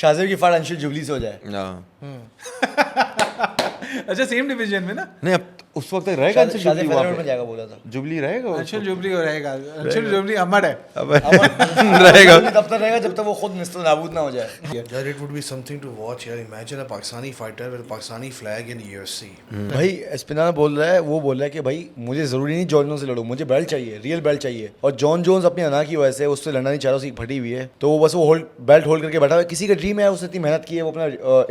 शाहजेब की fight Anshul jubilee से हो जाए। अच्छा सेम डिवीजन में ना? नहीं अब उस वक्त तक रहेगा अंशुल जुबली वहाँ में पे, जाएगा बोला था। जुबली रहेगा अंशुल जुबली को रहेगा, अंशुल जुबली अमर है। रहेगा तब तक रहेगा जब तक वो खुद निस्तर नाबूद ना हो जाए। यार it would be something to watch यार, imagine a Pakistani fighter with a Pakistani flag in UFC। भाई एस्पिनाना बोल रहा है, वो बोल रहा है कि भाई मुझे जरूरी नहीं जॉन जोन्स से लड़ूं, मुझे बेल्ट चाहिए, रियल बेल्ट चाहिए। और जॉन जोन्स अपनी अना की वजह से उससे लड़ना नहीं चाह रहा, उसकी फटी हुई है, तो वो बस वो बेल्ट होल्ड करके बैठा हुआ है। किसी का ड्रीम है, उसने इतनी मेहनत की है, वो अपना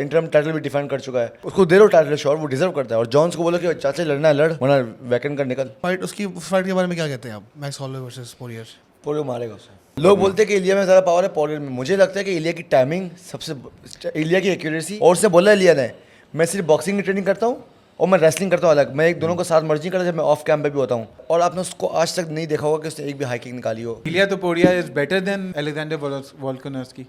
इंटरम टाइटल भी डिफेंड कर चुका है, उसको दे दो टाइटल शॉट, वो डिजर्व करता है। और जॉन्स को बोलो कि चाचा लड़ना है लड़, वरना वैकेंट कर निकल। फाइट उसकी फाइट के बारे में क्या कहते हैं आप? Max Holloway versus Poirier. Poirier मारेगा उसे। लोग बोलते हैं कि इलिया में ज़्यादा पावर है पोरियर में, मुझे लगता है कि इलिया की टाइमिंग सबसे, इलिया की एक्यूरेसी। और उसने बोला इलिया ने, मैं सिर्फ बॉक्सिंग की ट्रेनिंग करता हूँ और मैं रेसलिंग करता हूँ अलग, मैं एक दोनों को साथ मर्जी करता जब मैं ऑफ कैंप पे भी होता हूँ। और आपने उसको आज तक नहीं देखा होगा कि उसने एक भी हाई किक निकाली हो। Ilia Topuria is better than Alexander Volkanovski.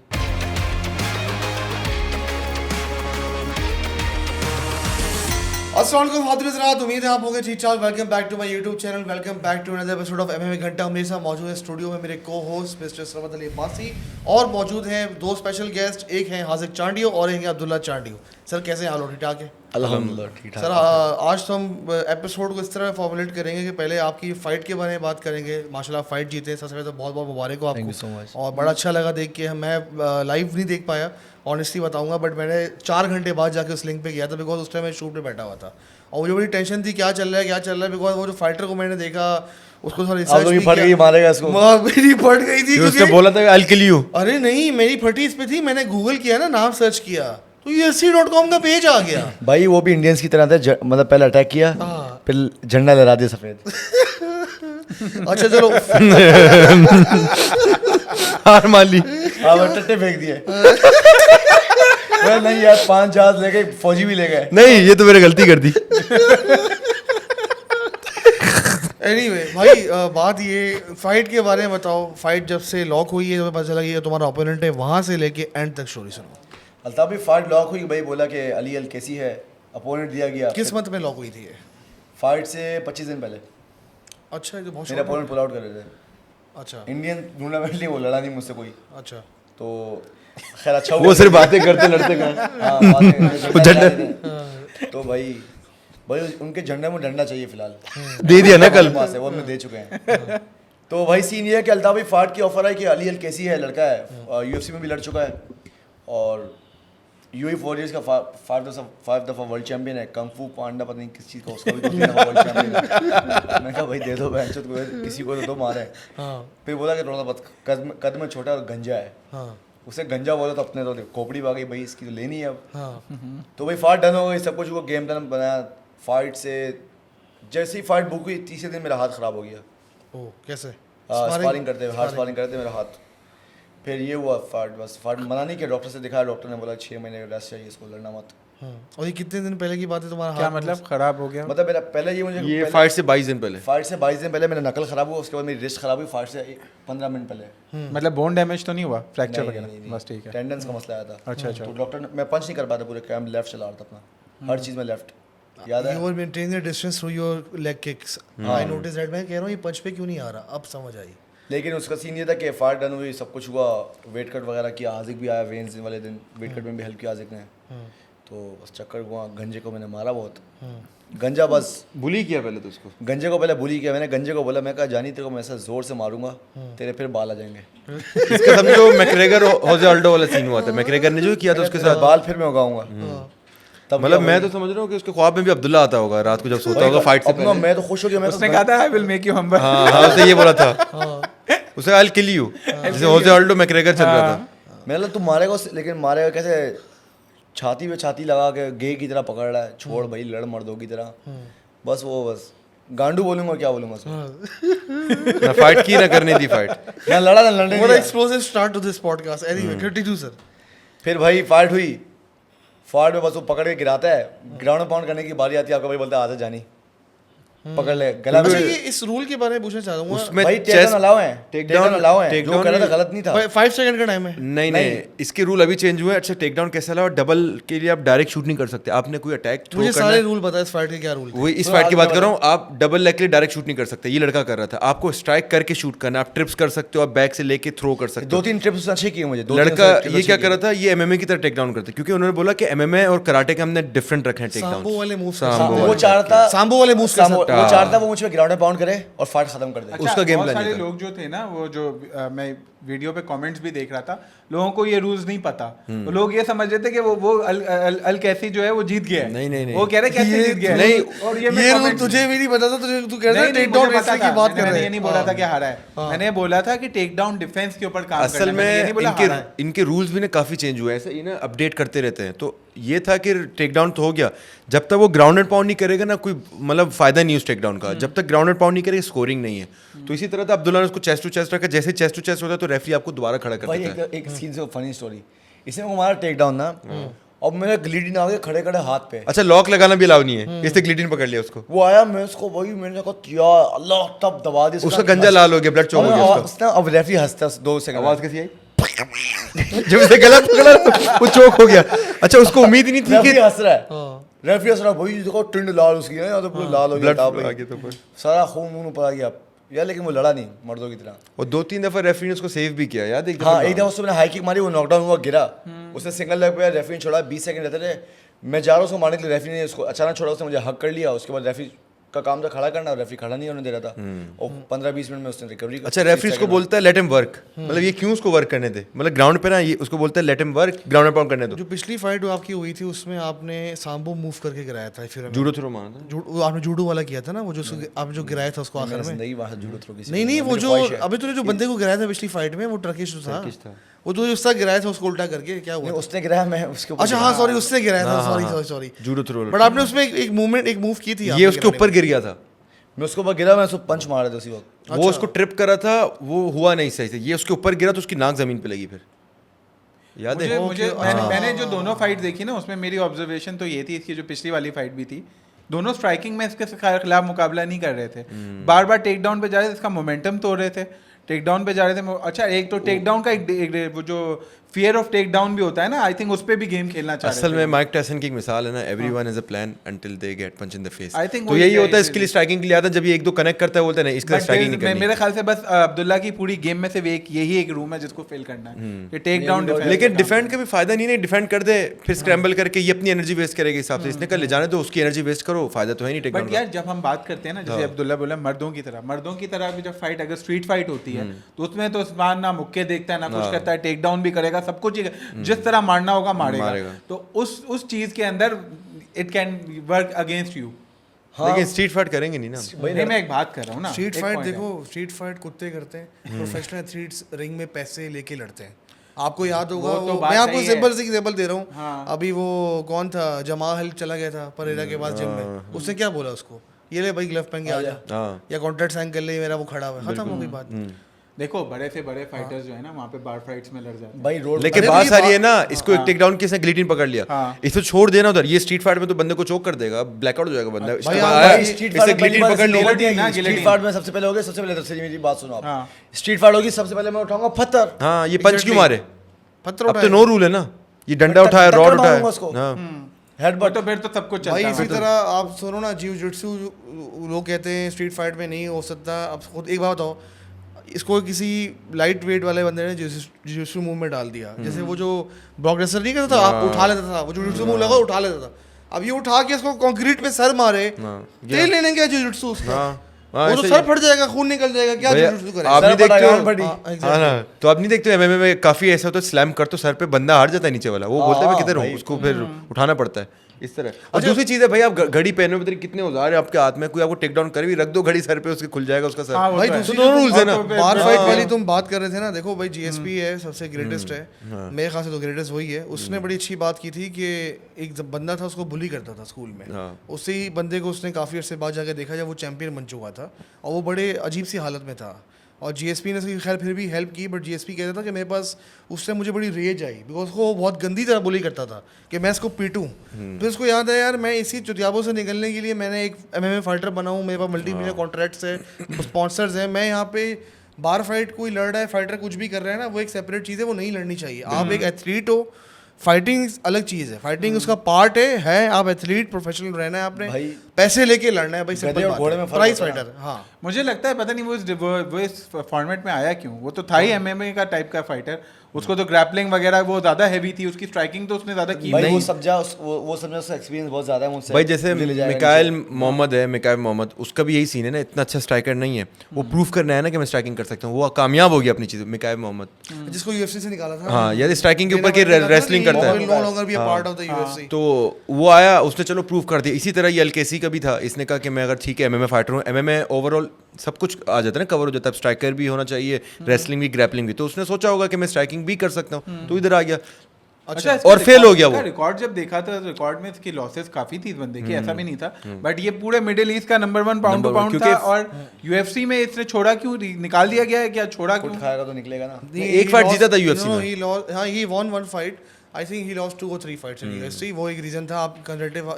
अस्सलाम वालेकुम हाज़िर हज़रात, उम्मीद है आप होंगे ठीक ठाक। Welcome back to my YouTube channel, welcome back to another episode of MMA घंटा। मेरे साथ मौजूद है स्टूडियो में मेरे को होस्ट मिस्टर सरवत अली अब्बासी, और मौजूद हैं दो स्पेशल गेस्ट, एक हैं हाजिक चांडियो और एक हैं अब्दुल्ला चांडियो। सर कैसे हैं हाल? ठीक ठाक है अल्हम्दुलिल्लाह ठीक ठाक। सर आज तो हम एपिसोड को इस तरह फॉर्मुलेट करेंगे कि पहले आपकी फ़ाइट के बारे में बात करेंगे। माशाल्लाह फ़ाइट जीते, सबसे पहले तो बहुत बहुत मुबारक हो Thank you so आपको, much। और बड़ा अच्छा लगा देख के। मैं लाइव नहीं देख पाया ऑनेस्टली बताऊंगा, बट मैंने 4 घंटे बाद जाके उस लिंक पे किया था, बिकॉज उस टाइम मैं शूट पे बैठा हुआ था और मुझे बड़ी टेंशन थी क्या चल रहा है, बिकॉज वो जो फाइटर को मैंने देखा उसको थोड़ा रिसर्च भी फट गई, मारेगा इसको। मेरी फट गई थी उसने बोला था आई किल यू। अरे नहीं, मेरी फटी इस पे थी, मैंने गूगल किया ना, नाम सर्च किया तो UFC.com का पेज आ गया। भाई वो भी इंडियंस की तरह था, मतलब पहले अटैक किया, फिर झंडा लहरा दिया सफेद। अच्छा चलो हार मान ली, टट्टे फेंक दिए। नहीं यार, 5 जहाज ले गए, फौजी भी ले गए। नहीं ये तो मैंने गलती कर दी। एनीवे भाई बात ये फाइट के बारे में बताओ। फाइट जब से लॉक हुई है, जब पता चला कि ये तुम्हारा ओपोनेंट है, वहाँ से लेके एंड तक स्टोरी सुनो। अल्ताफ भी फाइट लॉक हुई, भाई बोला कि अली अल कैसी है, अपोनेंट दिया गया। किस मंथ में लॉक हुई थी ये? फाइट से 25 दिन पहले। अच्छा ये तो बहुत मेरे अपोनेंट पुल आउट कर रहे थे। अच्छा इंडियन टूर्नामेंट लिए, वो लड़ा नहीं मुझसे कोई, अच्छा तो खैर अच्छा वो सिर्फ बातें करते लड़ते गए। हाँ, बातें झंडा। तो भाई उनके झंडे में डंडा चाहिए फिलहाल, दे दिया ना कल। पास है वो, हमने दे चुके हैं। तो भाई सीन ये है कि अल्ताफ भाई फाइट की ऑफर है कि अली अल कैसी है, लड़का है, UFC में भी लड़ चुका है और UAE वॉरियर्स का 5 दफ़ा वर्ल्ड चैंपियन है। कंग फू पांडा पता नहीं किस चीज़ का, उसका भी 2-3 दफ़ा वर्ल्ड चैंपियन है। मैं कहा भाई दे दो बहन चोद को, किसी को तो मारे। फिर बोला कि थोड़ा कद में छोटा और गंजा है। उसे गंजा बोला तो अपने तो खोपड़ी आ गई, भाई इसकी तो लेनी है अब। तो भाई फाइट डन हो गई, सब कुछ वो गेम प्लान बनाया। फाइट से जैसे ही फाइट बुक हुई, तीसरे दिन मेरा हाथ ख़राब हो गया। ओ कैसे? स्पारिंग करते मेरा हाथ। फिर ये हुआ फाइट मना नहीं किया, डॉक्टर से दिखाया, डॉक्टर ने बोला 6 महीने का रेस्ट चाहिए, इसको लड़ना मत। और ये कितने दिन पहले की बात है तुम्हारा? क्या मतलब खराब हो गया? मतलब मेरा पहले ये फाइट से 22 दिन पहले, फाइट से 22 दिन पहले मेरा नकल खराब हुआ, उसके बाद मेरी रिस्ट खराब हुई फाइट से 15 मिनट पहले। मतलब बोन डैमेज तो नहीं हुआ, फ्रैक्चर नहीं, वगैरह? नहीं, बस ठीक है। टेंडेंस का मसला आया था। अच्छा अच्छा। तो डॉक्टर ने, मैं पंच नहीं कर पाता पूरे कैम्प, लेफ्ट चला रहा था अपना, हर चीज़ में लेफ्ट, याद है। You were maintaining the distance through your leg kicks. I noticed that। मैं कह रहा हूँ ये पंच पे क्यों नहीं आ रहा, अब समझ आई। लेकिन उसका सीन ये था कि फाइट डन हुई, सब कुछ हुआ, वेट कट वगैरह किया, हाजिक भी आया वेन्स वाले दिन, वेट कट में भी हेल्प किया हाजिक ने। तो बस चक्कर हुआ, गंजे को मैंने मारा बहुत। गंजा बस बुली किया पहले तो उसको, गंजे को पहले बुली किया मैंने। गंजे को बोला, मैं कहा जानी तेरे को मैं ऐसा जोर से मारूंगा तेरे फिर बाल आ जाएंगे। इसका समझो मैकग्रेगर होजे अल्डो वाला सीन हुआ था। मैकग्रेगर ने जो किया था उसके साथ, बाल फिर मैं उगाऊंगा। तब मतलब मैं तो समझ रहा हूँ कि उसके ख्वाब में भी अब्दुल्ला आता होगा रात को जब सोता होगा फाइट से अपना, पहले। मैं तो खुश हो गया। मैं उसने कहा था I will make you humble. हाँ उसने ये बोला था, उसे आई किल यू, जैसे होजे अल्डो मैकग्रेगर चल रहा था। मैंने तू मारेगा, लेकिन मारेगा कैसे? छाती पे छाती लगा के गे की तरह पकड़ रहा है, छोड़ भाई लड़ मर्दों की तरह। बस गांडू बोलूंगा, क्या बोलूंगा उसको। ना फाइट की ना करनी थी फाइट, ना लड़ा ना लड़ने What दिया। an explosive start to this podcast। Anyway 32 sir. फिर भाई फाइट हुई, फाइट में बस वो पकड़ के गिराता है, ग्राउंड पाउंड करने की बारी आती है, आपका भाई बोलता है आजा जानी, पकड़ ले गला अच्छा में। ये इस रूल के बारे में पूछना चाहता हूँ उसमें भाई टेक डाउन अलाउ है, टेक डाउन अलाउ है, जो कर रहा था गलत नहीं था। 5 सेकंड का टाइम है। नहीं नहीं इसके रूल अभी चेंज हुए हैं। अच्छा टेक डाउन कैसे अलाउ? डबल के लिए आप डायरेक्ट शूट नहीं कर सकते, आपने कोई अटैक थ्रो मुझे करना सारे है। रूल पता है इस फाइट के क्या रूल थे। वही इस फाइट की बात कर रहा हूँ। आप डबल लेग के लिए डायरेक्ट शूट नहीं कर सकते, ये लड़का कर रहा था। आपको स्ट्राइक करके शूट करना, आप ट्रिप्स कर सकते हो, आप बैक से लेके थ्रो कर सकते हो। 2-3 ट्रिप्स अच्छे किए मुझे, लड़का ये क्या कर रहा था, ये एमएमए की तरह टेक डाउन करता, क्योंकि उन्होंने बोला कि एमएमए और कराटे के हमने डिफरेंट रखे हैं टेक सांबो डाउन। वाले मूव्स वो चाह रहा था, सांबो वाले मूव्स का वो चाह रहा था वो मुझ पे ग्राउंड में पाउंड करे और फाइट खत्म कर दे। उसका गेम बहुत प्लान सारे ये था। लोग जो थे ना, वो जो मैं वीडियो पे कमेंट्स भी देख रहा था, लोगों को ये रूल्स नहीं पता। वो लोग ये समझ रहे थे कि वो अल कैसी जो है वो जीत गया है। नहीं, नहीं, नहीं। वो कह रहे कैसे जीत गया है। नहीं, और ये मैं रूल comments- तुझे भी नहीं पता था, तुझे तू कह रहा है नहीं, टेक डाउन मुझे ऐसे पता की था। बात कर मैंने रहे ये हैं। नहीं बोला था कि हारा है, मैंने बोला था कि टेक डाउन डिफेंस के ऊपर काम असल करना है। मैंने ये नहीं में बोला हारा है। इनके रूल्स भी ना काफ़ी चेंज हुए हैं, ऐसे ये ना अपडेट करते रहते हैं। तो ये था कि टेक डाउन तो हो गया, जब तक वो ग्राउंड एंड पाउंड नहीं करेगा ना, कोई मतलब फायदा नहीं उस टेक डाउन का। जब तक ग्राउंड एंड पाउंड नहीं करेगा स्कोरिंग नहीं है। तो इसी तरह था, अब्दुल्ला ने उसको चेस्ट टू चेस्ट रखा, जैसे चेस्ट टू चेस्ट होता है तो रेफरी आपको दोबारा खड़ा कर भाई देता है। एक सीन से फनी स्टोरी, इसने को मारा टेक डाउन ना, और मेरा ग्लिटिन आ गया खड़े खड़े हाथ पे। अच्छा लॉक लगाना भी अलाउ नहीं है, इसने ग्लिटिन पकड़ लिया उसको। वो आया, मैं उसको वही मैंने कहा यार अल्लाह, तब दबा दिया उसका गंजा लाल हो गया, ब्लड चौक हो गया उसका। अब रेफरी हंसता 2 सेकंड, आवाज कैसी आई? जब उसे गला पकड़ा वो चौक हो गया। अच्छा उसको उम्मीद ही नहीं थी रेफरी कि हंस रहा है, रेफरी हंस रहा है, भाई देखो टिंड लाल उसकी है, या तो पूरा लाल हो गया ब्लड था आ भाई, गया तो पर। सारा खून वून ऊपर आ गया यार, लेकिन वो लड़ा नहीं मर्दों की तरह। और 2-3 दफा रेफरी ने उसको सेव भी किया याद है? हाँ एक दफा उसने हाई किक मारी, वो नॉकडाउन हुआ, गिरा, उसने सिंगल लेग पे, रेफरी ने छोड़ा, 20 सेकंड रहते थे, मैं जा रहा हूँ उसको मारने के लिए, रेफरी ने उसको अचानक छोड़ा, उसने मुझे हक कर लिया। उसके बाद रेफरी का काम था खड़ा करना, रेफरी खड़ा नहीं होने दे रहा था, और 15-20 मिनट में उसने रिकवरी। अच्छा रेफरी उसको बोलता है लेट हिम वर्क, मतलब ये क्यों उसको वर्क करने दे, मतलब ग्राउंड पे ना ये उसको बोलता है लेट हिम वर्क, ग्राउंड पे पाउंड करने दो। जो पिछली फाइट आपकी हुई थी उसमें आपने सांबो मूव करके गिराया था, फिर जूडो थ्रो मारा था। वो आपने जूडो वाला किया था ना, वो जो आपने जो गिराया था उसको आखिर में। जिंदगी वहाँ जुड़ो थ्रो किसी नहीं वो जो अभी तूने जो बंदे को गिराया था पिछली फाइट में, वो टर्किश था, वो तो उसका गिराया था उसको उल्टा करके, क्या हुआ? उसने गिराया, मैं उसके ऊपर अच्छा हाँ सॉरी, उससे गिराया था, सॉरी। जूडो थ्रो, बट आपने उसमें एक मूवमेंट, एक मूव की थी, ये उसके ऊपर गिर गया था, मैं उसके ऊपर गिरा, मैं उसको पंच मारा था उसी वक्त। वो उसको ट्रिप करा था, वो हुआ नहीं सही से, ये उसके ऊपर गिरा तो उसकी नाक जमीन पे लगी। फिर याद है? मुझे मैंने जो दोनों फाइट देखी ना, उसमें मेरी ऑब्जर्वेशन तो ये थी, इसकी जो पिछली वाली फाइट भी थी, दोनों स्ट्राइकिंग में इसके खिलाफ मुकाबला नहीं कर रहे थे, बार बार टेक डाउन पे जा रहे थे, इसका मोमेंटम तोड़ रहे थे, टेक डाउन पे जा रहे थे। अच्छा एक तो टेक डाउन का एक वो जो फियर ऑफ टेक डाउन भी होता है ना, आई थिंक उस पे भी गेम खेलना चाह रहे थे। असल में माइक टायसन की एक मिसाल है ना, everyone has a plan until they get punch in the face. I think तो वही यही है होता है, इसीलिए। इसके लिए स्ट्राइकिंग के लिए आता है, जब ये 1-2 कनेक्ट करता है बोलते हैं नहीं इसका स्ट्राइकिंग नहीं करनी। मेरे ख्याल से बस अब्दुल्ला की पूरी गेम में से यही एक रूम है जिसको फेल करना है, कि टेक डाउन डिफेंस। लेकिन डिफेंड का भी फायदा नहीं है, डिफेंड कर दे फिर स्क्रैम्बल करके ये अपनी एनर्जी वेस्ट करेगा हिसाब से, इसने कल ले जाने दो, उसकी एनर्जी वेस्ट करो, फायदा तो है नहीं टेक डाउन बट का। यार जब हम बात करते हैं ना, जैसे अब्दुल्ला बोला मर्दों की तरह भी जब फाइट अगर स्ट्रीट फाइट होती है तो उसमें तो उस्मान ना मुक्के देखता है ना कुछ करता है, टेक डाउन भी करेगा, सब कुछ जिस तरह मारना होगा मारेगा। तो उस चीज के अंदर it can work against you. लेकिन स्ट्रीट फाइट करेंगे नहीं ना। नहीं मैं एक बात कर रहा हूँ ना, स्ट्रीट एक फाइट point है। देखो, स्ट्रीट फाइट कुत्ते करते हैं, प्रोफेशनल एथलीट्स रिंग में पैसे लेके लड़ते हैं। आपको याद होगा, वो तो बात मैं आपको सही है। सिंपल से एग्जांपल दे रहा हूँ, हाँ। अभी वो कौन था, जमाल चला गया था परेरा के पास जिम में, उसने क्या बोला उसको, ये ले भाई ग्लव पहन के आ जा, हाँ। या कॉन्ट्रैक्ट साइन कर ले, मेरा वो खड़ा हुआ है, खत्म हो गई बात। देखो बड़े से बड़े फाइटर्स जो है ना वहाँ पे बार फाइट्स में लड़ जाते हैं। भाई रोड लेकिन अरे बात ये सारी है बात- ना, इसको एक टेक डाउन किसने गिलिटिन पकड़ लिया, हाँ। इसको छोड़ देना उधर, ये स्ट्रीट फाइट में तो बंदे को चोक कर देगा, ब्लैकआउट हो जाएगा बंदा। इसके भाई, बाद हाँ, आया, भाई, स्ट्रीट इससे गिलिटिन पकड़ लिया। ना, स्ट्रीट गिलेटिन। फाइट में सबसे पहले होगा, सबसे पहले सबसे मेरी बात सुनो आप, हाँ। स्ट्रीट फाइट होगी सबसे पहले मैं उठाऊंगा पत्थर, हाँ ये पंच क्यों मारे, पत्थर अब तो उठाए। नो रूल है ना, ये डंडा उठाया, टक्कर रॉड मारूंगा उठाया। उसको। हाँ हेडबट तो फिर तो सब कुछ भाई चलता इसी है। तरह आप सुनो ना, जिउ जिट्सू लोग कहते हैं स्ट्रीट फाइट में नहीं हो सकता। अब खुद एक बात बताओ, इसको किसी लाइट वेट वाले बंदे ने जिट्सू मूव में डाल दिया, जैसे वो जो ब्रॉक रेसलर नहीं करता था, आप उठा लेता था, वो जो जिट्सू मूव लगा उठा लेता था, अब ये उठा के इसको कंक्रीट पे सर मारे, तेल लेने क्या जिट्सू उसका, हाँ, वो तो ऐसे सर ही। फट जाएगा, खून निकल जाएगा, क्या भैया, जिट्सू करे। आप नहीं सर देखते फटा, हो गांड फटी। हाँ ना, तो आप नहीं देखते हो एमएमए में काफी ऐसा होता है, स्लैम कर तो सर पे बंदा हार जाता है नीचे वाला, वो बोलता है मैं किधर हूँ, उसको फिर उठाना पड़ता है इस तरह। और दूसरी चीज है भाई, आप घड़ी पहने हुए कितने औजार है आपके हाथ में, कोई आपको टेक डाउन करे भी, रख दो घड़ी सर पे, उसके खुल जाएगा उसका सर। हाँ, वो भाई तो है। दूसरी तो दोनों rules है ना। बार फाइट वाली तुम बात कर रहे थे ना, देखो भाई जीएसपी है सबसे ग्रेटेस्ट है, मेरे ख्याल से तो ग्रेटेस्ट वही है। उसने बड़ी अच्छी बात की थी कि एक जब बंदा था उसको बुली करता था स्कूल में, हाँ। उसी बंदे को उसने काफ़ी अर्से बाद जाकर देखा जब वो चैंपियन बन चुका था, और वो बड़े अजीब सी हालत में था, और जीएसपी ने उसकी खैर फिर भी हेल्प की, बट जीएसपी कहता था कि मेरे पास उस टाइम मुझे बड़ी रेज आई बिकॉज वो बहुत गंदी तरह बुली करता था कि मैं इसको पीटूं। तो इसको याद है यार, मैं इसी चुतियाबों से निकलने के लिए मैंने एक MMA फाइटर बना हूँ, मेरे पास मल्टीमीडिया कॉन्ट्रैक्ट्स है, स्पॉन्सर्स हैं, मैं यहाँ पे बार फाइट कोई लड़ रहा है, फाइटर कुछ भी कर रहा है ना, वो एक सेपरेट चीज़ है, वो नहीं लड़नी चाहिए। आप एक एथलीट हो, फाइटिंग अलग चीज़ है, फाइटिंग उसका पार्ट है आप एथलीट प्रोफेशनल रहना है, आपने भाई पैसे लेके लड़ना है भाई, गधे सिंपल और बात घोड़े है। में फर्क प्राइस होता है ना। फाइटर, हाँ मुझे लगता है पता नहीं वो इस फॉर्मेट में आया क्यों। वो तो था ही MMA का टाइप का फाइटर, उसको तो ग्रैपलिंग वगैरह वो ज़्यादा हैवी थी, उसकी स्ट्राइकिंग तो उसने ज़्यादा की भाई नहीं। वो समझा उसका एक्सपीरियंस बहुत ज़्यादा है मुझसे। भाई जैसे मुझे ले जाएगा मिकाइल नीचे। मोहम्मद है, मिकाइल मोहम्मद, उसका भी यही सीन है ना, इतना अच्छा स्ट्राइकर नहीं है, वो प्रूव करना है ना कि मैं स्ट्राइकिंग कर सकता हूँ, वो कामयाब हो गया अपनी चीज़। मिकाइल मोहम्मद जिसको UFC से निकाला था, हाँ यार, स्ट्राइकिंग के ऊपर के रेसलिंग करता है, no longer be a part of the UFC। तो वो आया, उसने चलो प्रूव कर दिया। इसी तरह ये LKC का भी था, इसने कहा कि मैं अगर ठीक है MMA फाइटर हूँ, MMA ओवरऑल सब कुछ आ जाता है ना, कवर हो जाता है, स्ट्राइकर भी होना चाहिए, रेसलिंग भी, ग्रैपलिंग भी, तो उसने सोचा होगा कि मैं स्ट्राइकिंग भी कर सकता हूँ, तो इधर आ गया। अच्छा, और फेल हो गया वो। रिकॉर्ड जब देखा था, रिकॉर्ड में इसकी लॉसेस काफी थी इस बंदे की, ऐसा भी नहीं था, बट ये पूरे मिडिल ईस्ट का नंबर 1 पाउंड टू पाउंड था। और UFC में इसने छोड़ा क्यों, निकाल दिया गया है क्या, छोड़ा क्यों? कुछ खाएगा तो निकलेगा ना। एक फाइट जीता था UFC में। He won one fight, I think he lost 2 or 3 fights in UFC। वो एक रीजन था, आप कंजर्वेटिव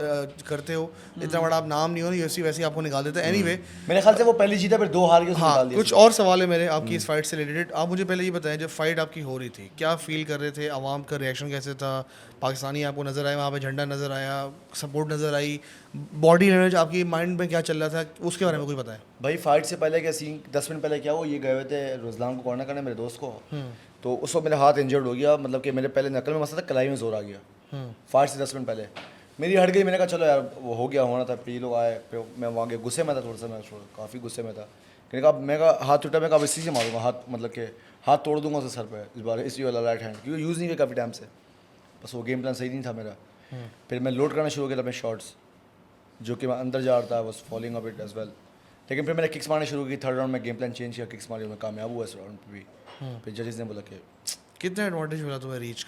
करते हो, इतना बड़ा आप नाम नहीं हो ना, UFC वैसे ही आपको निकाल देता है। एनीवे, मेरे ख्याल से वो पहले जीता, फिर 2 हार के उसने हाँ निकाल दिया। कुछ और सवाल है मेरे आपकी इस फाइट से रिलेटेड। आप मुझे पहले ये बताएं, जब फाइट आपकी हो रही थी क्या फील कर रहे थे, आवाम का रिएक्शन कैसे था, पाकिस्तानी आपको नज़र आया, वहाँ पे झंडा नज़र आया, सपोर्ट नज़र आई, बॉडी लैंग्वेज आपकी माइंड में क्या चल रहा था, उसके बारे में कुछ बताएं। भाई फाइट से पहले क्या सीन, 10 मिनट पहले क्या हुआ, ये गए हुए थे रुजलान को कॉर्नर करने, मेरे दोस्त को। तो उस वक्त मेरा हाथ इंजर्ड हो गया, मतलब कि मेरे पहले नकल में मसला था, कलाई में जोर आ गया। फाइट से 10 मिनट पहले मेरी हट गई, मैंने कहा चलो यार वो हो गया, होना था। फिर लोग आए, फिर मैं वहाँ गया, गुस्से में था थोड़ा सा, मैं काफ़ी गुस्से में था। मैं कहा हाथ टूटा, मैं कहा इसी से मारूंगा हाथ, मतलब कि हाथ तोड़ दूंगा उसके सर पे इस बार, इसी वाला राइट हैंड, क्योंकि यूज़ नहीं किया काफ़ी टाइम से, बस वो गेम प्लान सही नहीं था मेरा। फिर मैं लोड करना शुरू किया अपने शॉट्स, जो कि मैं अंदर जा रहा था, was following up it as well. लेकिन फिर मैंने किक्स मारने शुरू की, थर्ड राउंड में गेम प्लान चेंज किया, किक्स मारी, मैं कामयाब हुआ इस राउंड पे भी। फिर जजेस ने बोला कि कितना एडवांटेज मिला तुम्हें रीच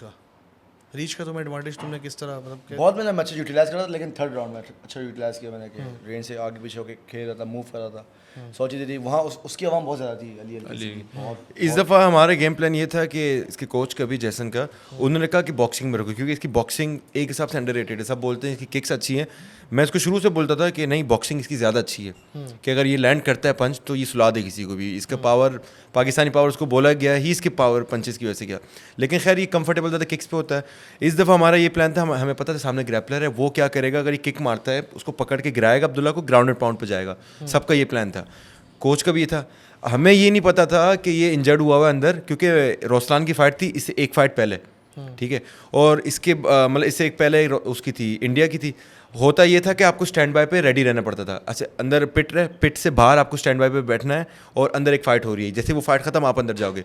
का तुम्हें एडवांटेज तुमने किस तरह, मतलब बहुत मैंने अच्छा यूटिलाइज करा था, लेकिन थर्ड राउंड में अच्छा यूटिलाइज किया मैंने, कि रेंज से आगे पीछे होकर खेल रहा था, मूव कर रहा था, 100 चीज़ें थी वहाँ। उसकी आवाम बहुत ज़्यादा थी अली बहुत। इस दफ़ा हमारा गेम प्लान ये था कि इसके कोच का भी, जैसन का, उन्होंने कहा कि बॉक्सिंग में रखो, क्योंकि इसकी बॉक्सिंग एक हिसाब से अंडररेटेड है। सब बोलते हैं इसकी किक्स अच्छी हैं, मैं इसको शुरू से बोलता था कि नहीं, बॉक्सिंग इसकी ज़्यादा अच्छी है, कि अगर ये लैंड करता है पंच तो ये सुला दे किसी को भी। इसका पावर, पाकिस्तानी पावर उसको बोला गया ही इसके पावर पंचेस की वजह से गया, लेकिन खैर ये कंफर्टेबल ज़्यादा किक्स पे होता है। इस दफ़ा हमारा ये प्लान था, हमें पता था सामने ग्रैपलर है, वो क्या करेगा, अगर ये किक मारता है उसको पकड़ के गिराएगा अब्दुल्ला को, ग्राउंडेड पाउंड पर जाएगा। सबका ये प्लान था, कोच का भी ये था। हमें ये नहीं पता था कि ये इंजर्ड हुआ हुआ अंदर, क्योंकि रोस्लान की फ़ाइट थी इससे एक फ़ाइट पहले, ठीक है, और इसके मतलब इससे एक पहले उसकी थी, इंडिया की थी। होता ये था कि आपको स्टैंड बाय पे रेडी रहना पड़ता था। अच्छा, अंदर पिट से बाहर आपको स्टैंड बाय पे बैठना है, और अंदर एक फ़ाइट हो रही है, जैसे वो फाइट ख़त्म आप अंदर जाओगे।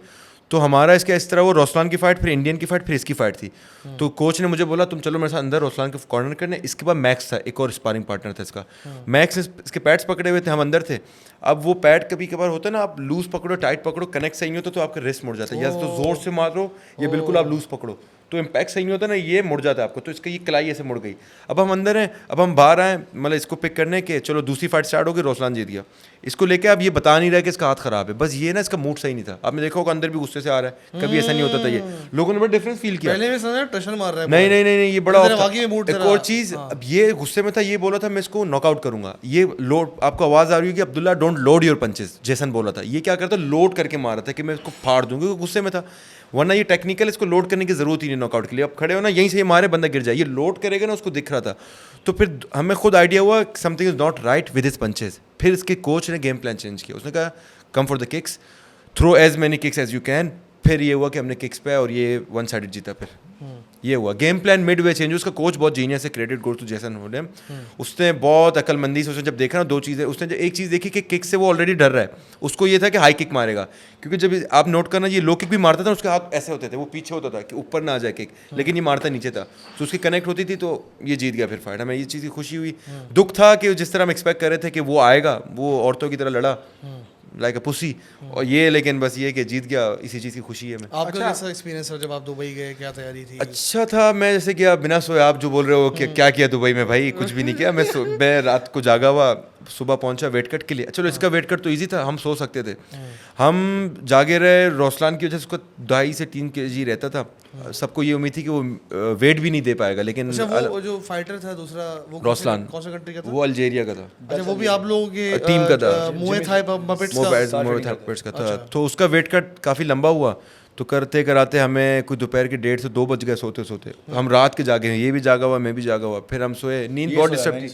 तो हमारा इसका इस तरह, वो रोस्लान की फ़ाइट, फिर इंडियन की फ़ाइट, फिर इसकी फ़ाइट थी। तो कोच ने मुझे बोला तुम चलो मेरे साथ अंदर रोस्लान के कॉर्नर करने। इसके बाद मैक्स था, एक और स्पारिंग पार्टनर था इसका। मैक्स ने इसके पैड्स पकड़े हुए थे, हम अंदर थे। अब वो पैड कभी कभार होता है ना, आप लूज़ पकड़ो, टाइट पकड़ो, कनेक्ट सही नहीं होता तो आपका रिस्ट मुड़ जाता है, या तो ज़ोर से मारो या बिल्कुल आप लूज़ पकड़ो तो इम्पैक्ट सही नहीं होता ना, ये मुड़ जाता है आपको। तो इसका ये कलाई ऐसे मुड़ गई। अब हम अंदर हैं, अब हम बाहर आए, मतलब इसको पिक करने के, चलो दूसरी फाइट स्टार्ट हो गई, रोस्लान जीत गया। इसको लेके अब ये बता नहीं रहा कि इसका हाथ खराब है, बस ये ना इसका मूड सही नहीं था। आपने देखा होगा अंदर भी गुस्से से आ रहा है, कभी ऐसा नहीं होता था। ये लोगों ने बड़ा डिफरेंस फील किया। पहले में समझा टशन मार रहा है, नहीं नहीं नहीं नहीं, ये बड़ा वाकई में मूड एक और चीज़, अब ये गुस्से में था, ये बोला था मैं इसको नॉकआउट करूंगा। ये लोड, आपको आवाज़ आ रही है कि Abdullah don't load your punches, जैसन बोला था। ये क्या करता, लोड करके मार रहा था कि मैं इसको फाड़ दूंगा, क्योंकि गुस्से में था। वरना ये टेक्निकल, इसको लोड करने की जरूरत ही नहीं नॉकआउट के लिए। अब खड़े हो ना, यहीं से ये मारे बंदा गिर जाए, ये लोड करेगा ना, उसको दिख रहा था। तो फिर हमें खुद आइडिया हुआ something is not right with his punches. फिर इसके कोच ने गेम प्लान चेंज किया, उसने कहा come for the kicks, throw as many kicks as you can. फिर ये हुआ कि हमने किक्स पे और ये वन साइडेड जीता। फिर ये हुआ game plan mid way change. उसका कोच बहुत जीनियस है, क्रेडिट गोज टू जेसन होडेम। उसने बहुत अकलमंदी से उसने जब देखा ना, दो चीज़ें उसने जब एक चीज़ देखी कि किक से वो ऑलरेडी डर रहा है, उसको ये था कि हाई किक मारेगा, क्योंकि जब आप नोट करना ये लो किक भी मारता था उसके हाथ ऐसे होते थे, वो पीछे होता था कि ऊपर ना आ जाए किक, लेकिन ये मारता नीचे था, तो उसकी कनेक्ट होती थी, तो ये जीत गया फिर फाइट। हमें ये चीज़ की खुशी हुई। दुख था कि जिस तरह हम एक्सपेक्ट कर रहे थे कि वो आएगा, वो औरतों की तरह लड़ा, लाइक अ पुसी। और ये लेकिन बस ये कि जीत गया, इसी चीज़ की खुशी है मैं। आपका अच्छा। कैसा एक्सपीरियंस था जब आप दुबई गए, क्या तैयारी थी? अच्छा था। मैं जैसे कि आप बिना सोए, आप जो बोल रहे हो कि क्या किया दुबई में, भाई कुछ भी नहीं किया। मैं रात को जागा हुआ, सुबह पहुंचा वेट कट के लिए। चलो इसका वेट कट तो इजी था, हम सो सकते थे। हम जागे रहे, रोसलान की वजह से उसको 2.5 से 3 kg रहता था। सबको ये उम्मीद थी कि वो वेट भी नहीं दे पाएगा, लेकिन अच्छा, वो जो फाइटर था दूसरा, वो रोसलान, कौन सा कंट्री का था? वो अल्जीरिया का था, अच्छा, वो भी आप लोगों के टीम का था, मुए थाई पपेट्स मोवेट्स का था। तो उसका वेट कट काफ़ी लंबा हुआ। तो करते कराते हमें कुछ दोपहर के 1:30 से 2 बज गए सोते सोते। हम रात के जागे हैं, ये भी जागा हुआ, मैं भी जागा हुआ। फिर हम सोए, नींद बहुत डिस्टर्ब थी।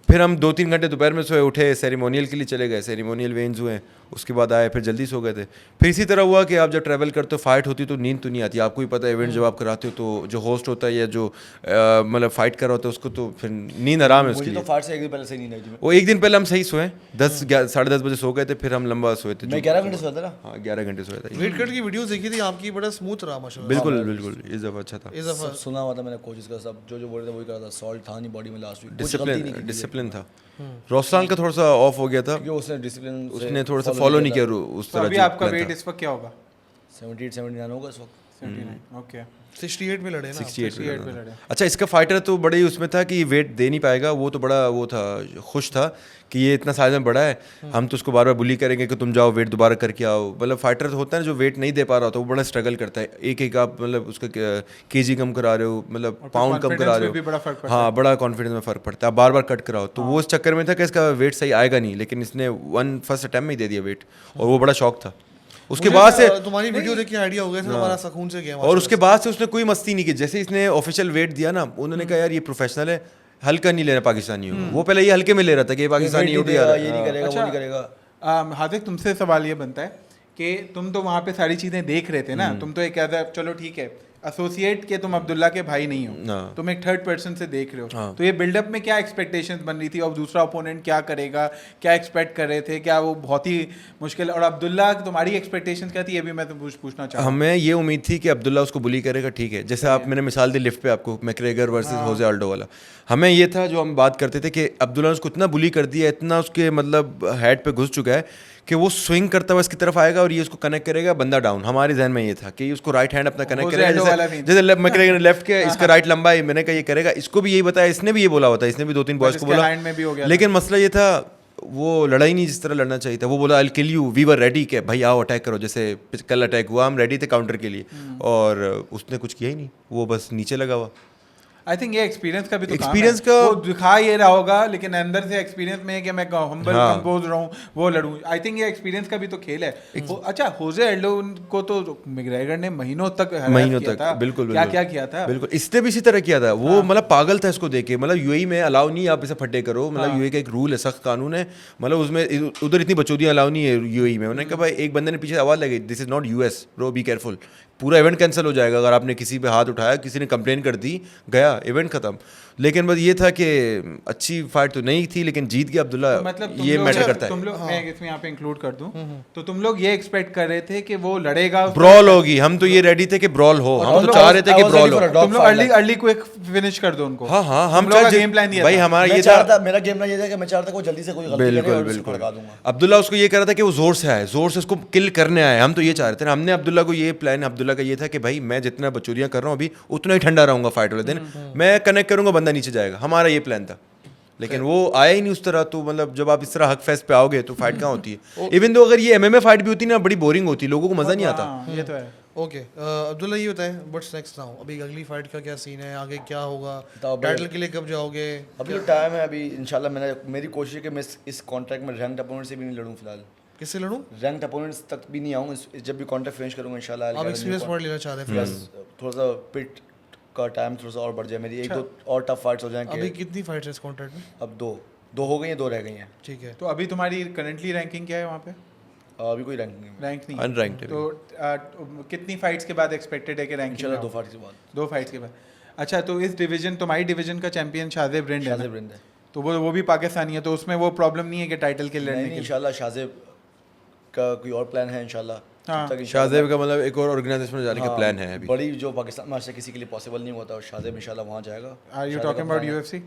फिर हम 2-3 घंटे दोपहर में सोए, उठे, सेरेमोनियल के लिए चले गए, सेरेमोनियल वेन्स हुए, उसके बाद आए, फिर जल्दी सो गए थे। फिर इसी तरह हुआ कि आप जब ट्रैवल करते हो, फाइट होती तो नींद तो नहीं आती, आपको ही पता है। इवेंट जब आप कराते हो तो जो होस्ट होता है या जो मतलब फाइट कर रहा होता है उसको तो फिर नींद आराम है उसके मुझे लिए। तो फाइट से एक दिन पहले से नींद आई थी। वो एक दिन पहले हम सही सोए, 10-10:30 बजे सो गए थे, फिर हम लंबा सोए थे। मैं 11 घंटे सोया था ना। हाँ 11 घंटे सोया था। वेट कट की वीडियोस देखी थी आपकी, बड़ा स्मूथ रहा माशाल्लाह। बिल्कुल बिल्कुल, इस दफ़ा अच्छा था। इस दफा सब सुना हुआ था मैंने कोचेस का, सब जो बोल रहे थे वही करा था। सॉल्ट था नहीं बॉडी में लास्ट वीक, कुछ गलती नहीं की थी। डिसिप्लिन था। रोसलान का थोड़ा सा ऑफ हो गया था, क्योंकि उसने डिसिप्लिन उसने थोड़ा सा फॉलो नहीं किया उस तो तरह। अभी जो आपका plan वेट था। इस वक्त क्या होगा? 78-79 होगा इस वक्त। 79, ओके। 68 में लड़े ना? 68 68 पे पे लड़ा। लड़े। अच्छा, इसका फाइटर तो बड़े ही उसमें था कि वेट दे नहीं पाएगा, वो तो बड़ा वो था, खुश था कि ये इतना साइज में बड़ा है, हम तो उसको बार बार बुली करेंगे कि तुम जाओ वेट दोबारा करके आओ। मतलब फाइटर होता है ना जो वेट नहीं दे पा रहा होता, वो बड़ा स्ट्रगल करता है। एक आप मतलब उसका केजी कम करा रहे हो, मतलब पाउंड कम करा रहे भी बड़ा फर्क हो, पड़ता हाँ बड़ा कॉन्फिडेंस में फ़र्क पड़ता है। आप बार बार कट कराओ, तो वो इस चक्कर में था कि इसका वेट सही आएगा नहीं, लेकिन इसने फर्स्ट अटैम्प्ट में ही दे दिया वेट, और वो बड़ा शौक था। उसके बाद से तुम्हारी वीडियो देख के आइडिया हो गया था, हमारा सुकून से गया। और उसके बाद से उसने कोई मस्ती नहीं की। जैसे इसने ऑफिशियल वेट दिया ना, उन्होंने कहा यार ये प्रोफेशनल है, हल्का नहीं लेना पाकिस्तानी हो। वो पहले ये हल्के में ले रहा था कि ये पाकिस्तानी उठ गया, ये नहीं करेगा, वो नहीं करेगा। हार्दिक, तुमसे सवाल ये बनता है कि तुम तो वहाँ पे सारी चीज़ें देख रहे थे ना, तुम तो एक ऐसा, चलो ठीक है, एसोसिएट के तुम अब्दुल्ला के भाई नहीं हो, तुम एक थर्ड पर्सन से देख रहे हो, तो ये बिल्डअप में क्या एक्सपेक्टेशंस बन रही थी, और दूसरा ओपोनेंट क्या करेगा, क्या एक्सपेक्ट कर रहे थे, क्या वो बहुत ही मुश्किल, और अब्दुल्ला तुम्हारी एक्सपेक्टेशंस क्या थी, ये भी मैं तो पूछना चाहूँ। हमें ये उम्मीद थी कि अब्दुल्ला उसको बुली करेगा, ठीक है, जैसे आप मैंने मिसाल दी लिफ्ट पे आपको, मैकग्रेगर वर्सेस होजे आल्डो वाला। हमें ये था जो हम बात करते थे कि अब्दुल्ला ने उसको इतना बुली कर दिया, इतना उसके मतलब हेड पे घुस चुका है कि वो स्विंग करता हुआ इसकी तरफ आएगा और ये उसको कनेक्ट करेगा, बंदा डाउन। हमारे जहन में ये था कि उसको राइट हैंड अपना कनेक्ट करेगा, जैसे मैकग्रेगर लेफ्ट के, इसका राइट लंबा है, मैंने कहा ये करेगा। इसको भी यही बताया, इसने भी ये बोला होता है, इसने भी 2-3 बॉयज को बोला, लेकिन मसला ये था वो लड़ा ही नहीं जिस तरह लड़ना चाहिए था। वो बोला I kill you, we were ready, के भाई आओ अटैक करो, जैसे कल अटैक हुआ हम रेडी थे काउंटर के लिए, और उसने कुछ किया ही नहीं, वो बस नीचे लगा हुआ। आई थिंक ये एक्सपीरियंस का भी तो एक्सपीरियंस काम है। का वो दिखा ये रहा होगा, लेकिन अंदर से एक्सपीरियंस में है कि मैं हम्बल कंपोज रहूं, वो लड़ूं। आई थिंक ये एक्सपीरियंस का भी तो खेल है। अच्छा, होजे एल्डो को तो मैकग्रेगर ने महीनों तक बिल्कुल क्या किया था, बिल्कुल इसने भी इसी तरह किया था। वो मतलब पागल था इसको देख के। मतलब यूएई में अलाउ नहीं आप इसे फटे करो, मतलब यूएई का एक रूल है, सख्त कानून है, मतलब उसमें उधर इतनी बचौदियाँ अलाउ नहीं है यूएई में। उन्होंने कहा भाई, एक बंदे ने पीछे आवाज़ लगी, this is not US bro, be careful, पूरा इवेंट कैंसिल हो जाएगा अगर आपने किसी पे हाथ उठाया, किसी ने कंप्लेन कर दी, गया इवेंट खत्म। लेकिन बस ये था कि अच्छी फाइट तो नहीं थी, लेकिन जीत गया अब्दुल्ला, मतलब ये मैटर करता है। तुम लोग, मैं इसमें यहाँ पे इंक्लूड कर दूं, तो तुम लोग ये एक्सपेक्ट कर रहे थे कि वो लड़ेगा, ब्रॉल होगी, हम तो ये रेडी थे कि ब्रॉल हो, हम तो चाह रहे थे कि ब्रॉल हो। तुम लोग अर्ली क्विक फिनिश कर दो उनको। हाँ हाँ, हम गेम प्लान दिया भाई, हमारा ये था, मेरा गेम प्लान ये था कि मैं चाहता था कि जल्दी से कोई गलती करे और उसको भड़का दूंगा। अब्दुल्ला उसको ये कह रहा था कि वो जोर से आए, जोर से उसको किल करने आए, हम तो ये चाह रहे थे। हमने अब्दुल्ला को ये प्लान, अब्दुल्ला का ये था कि भाई मैं जितना बचौरियाँ कर रहा हूँ अभी, उतना ही ठंडा रहूंगा फाइट वाले दिन, मैं कनेक्ट करूंगा, बंदा नीचे जाएगा, हमारा ये प्लान था। लेकिन वो आया ही नहीं उस तरह। तो मतलब जब आप इस तरह हक फेस्ट पे आओगे तो फाइट कहाँ होती है। इवन तो अगर ये एमएमए फाइट भी होती ना, बड़ी बोरिंग होती, लोगों को मजा नहीं आता। ये तो है। ओके, अब्दुल्ला ये बताएं व्हाट्स नेक्स्ट नाउ, अभी अगली फाइट का क्या सीन है, आगे क्या होगा, टाइटल के लिए कब जाओगे? अभी तो टाइम है, अभी इंशाल्लाह मेरी कोशिश है कि मैं इस कॉन्ट्रैक्ट में रैंक्ड अपोनेंट से भी नहीं लड़ूं फिलहाल। किससे लड़ूं? रैंक्ड अपोनेंट्स तक भी नहीं आऊँ, जब भी कॉन्ट्रैक्ट फिनिश करूंगा इंशाल्लाह। आप एक्सपीरियंस पॉइंट लेना चाह रहे हैं, थोड़ा सा पिट का टाइम थोड़ा सा और बढ़ जाए, मेरी एक दो और टफ फाइट्स हो जाएं। अभी कितनी फाइट्स है इस कॉन्ट्रैक्ट में? अब दो हो गई हैं, 2 रह गई हैं। ठीक है, तो अभी तुम्हारी करंटली रैंकिंग क्या है वहाँ पे? अभी कोई रैंक नहीं है, रैंक नहीं, अनरैंक्ड है। तो कितनी फाइट्स के बाद एक्सपेक्टेड है कि रैंकिंग? इंशाल्लाह 2 फाइट्स के बाद। 2 फाइट्स के बाद। अच्छा, तो इस डिवीजन, तुम्हारी डिवीजन का चैंपियन शाज़ेब रिंड है ना? शाज़ेब रिंद है, तो वो भी पाकिस्तानी है, तो उसमें वो प्रॉब्लम नहीं है कि टाइटल के लड़ने नहीं के? इंशाल्लाह शाज़ेब का कोई और प्लान है इंशाल्लाह। हाँ। तब तक शाहजेब का मतलब एक और ऑर्गेनाइजेशन में जाने का प्लान है अभी। बड़ी जो पाकिस्तान में आज तक किसी के लिए पॉसिबल नहीं हुआ था, और शाहजेब इंशाल्लाह वहाँ जाएगा। Are you talking about UFC?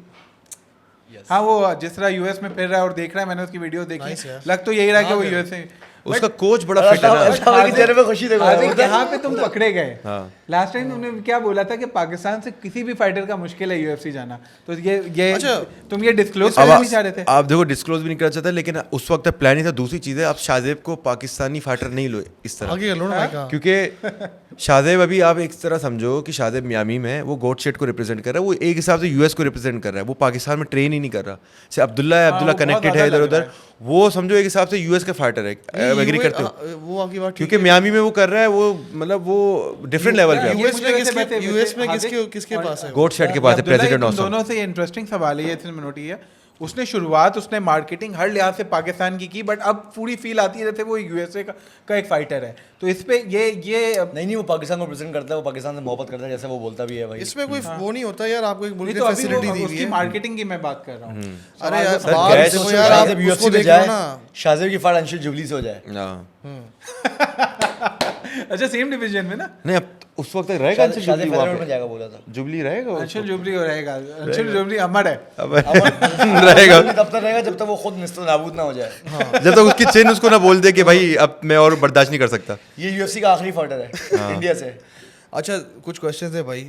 हाँ वो जिस तरह यूएस में फिर रहा है और देख रहा है, मैंने उसकी वीडियो देखी, Nice यार। लग तो यही रहा कि वो यूएस में। उसका कोच बड़ा फिट है ना। अल्ताफ के चेहरे पे खुशी देखो यार, हार्दिक, यहाँ पे तुम पकड़े गए। हाँ। लास्ट टाइम तुमने क्या बोला था कि पाकिस्तान से किसी भी फाइटर का मुश्किल है यूएफसी जाना, तो ये अच्छा, तुम ये डिस्क्लोज अब करना नहीं चाह रहे थे? आप देखो डिस्क्लोज भी नहीं करना चाहता, लेकिन उस वक्त प्लान ही था। दूसरी चीज़ है, आप शाहजेब को पाकिस्तानी फाइटर नहीं लो इस तरह, आगे कर लो ना भाई, कहाँ? क्योंकि शाहजेब अभी आप एक तरह समझो कि शाहजेब मियामी में वो गोट शेट को रिप्रेजेंट कर रहा है, वो एक हिसाब से यूएस को रिप्रेजेंट कर रहा है, वो पाकिस्तान में ट्रेन ही नहीं कर रहा। जैसे अब्दुल्ला है, अब्दुल्ला वो बहुत कनेक्टेड ज़्यादा है इधर लग रहा उधर, वो समझो एक हिसाब से यूएस का फाइटर है। एग्री करते हो? वो आपकी बात ठीक क्योंकि मियामी में वो कर रहा है, वो मतलब वो डिफरेंट लेवल पे है। यूएस में मुझे किसके वैसे- यूएस में हार्दिक किसके और- पास है? गोट शेट के पास है, अब्दुल्ला, प्रेसिडेंट तुम ऑसम। दोनों से इंटरेस्टिंग सवाल है ये, इसमें नोट किया। उसने शुरुआत, उसने मार्केटिंग हर लिहाज से पाकिस्तान की बट अब पूरी फील आती है जैसे वो यूएसए का एक फाइटर है। तो इस पे ये नहीं वो पाकिस्तान को रिप्रेजेंट करता है, वो पाकिस्तान से मोहब्बत करता है, जैसे वो बोलता भी है भाई। इसमें कोई वो नहीं होता यार, आपको एक मुल्क नहीं की तो अभी फैसिलिटी वो दी हुई उसकी है। मार्केटिंग की मैं बात कर रहा हूँ। अरे यार सर, बात गैस देखो यार, आप शाहजेब उसको यूएफसी में देख लो जाए, ना। शाहजेब की फाइट अंशुल जुबली से हो जाए। अच्छा सेम डिवीजन में ना? नहीं, अब उस वक्त तक रहेगा अंशुल जुबली शाहजेब वहाँ फेदरवेट में पे? जाएगा बोला था। जुबली रहेगा उस अंशुल वक्त? जुबली हो रहेगा, अंशुल जुबली अमर है। अब रहेगा तब तक रहेगा जब तक वो खुद निस्त नाबूद ना हो जाए। जब तक उसकी चेन उसको ना बोल दे कि भाई अब मैं और बर्दाश्त नहीं कर सकता। ये यूएफसी का आखिरी फाइटर है इंडिया से। अच्छा कुछ क्वेश्चन है भाई।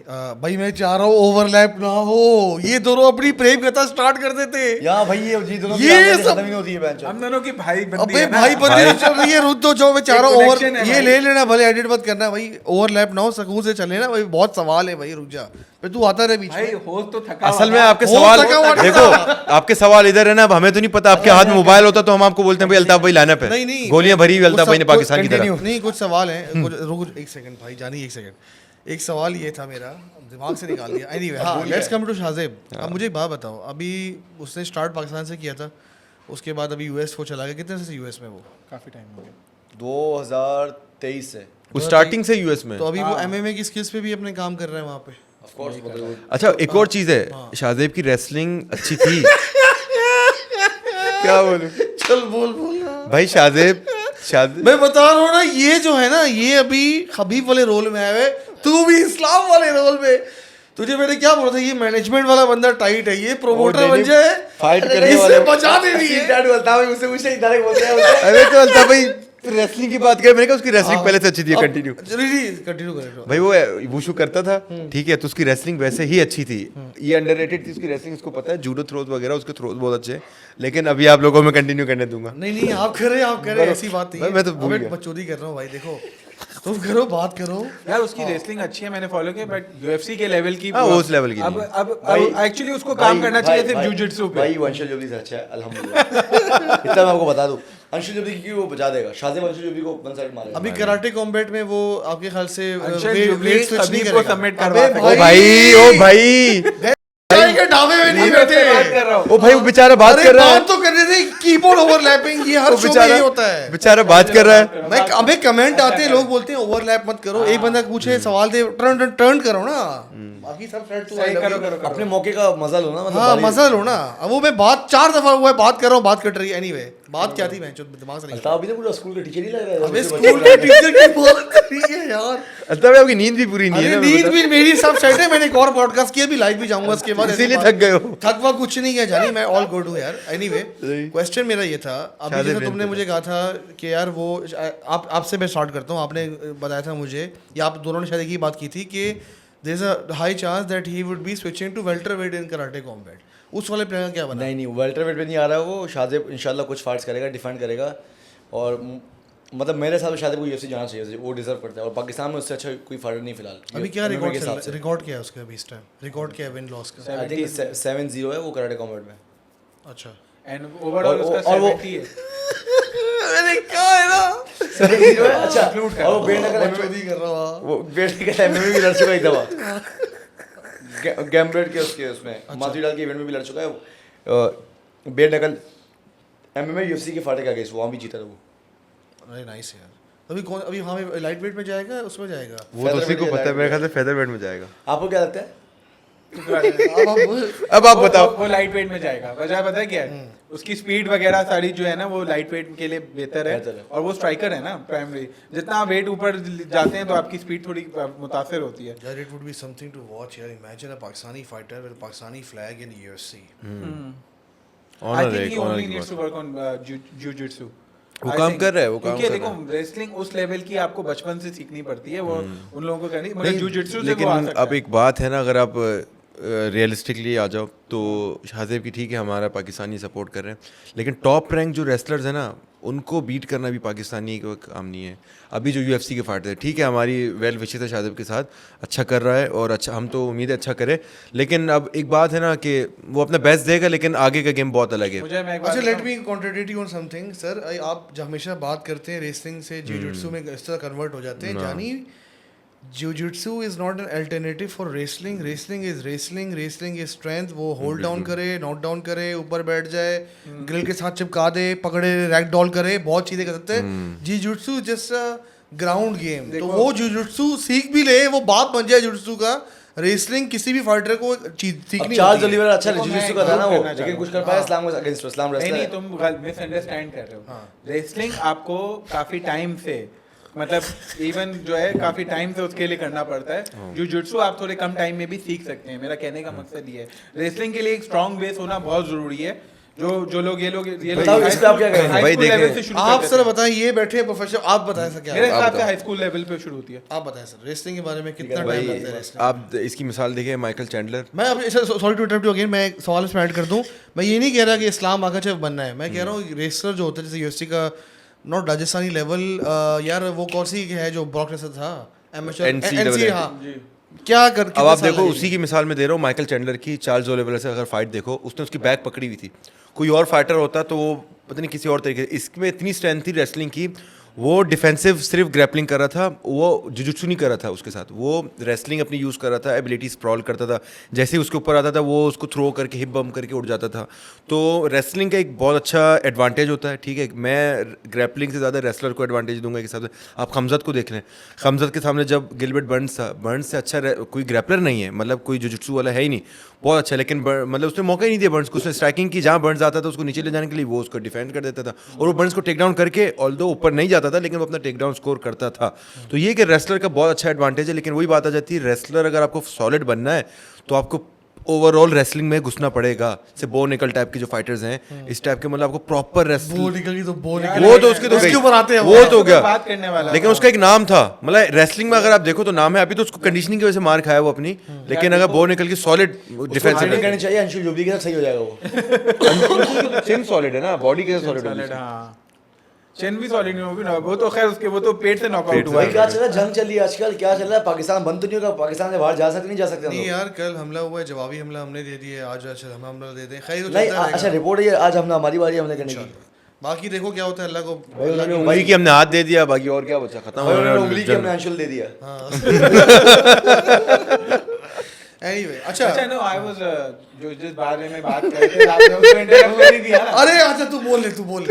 भाई मैं चाह रहा हूँ ओवरलैप ना हो, ये दोनों अपनी प्रेम कथा स्टार्ट कर देते। यहाँ भाई ये दोनों की ये आवाज़ें सब- खत्म ही नहीं होती है बेंच। हम दोनों की भाई बंदी अबे है ना। भाई बंदी चल रही है, रुक तो जो मैं चाह रहा हूँ एक ओवर connection है ये भाई। ले लेना, भले एडिट मत करना भाई, ओवरलैप ना हो, सकून से चले ना भाई, बहुत सवाल है भाई, रुक जा भाई, तू आता रहे बीच भाई में। होस्ट तो थका असल हुआ में था। आपके हो सवाल सका हुआ देखो, आपके सवाल इधर है ना, अब हमें तो नहीं पता। आपके हाथ में मोबाइल होता तो हम आपको बोलते हैं भाई अल्ताफ भाई लाइनअप है। नहीं गोलियां भरी हुई अल्ताफ भाई ने पाकिस्तान की तरफ। नहीं कुछ सवाल है, रुक एक सेकंड भाई जानी, एक सेकंड। एक सवाल ये था मेरा, दिमाग से निकाल दिया। एनीवे हाँ, लेट्स कम टू शाहजेब। अब मुझे एक बात बताओ, अभी उसने स्टार्ट पाकिस्तान से किया था, उसके बाद अभी यूएस को चला गया, कितने से यूएस में वो? काफी टाइम हो गया। 2023 से। वो स्टार्टिंग से यूएस में। तो अभी वो एमएमए की स्किल्स पे भी अपने काम कर रहे हैं वहाँ पे। ऑफ कोर्स अच्छा एक और चीज है, शाहजेब की रेसलिंग अच्छी थी। क्या बोलूं चल बोल बोल भाई, शाहजेब मैं बता रहा हूँ ना, ये जो है ना, ये अभी खबीब वाले रोल में आया है, तू भी इस्लाम वाले रोल में। तुझे मैंने क्या बोला था, ये मैनेजमेंट वाला बंदा टाइट है, ये प्रोमोटर बन जाए, फाइट करने इससे वाले। बचा देनी है। उससे पूछे डायरेक्ट बोलते हैं अरे तो अल्ताफ भाई रेसलिंग की बात करें, मैंने कहा उसकी रेसलिंग पहले से अच्छी थी, कंटिन्यू। कंटिन्यू करें। भाई वो वुशु करता था, ठीक है, तो उसकी रेसलिंग वैसे ही अच्छी थी। ये अंडररेटेड थी उसकी रेसलिंग, उसको पता है, जूडो थ्रोज वगैरह उसके थ्रोज बहुत अच्छे हैं। लेकिन अभी आप लोगों में कंटिन्यू करने दूंगा। नहीं आप करें, ऐसी बात नहीं है। मैं तो भूल अबे गया। बकचोदी कर रहा हूँ भाई, देखो तुम करो, बात करो यार उसकी रेसलिंग अच्छी है, मैंने फॉलो किया, बट यूएफसी के लेवल की हाँ, उस level की नहीं। अब एक्चुअली उसको काम करना चाहिए सिर्फ जूजित्सु पे। भाई वो अंशुल जुबली से अच्छा है अल्हम्दुलिल्लाह। इतना मैं आपको बता दूं, अंशुल जुबली की वो बचा देगा, शाहजेब अंशुल जुबली को वन साइड मारेगा। अभी कराटे कॉम्बैट में वो आपके ख्याल से अंशुल वेट जुबली स्विच नहीं खबीब को करेगा? सबमिट अबे करवा भाई, ओ भाई भाई के ढाबे में नहीं बैठे। बात कर रहा हूँ। ओ भाई वो बेचारा बात अरे कर रहा है, बात तो करने दे, कीबोर्ड ओवरलैपिंग ये हर वो शो में बेचारा यही होता है। बेचारा बात कर रहा है। मैं अबे कमेंट आते हैं, लोग बोलते हैं ओवरलैप मत करो, एक बंदा पूछे सवाल दे, टर्न करो ना, बाकी सब फ्रेंड तू सही करो। अपने मौके का मजा लो ना, मतलब हाँ बारी- मजा लो ना। अब वो मैं बात 4 दफा हुआ है, बात कर रहा हूँ, बात कट रही है। एनीवे बात क्या थी, मैं दिमाग से नहीं। अल्ताफ भी ना पूरा स्कूल का टीचर ही लग रहा है। अबे उसके स्कूल बच्चे के टीचर की बात कर रही है यार। अल्ताफ भाई आपकी नींद भी पूरी नहीं है अरे ना, नींद भी मेरी सब सेट है, मैंने एक और पॉडकास्ट किया, भी लाइव भी जाऊंगा इसके बाद। इसीलिए ऐसी थक बात- गए हो। थक वक कुछ नहीं है जानी, मैं ऑल गुड हूँ यार। एनीवे सही। क्वेश्चन मेरा ये था, अभी शादी जैसे प्रेम तुमने पे मुझे कहा था कि यार वो आपसे मैं स्टार्ट करता हूँ, आपने बताया था मुझे, या आप दोनों ने शायद एक ही बात की थी कि there is a high chance that he would be switching to welterweight in karate combat. उस वाले प्लान का क्या बना? नहीं वेल्टरवेट पे नहीं आ रहा है वो। शाहजेब इंशाल्लाह कुछ फाइट्स करेगा, डिफेंड करेगा, और मतलब मेरे हिसाब से शाहजेब को यूएफसी जाना चाहिए, वो डिजर्व करता है, और पाकिस्तान में उससे अच्छा कोई फाइटर नहीं फिलहाल अभी क्या MMA के हिसाब से। रिकॉर्ड क्या है उसका अभी इस टाइम? रिकॉर्ड क्या है विन लॉस का? आई थिंक 7-0 है वो कराटे कॉम्बैट में। अच्छा एंड ओवरऑल उसका और वो- 70 है। मैंने कहा है ना, 7-0 है, अच्छा। Include कर और वो बेड़ नकल बकचोदी कर रहा हूँ। वो बेड़ नकल एमएमए भी लड़ चुका है दवा। गैम्ब्लेट के उसमें माथुरी के इवेंट में भी लड़ चुका है। बेड़ नकल एमएमए यूएफसी के फाइटर के अगेंस्ट वहाँ भी जीता था वो। अरे नाइस यार। अभी कौन, अभी हमें लाइट वेट में जाएगा, उसमें जाएगा? वो तो उसी को पता है, मेरे ख्याल से फेदरवेट में जाएगा। आपको क्या लगता है? अब आप बताओ। वो लाइट वेट में जाएगा। वजह पता है क्या है? उसकी स्पीड वगैरह सारी जो है ना वो लाइट वेट के लिए बेहतर है और वो स्ट्राइकर है ना प्राइमरी। जितना वेट ऊपर जाते हैं तो आपकी स्पीड थोड़ी मुतासिर होती है। यार it would be something to watch यार, imagine a Pakistani fighter with Pakistani flag in UFC। I think he only needs to work on jiu-jitsu। वो काम कर रहा है, वो काम क्योंकि कर देखो रहा है। रेसलिंग उस लेवल की आपको बचपन से सीखनी पड़ती है, वो उन लोगों को करनी, मगर jiu-jitsu से वो आ लेकिन सकता अब है। एक बात है ना, अगर आप रियलिस्टिकली आ जाओ तो शाहजेब की ठीक है हमारा पाकिस्तानी सपोर्ट कर रहे हैं, लेकिन टॉप रैंक जो रेसलर्स हैं ना उनको बीट करना भी पाकिस्तानी का काम नहीं है। अभी जो UFC के फाइटर है, ठीक है हमारी वेल विशेष है शाहजेब के साथ, अच्छा कर रहा है और अच्छा, हम तो उम्मीद है अच्छा करे, लेकिन अब एक बात है ना कि वो अपना बेस्ट देगा लेकिन आगे का गेम बहुत अलग है। मुझे मैं एक बात अच्छा लेट बताऊं? Me contradict you on something sir. आप जो हमेशा बात करते हैं रेसलिंग से जिu-jitsu में इस तरह कन्वर्ट हो जाते हैं, जानी jiu-jitsu is not an alternative for wrestling. Wrestling is wrestling, wrestling is strength. वो होल्ड डाउन करे, नॉक डाउन करे, ऊपर बैठ जाए, ग्रिल के साथ चिपका दे, पकड़े, रैक डॉल करे, बहुत चीजें कर सकते हैं। jiu-jitsu just ground game. तो वो jiu-jitsu सीख भी ले, वो बाप बन जाए jiu-jitsu का। रेसलिंग किसी भी फाइटर को चीज सीखनी चार्ल्स होती है। ओलिवर अच्छा देखो, जिu-jitsu मैं का था ना वो, करना चाह लेकिन रहा कुछ कर पाया इस्लाम अगेंस्ट इस्लाम नहीं रेसलर नहीं, है। तुम मिसअंडरस्टैंड कर रहे हो। रेसलिंग आपको काफी टाइम से, मतलब इवन जो है काफी टाइम से उसके लिए करना पड़ता है। jiu-jitsu आप थोड़े कम टाइम में भी सीख सकते हैं। मेरा कहने का मकसद ये है, रेसलिंग के लिए एक स्ट्रॉन्ग बेस होना बहुत जरूरी है। जो लोग ये लोग बताओ, इस पे आप क्या कहेंगे? भाई देखें, आप सर बताएं, ये बैठे प्रोफेसर, आप बताएं सर क्या मेरे है? हिसाब से हाई स्कूल लेवल पे शुरू होती है। आप बताएं सर रेसलिंग के बारे में कितना टाइम भाई लगता है रेसलिंग? आप इसकी मिसाल देखिए माइकल चैंडलर। मैं अब sorry to interrupt you again, मैं एक सवाल इसमें ऐड कर दूं। मैं ये नहीं कह रहा कि इस्लाम आकाशेव बनना है, मैं कह रहा हूँ रेसलर जो होते हैं जैसे UFC का नॉट राजस्थानी लेवल, यार वो कौन सी है जो ब्रॉक लेसनर था एमेच्योर NCAA। हाँ, क्या कर अब आप देखो उसी की मिसाल में दे रहा हूँ, माइकल चैंडलर की, चार्ल्स ओलिवर से अगर फाइट देखो, उसने उसकी बैक पकड़ी हुई थी। कोई और फाइटर होता तो वो पता नहीं किसी और तरीके से, इसमें इतनी स्ट्रेंथ थी रेसलिंग की, वो डिफेंसिव सिर्फ ग्रैपलिंग कर रहा था, वो जिu-jitsu नहीं कर रहा था उसके साथ, वो रेसलिंग अपनी यूज़ कर रहा था, एबिलिटी स्प्रॉल करता था, जैसे ही उसके ऊपर आता था वो उसको थ्रो करके हिप बम करके उड़ जाता था। तो रेसलिंग का एक बहुत अच्छा एडवांटेज होता है, ठीक है। मैं ग्रैपलिंग से ज़्यादा रेसलर को एडवांटेज दूंगा एक हिसाब से। आप खमजत को देख लें, खमजत के सामने जब गिलबर्ट बर्न्स था, बर्न्स से अच्छा कोई ग्रैपलर नहीं है, मतलब कोई jiu-jitsu वाला है ही नहीं, बहुत अच्छा, लेकिन मतलब उसने मौका ही नहीं दिया बर्न्स को। उसने स्ट्राइकिंग की, जहाँ बर्न्स आता था उसको नीचे ले जाने के लिए वो उसको डिफेंड कर देता था, और वो बर्न्स को टेक डाउन करके, ऑल्दो ऊपर नहीं जाता था लेकिन वो अपना टेक डाउन स्कोर करता था। तो ये कि रेसलर का बहुत अच्छा एडवांटेज है, लेकिन वही बात आ जाती है, रेसलर अगर आपको सॉलिड बनना है तो आपको ओवरऑल रेसलिंग में घुसना पड़ेगा। से बो निकल टाइप के जो फाइटर्स हैं, इस टाइप के, मतलब आपको प्रॉपर रेसलिंग, वो निकल गई तो वो वो तो उसके तो उसके गई, ऊपर आते हैं वो तो गया, बात करने वाला लेकिन उसका एक नाम था, मतलब रेसलिंग में अगर आप देखो तो नाम है। अभी तो उसको कंडीशनिंग की वजह से मार खाया वो अपनी, लेकिन अगर बो निकल की सॉलिड डिफेंस ट्रेनिंग करनी चाहिए, अंशुल जोबली के साथ सही हो जाएगा वो। चिन सॉलिड है ना, बॉडी के सॉलिड सॉलिड, हाँ चिन भी सॉलिड नहीं होगी ना, वो तो खैर उसके वो तो पेट से नॉकआउट हुआ भाई है। क्या चल रहा है, जंग चल रही है आजकल, क्या चल रहा है? पाकिस्तान बंद तो नहीं होगा, पाकिस्तान से बाहर जा सकते नहीं जा सकते हम नहीं लोग? यार, कल हमला हुआ है, जवाबी हमला हमने दे दिया, आज हम हमला दे दें, खैर तो नहीं चलता अच्छा रहेगा। रिपोर्ट है ये, आज हमने हमारी बारी हमने करने की। बाकी देखो क्या होता है, अल्लाह को भाई उन्होंने वही कि हमने हाथ दे दिया, बाकी और क्या बचा, खत्म भाई हो उन्होंने गया उंगली की हमने अंशुल दे दिया। एनीवे। अच्छा अच्छा नो आई वाज जो जिस बारे में बात कर रहे थे आपने उसको इंटरप्ट कर ही दिया ना। अरे अच्छा तू बोल बोल।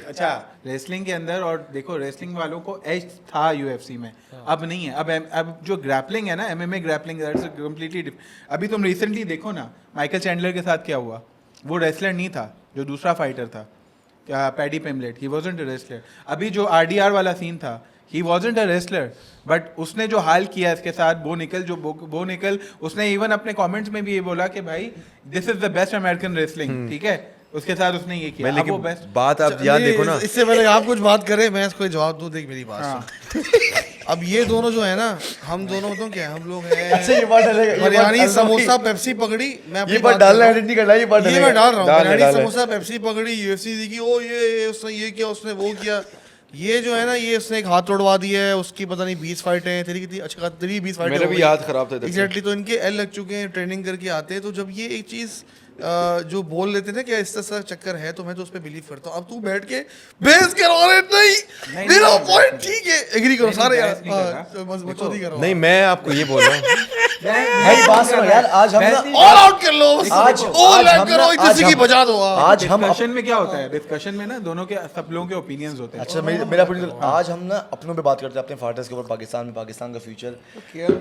अच्छा रेसलिंग के अंदर, और देखो रेसलिंग वालों को एज था UFC में, अब नहीं है। अब जो ग्रैपलिंग है ना, MMA ग्रैपलिंग दैट्स कंप्लीटली। अभी तुम रिसेंटली देखो ना माइकल चैंडलर के साथ क्या हुआ, वो रेसलर नहीं था, जो दूसरा फाइटर था Paddy Pimblett, he wasn't a wrestler. अभी जो RDR वाला सीन था, he wasn't a wrestler, but उसने जो हाल किया इसके साथ, बो निकल उसने इवन अपने कमेंट्स में भी ये बोला कि भाई this is the best American wrestling, ठीक है। उसके साथ उसने ये किया। लेकिन अब वो बेस्ट बात आप याद देखो ना, इससे पहले आप कुछ बात करें, मैं इसको जवाब दूं, देख मेरी बात सुन। अब ये दोनों जो है ना, हम दोनों तो क्या, हम लोग हैं अच्छा ये बात डालेगा, ये हरियाणी बात- समोसा पेप्सी पकड़ी। मैं अपनी ये बात कर डालना रहा हूं। एडिट नहीं करना, ये बात ये मैं डाल रहा हूँ, डालना, हरियाणी डालना। समोसा पेप्सी पकड़ी, UFC की, ओ ये उसने ये किया, उसने वो किया, ये जो है ना, ये उसने एक हाथ तोड़वा दिया है, उसकी पता नहीं 20 फाइटें हैं, तेरी कितनी, अच्छा तेरी 20 फाइटें मेरा हो भी गई। याद खराब था इधर से। एग्जैक्टली, तो इनके एल लग चुके हैं, ट्रेनिंग करके आते हैं। तो जब ये एक चीज़ जो बोल लेते थे कि इस तरह सा चक्कर है, तो मैं तो उस पर बिलीव करता हूँ। अब तू बैठ के बहस करो, अरे नहीं मेरा पॉइंट ठीक है, एग्री करो सारे यार, बस बकचोदी करो। नहीं मैं आपको ये बोल रहा हूँ भाई बात सुनो यार, आज हम ना ऑल आउट कर लो, आज ऑल हम आउट ना- करो, आज इतनी की हम- बजा दो आज हम डिस्कशन में क्या होता है, डिस्कशन में ना दोनों के सब लोगों के ओपिनियंस होते हैं। अच्छा मेरा point आज हम ना अपनों पे बात करते हैं, अपने फाइटर्स के ऊपर, पाकिस्तान में, पाकिस्तान का फ्यूचर।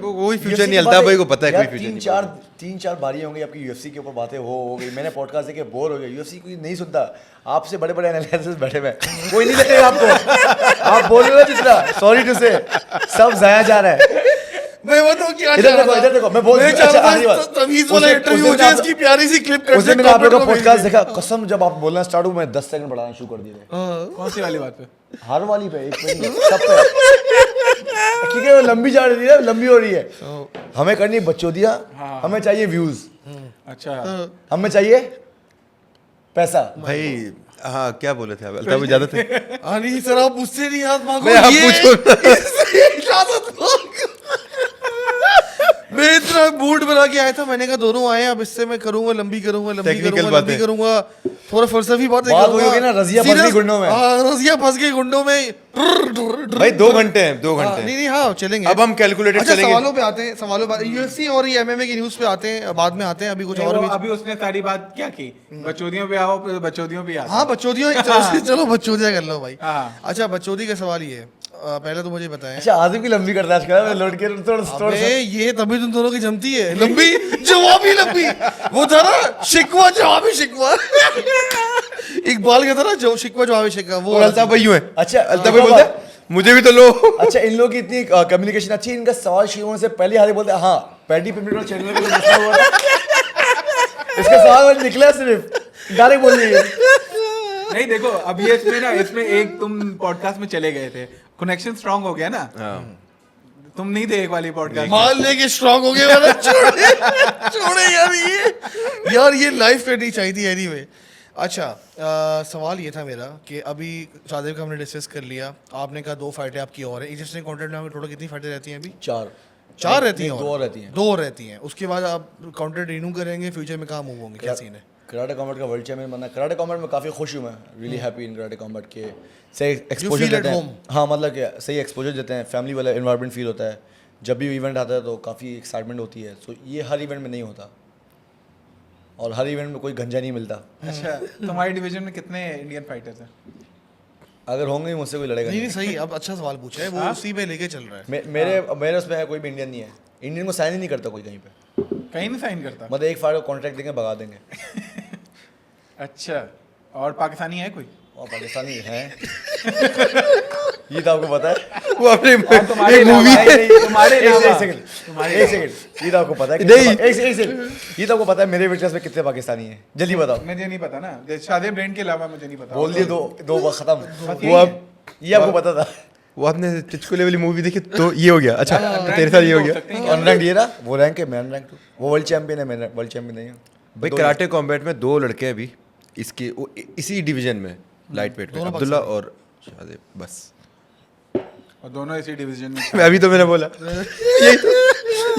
कोई फ्यूचर नहीं, अल्ताफ भाई को पता है कोई फ्यूचर नहीं। तीन चार बारी होंगी आपकी यूएफसी के ऊपर बातें हो गई, मैंने पॉडकास्ट देखे बोर हो गया, यूएफसी कोई नहीं सुनता, आपसे बड़े बड़े एनालिसिस बैठे हुए हैं, कोई नहीं लगेगा आपको, आप बोल रहे हो जितना, सॉरी टू से, सब जाया जा रहा है। मैं बताऊं क्या इधर देखो, मैं बोल, मैं अच्छा, चाहता आखिरी बात। हूं तमीज वाला उसे- इंटरव्यू उसे हो जाए, मैंने इसकी प्यारी सी क्लिप कर उसे मैंने आप लोग का पॉडकास्ट देखा, कसम जब आप बोलना स्टार्ट हुआ मैं 10 सेकंड बढ़ाना शुरू कर दिए थे। कौन सी वाली बात पे? हर वाली पे, एक पे नहीं, सब पे, क्योंकि वो लंबी जा रही है, लंबी हो रही है, हमें करनी बच्चोदियाँ, हमें चाहिए व्यूज, अच्छा हमें चाहिए पैसा। भाई हाँ क्या बोले थे आप, अल्ताफ भाई ज्यादा थे। अरे सर आप मुझसे नहीं हाथ मांगो, मैं आप ये पूछो। इससे इजाजत मांगो। मैं इतना मूड बना के आया था, मैंने कहा दोनों आए, अब इससे मैं करूंगा, लंबी करूंगा, लंबी Technical करूंगा, बातें। लंबी करूंगा, थोड़ा फलसफी बातें बात करूंगा। वही होगी ना, रज़िया फंस गई Serious- गुंडों में। हाँ, रज़िया फंस गई गुंडों में। भाई 2 घंटे हैं, 2 घंटे नहीं हैं। नहीं हाँ चलेंगे। अब हम कैलकुलेटेड अच्छा चलेंगे। सवालों पे आते हैं, सवालों पे यूएफसी और ये एमएमए की न्यूज़ पे आते हैं, बाद में आते हैं, अभी कुछ और भी। अभी उसने सारी बात क्या की, बचौदियों पे आओ, फिर बचौदियों पे आओ। हाँ बच्चोदियों, चलो बच्चोदियाँ कर लो भाई। हाँ। अच्छा बच्चोदी का सवाल ये है, पहले तो मुझे बताएं। अच्छा आजिम की लंबी करता है, लौट के थोड़ा अबे ये तभी तुम दोनों की जमती है, लंबी जवाबी लंबी, वो था ना शिकवा जवाबी शिकवा, इकबाल का था ना जो शिकवा जवाबी शिकवा, वो और अल्ताफ भाई यूं है। अच्छा अल्ताफ भाई बोलते हैं, मुझे भी तो लो। अच्छा इन लोगों की इतनी कम्युनिकेशन अच्छी है, इनका सवाल शुरू होने से पहले हाथ बोलते हैं हाँ पैडी पिपली चैनल के लिए मसला हुआ था। इसका सवाल वाली निकला सिर्फ डायरेक्ट बोल रही है। नहीं देखो, अब ये इसमें एक तुम पॉडकास्ट में चले गए थे, कनेक्शन स्ट्रांग हो गया ना। तुम नहीं थे एक वाली पॉडकास्ट। मान लेके स्ट्रांग हो गए वाला, छोड़े यार ये लाइफ करनी चाहिए थी एनीवे। अच्छा सवाल ये था मेरा कि अभी शादी का हमने डिस्कस कर लिया, आपने कहा 2 फाइटें आपकी और है, एग्जिस्टिंग कंटेंट में टोटल कितनी फाइटें रहती हैं अभी? 4 रहती हैं, नहीं, 2 और रहती हैं। 2 रहती हैं, उसके बाद आप कंटेंट रिन्यू करेंगे, फ्यूचर में कहाँ मूव होंगे, क्या सीन है? कराटे कॉम्बैट का वर्ल्ड चैंपियन बनना, कराटे कॉम्बैट में काफ़ी खुश हूँ मैं, really happy in karate combat के, सही एक्सपोजर feel at देते home? हैं। हाँ मतलब कि सही एक्सपोजर देते हैं, फैमिली वाला इन्वायरमेंट फील होता है, जब भी इवेंट आता है तो काफ़ी एक्साइटमेंट होती है, सो ये हर इवेंट में नहीं होता, और हर इवेंट में कोई गंजा नहीं मिलता। अच्छा, तुम्हारी डिवीजन में कितने इंडियन फाइटर्स हैं? अगर होंगे मुझसे कोई लड़ेगा नहीं नहीं। नहीं सही, अब अच्छा सवाल पूछा है, वो उसी पे लेके चल रहा है। मेरे उसमें है कोई भी इंडियन नहीं है, इंडियन को साइन ही नहीं करता कोई कहीं पे, कहीं नहीं साइन करता। मतलब एक फाइट को कॉन्ट्रैक्ट देंगे भगा देंगे। अच्छा, और पाकिस्तानी है कोई? और पाकिस्तानी हैं ये तो आपको पता है। वो अपने तुम्हारे एक मूवी अलावा- है। तुम्हारे एक अलावा- सेकंड, तुम्हारे एक सेकंड, ये तो आपको पता है नहीं। एक सेकंड, ये तो आपको पता है मेरे विटनेस में कितने पाकिस्तानी हैं, जल्दी बताओ। मुझे नहीं पता ना, शादी ब्रांड के अलावा मुझे नहीं पता। बोल दिए दो बार खत्म। बस वो अब ये आपको पता था। वो आपने टिचकुले वाली मूवी देखी तो ये हो गया। अच्छा तो तेरे साथ ये हो गया। अनरैंक ये रहा, वो रैंक है, मैं अनरैंक हूँ, वो वर्ल्ड चैंपियन है, मैं वर्ल्ड चैंपियन नहीं हूँ। भाई कराटे कॉम्बैट में 2 लड़के हैं अभी इसके इसी डिवीजन में, लाइट वेट में, अब्दुल्ला और शादेब, बस। और दोनों इसी डिवीजन में मैं अभी तो मैंने बोला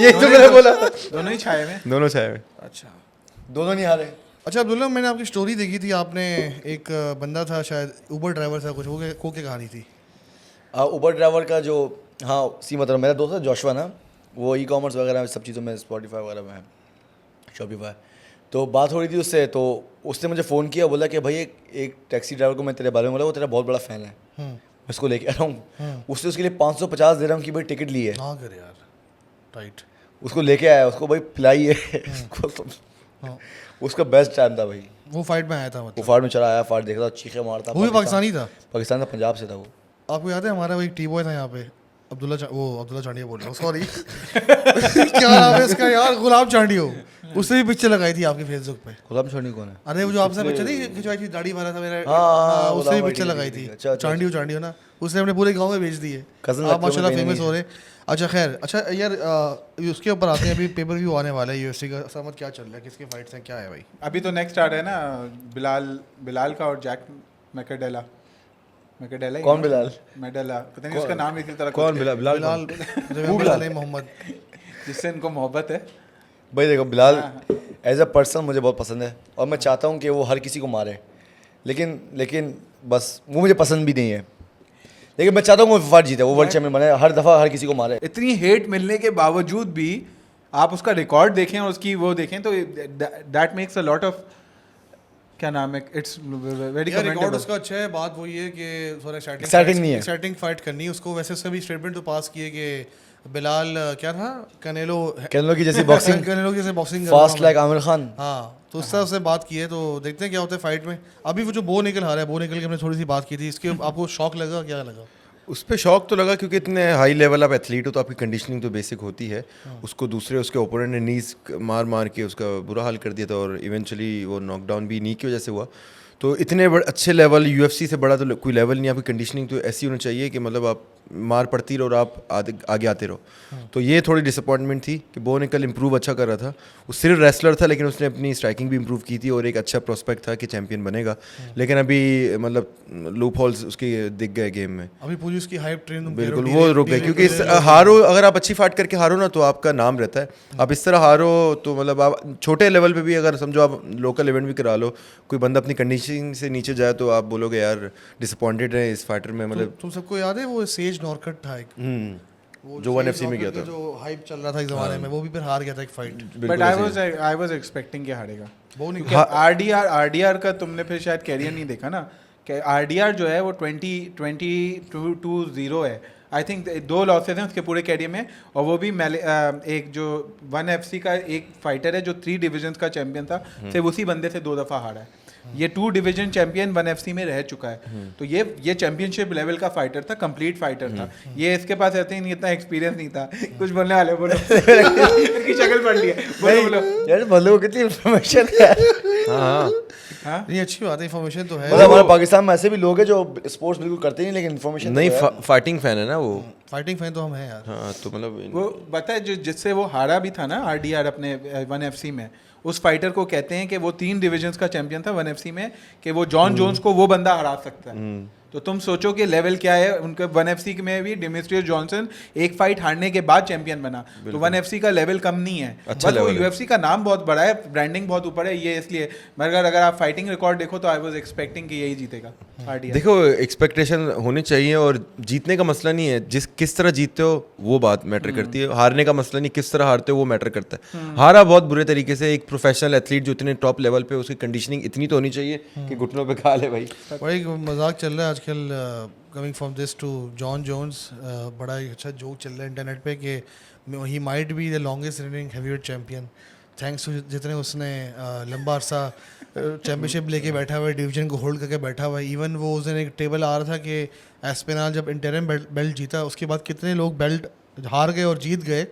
यही तो मैंने बोला, दोनों ही छाए में। दोनों छाए में। अच्छा दोनों नहीं हारे। अच्छा अब्दुल्ला, मैंने आपकी स्टोरी देखी थी, आपने एक बंदा था शायद ऊबर ड्राइवर था कुछ, वो को के कहानी थी? उबर ड्राइवर का जो, हाँ सी मतलब मेरा दोस्त है जोशवा ना, वो ई कॉमर्स वगैरह सब चीज़ों में, स्पॉटिफाई वगैरह में है, शॉपिफाई, तो बात हो रही थी उससे, तो उसने मुझे फ़ोन किया, बोला कि भाई एक टैक्सी ड्राइवर को मैं तेरे बारे में बोला, वो तेरा बहुत बड़ा फ़ैन है, मैं उसको लेके आ रहा हूँ। उसने उसके लिए 550 दिरहम की भाई टिकट ली है, हाँ कर यार, राइट। उसको लेके आया, उसको भाई पिलाई है उसको, उसका बेस्ट टाइम था भाई। वो फाइट में आया था वो मतलब? फाड़ में चला आया, फाड़ देख रहा था, चीखे मारता। वो भी पाकिस्तानी था? पाकिस्तान था, पंजाब से था वो। आपको याद है हमारा वो एक टी बॉय था यहाँ पे, अब्दुल्ला चांडिया बोल रहा हूँ, सॉरी क्या नाम है उसका यार, गुलाब चांडियो, उसने भी पिक्चर लगाई थी आपके फेसबुक पे। गुलाम छोड़नी कौन है? अरे वो जो आपसे पिक्चर नहीं खिंचवाई थी, दाढ़ी वाला था मेरा, हाँ, उसने भी गुलाम पिक्चर भाई, लगाई ठीक थी, है, अच्छा, अच्छा, चांडियो ना, उसने अपने पूरे गांव में बेच दी है, Cousin आप लगते हो, माशाल्लाह मैं फेमस कहीं हो रहे। अच्छा खैर, अच्छा यार उसके ऊपर आते हैं, अभी पेपर व्यू आने वाला है यूएफसी का, समझ क्या चल रहा है, किसके फाइट्स हैं, क्या है भाई? अभी तो नेक्स्ट आ रहा है ना, बिलाल का और जैक मैकेडेला ही कौन ना? बिलाल? मैडेला, पता नहीं उसका नाम इसी तरह कौन कुछ है, बिलाल? बिलाल बिलाल मोहम्मद। जिससे इनको मोहब्बत है। भाई देखो बिलाल एज अ पर्सन मुझे बहुत पसंद है, और मैं चाहता हूँ कि वो हर किसी को मारे, लेकिन बस वो मुझे पसंद भी नहीं है, लेकिन मैं चाहता हूँ वो फाइट जीते, वो वर्ल्ड चैंपियन बने, हर दफ़ा हर किसी को मारे। इतनी हेट मिलने के बावजूद भी आप उसका रिकॉर्ड देखें और उसकी वो देखें तो that makes a lot of, क्या नाम है, इट्स वेरी यार रिकॉर्ड कमेंडेबल। उसका अच्छा है, बात वही है कि थोड़ा Exciting नहीं है। एक्साइटिंग फाइट करनी है उसको। वैसे उसका भी स्टेटमेंट तो पास किए कि बिलाल क्या था, कनेलो कैनेलो की जैसी बॉक्सिंग कनेलो की जैसे boxing fast like Aamir Khan. हाँ, तो उस तरह से बात की है, तो देखते हैं क्या होता है फाइट में। अभी वो जो बो निकल हारा है, बो निकल की हमने थोड़ी सी बात की थी, इसके आपको शौक लगा, क्या लगा? उस पर शौक तो लगा क्योंकि इतने हाई लेवल आप एथलीट हो तो आपकी कंडीशनिंग तो बेसिक होती है। उसको दूसरे उसके ओपोनेंट ने नीज मार मार के उसका बुरा हाल कर दिया था और इवेंचुअली वो नॉकडाउन भी नी की वजह से हुआ। तो इतने अच्छे लेवल यूएफसी से बड़ा तो कोई लेवल नहीं, आपकी कंडीशनिंग तो ऐसी होनी चाहिए कि मतलब आप मार पड़ती रहो और आप आगे आते रहो। तो ये थोड़ी डिसअपॉइंटमेंट थी कि बो निकल इंप्रूव अच्छा कर रहा था। वो सिर्फ रेसलर था लेकिन उसने अपनी स्ट्राइकिंग भी इंप्रूव की थी और एक अच्छा प्रोस्पेक्ट था कि चैंपियन बनेगा। लेकिन अभी मतलब लूप होल्स उसके दिख गए गेम में। अभी पूरी उसकी हाइप ट्रेन बिल्कुल वो रुक गए क्योंकि हारो, अगर आप अच्छी फाइट करके हारो ना तो आपका नाम रहता है। आप इस तरह हारो तो मतलब आप छोटे लेवल पे भी अगर समझो आप लोकल इवेंट भी करा लो, कोई बंदा अपनी कंडीशनिंग से नीचे जाए तो आप बोलोगे यार डिसअपॉइंटेड है इस फाइटर में। मतलब तुम सबको याद है वो सेज नॉर्कट था एक, वो जो 1FC में गया था, जो हाइप चल रहा था इस जमाने में, वो भी फिर हार गया था एक fight. But I was expecting कि हारेगा वो नहीं क्योंकि आरडीआर का तुमने फिर शायद कैरियर नहीं देखा ना, कि आरडीआर जो है वो 20-2-0 है। आई थिंक 2 लॉसेज हैं उसके पूरे कैरियर में, और वो भी एक जो 1FC का एक फाइटर है जो 3 डिविजन्स का चैंपियन था, सिर्फ उसी बंदे से 2 दफ़ा हारा है। ये 2 डिवीजन चैंपियन 1FC में रह चुका है। तो ये चैंपियनशिप लेवल का फाइटर था, कंप्लीट फाइटर था। ये इसके पास ऐसे ही नहीं, इतना एक्सपीरियंस नहीं था। कुछ बोलने वाले बोलो इसकी शक्ल पड़ ली है, बोलो बोलो। यार बोलो कितनी इन्फॉर्मेशन है। हाँ नहीं, अच्छी बात है, इन्फॉर्मेशन तो है। मतलब हमारे पाकिस्तान में ऐसे भी लोग हैं जो स्पोर्ट्स बिल्कुल करते नहीं लेकिन इन्फॉर्मेशन नहीं, फाइटिंग फैन है ना वो। फाइटिंग फैन तो हम हैं यार। हाँ तो मतलब वो पता है जो जिससे वो हारा भी था ना आरडीआर अपने 1FC में, उस फाइटर को कहते हैं कि वो 3 डिविजन्स का चैंपियन था 1FC में, कि वो जॉन जोन्स को वो बंदा हरा सकता है। तो तुम सोचो कि लेवल क्या है उनके 1FC में भी। डिमिट्रियस जॉनसन एक फाइट हारने के बाद चैंपियन बना, तो 1FC का लेवल कम नहीं है। अच्छा बस वो लेवल है। UFC का नाम बहुत बड़ा है, ब्रांडिंग बहुत ऊपर है, ये इसलिए। मगर अगर आप फाइटिंग रिकॉर्ड देखो तो आई वाज एक्सपेक्टिंग कि यही जीतेगा आरडीआर। देखो एक्सपेक्टेशन होनी चाहिए और जीतने का मसला नहीं है, किस तरह जीतते हो वो बात मैटर करती है। हारने का मसला नहीं, किस तरह हारते हो वो मैटर करता है। हारा बहुत बुरे तरीके से, एक प्रोफेशनल एथलीट जो इतने टॉप लेवल पे, उसकी कंडीशनिंग इतनी तो होनी चाहिए कि घुटनों पे खा ले भाई। बड़ा मजाक चल रहा है आजकल, coming from this to Jon Jones, बड़ा ही अच्छा जोक चल रहा है इंटरनेट पे कि he might be the longest running heavyweight champion, thanks to जितने उसने लंबा अरसा चैंपियनशिप लेके बैठा हुआ है, डिवीजन को होल्ड करके बैठा हुआ है। इवन वो उस दिन एक टेबल आ रहा था कि एस्पिनाल जब इंटरिम बेल्ट जीता उसके बाद कितने लोग बेल्ट हार गए और जीत गए।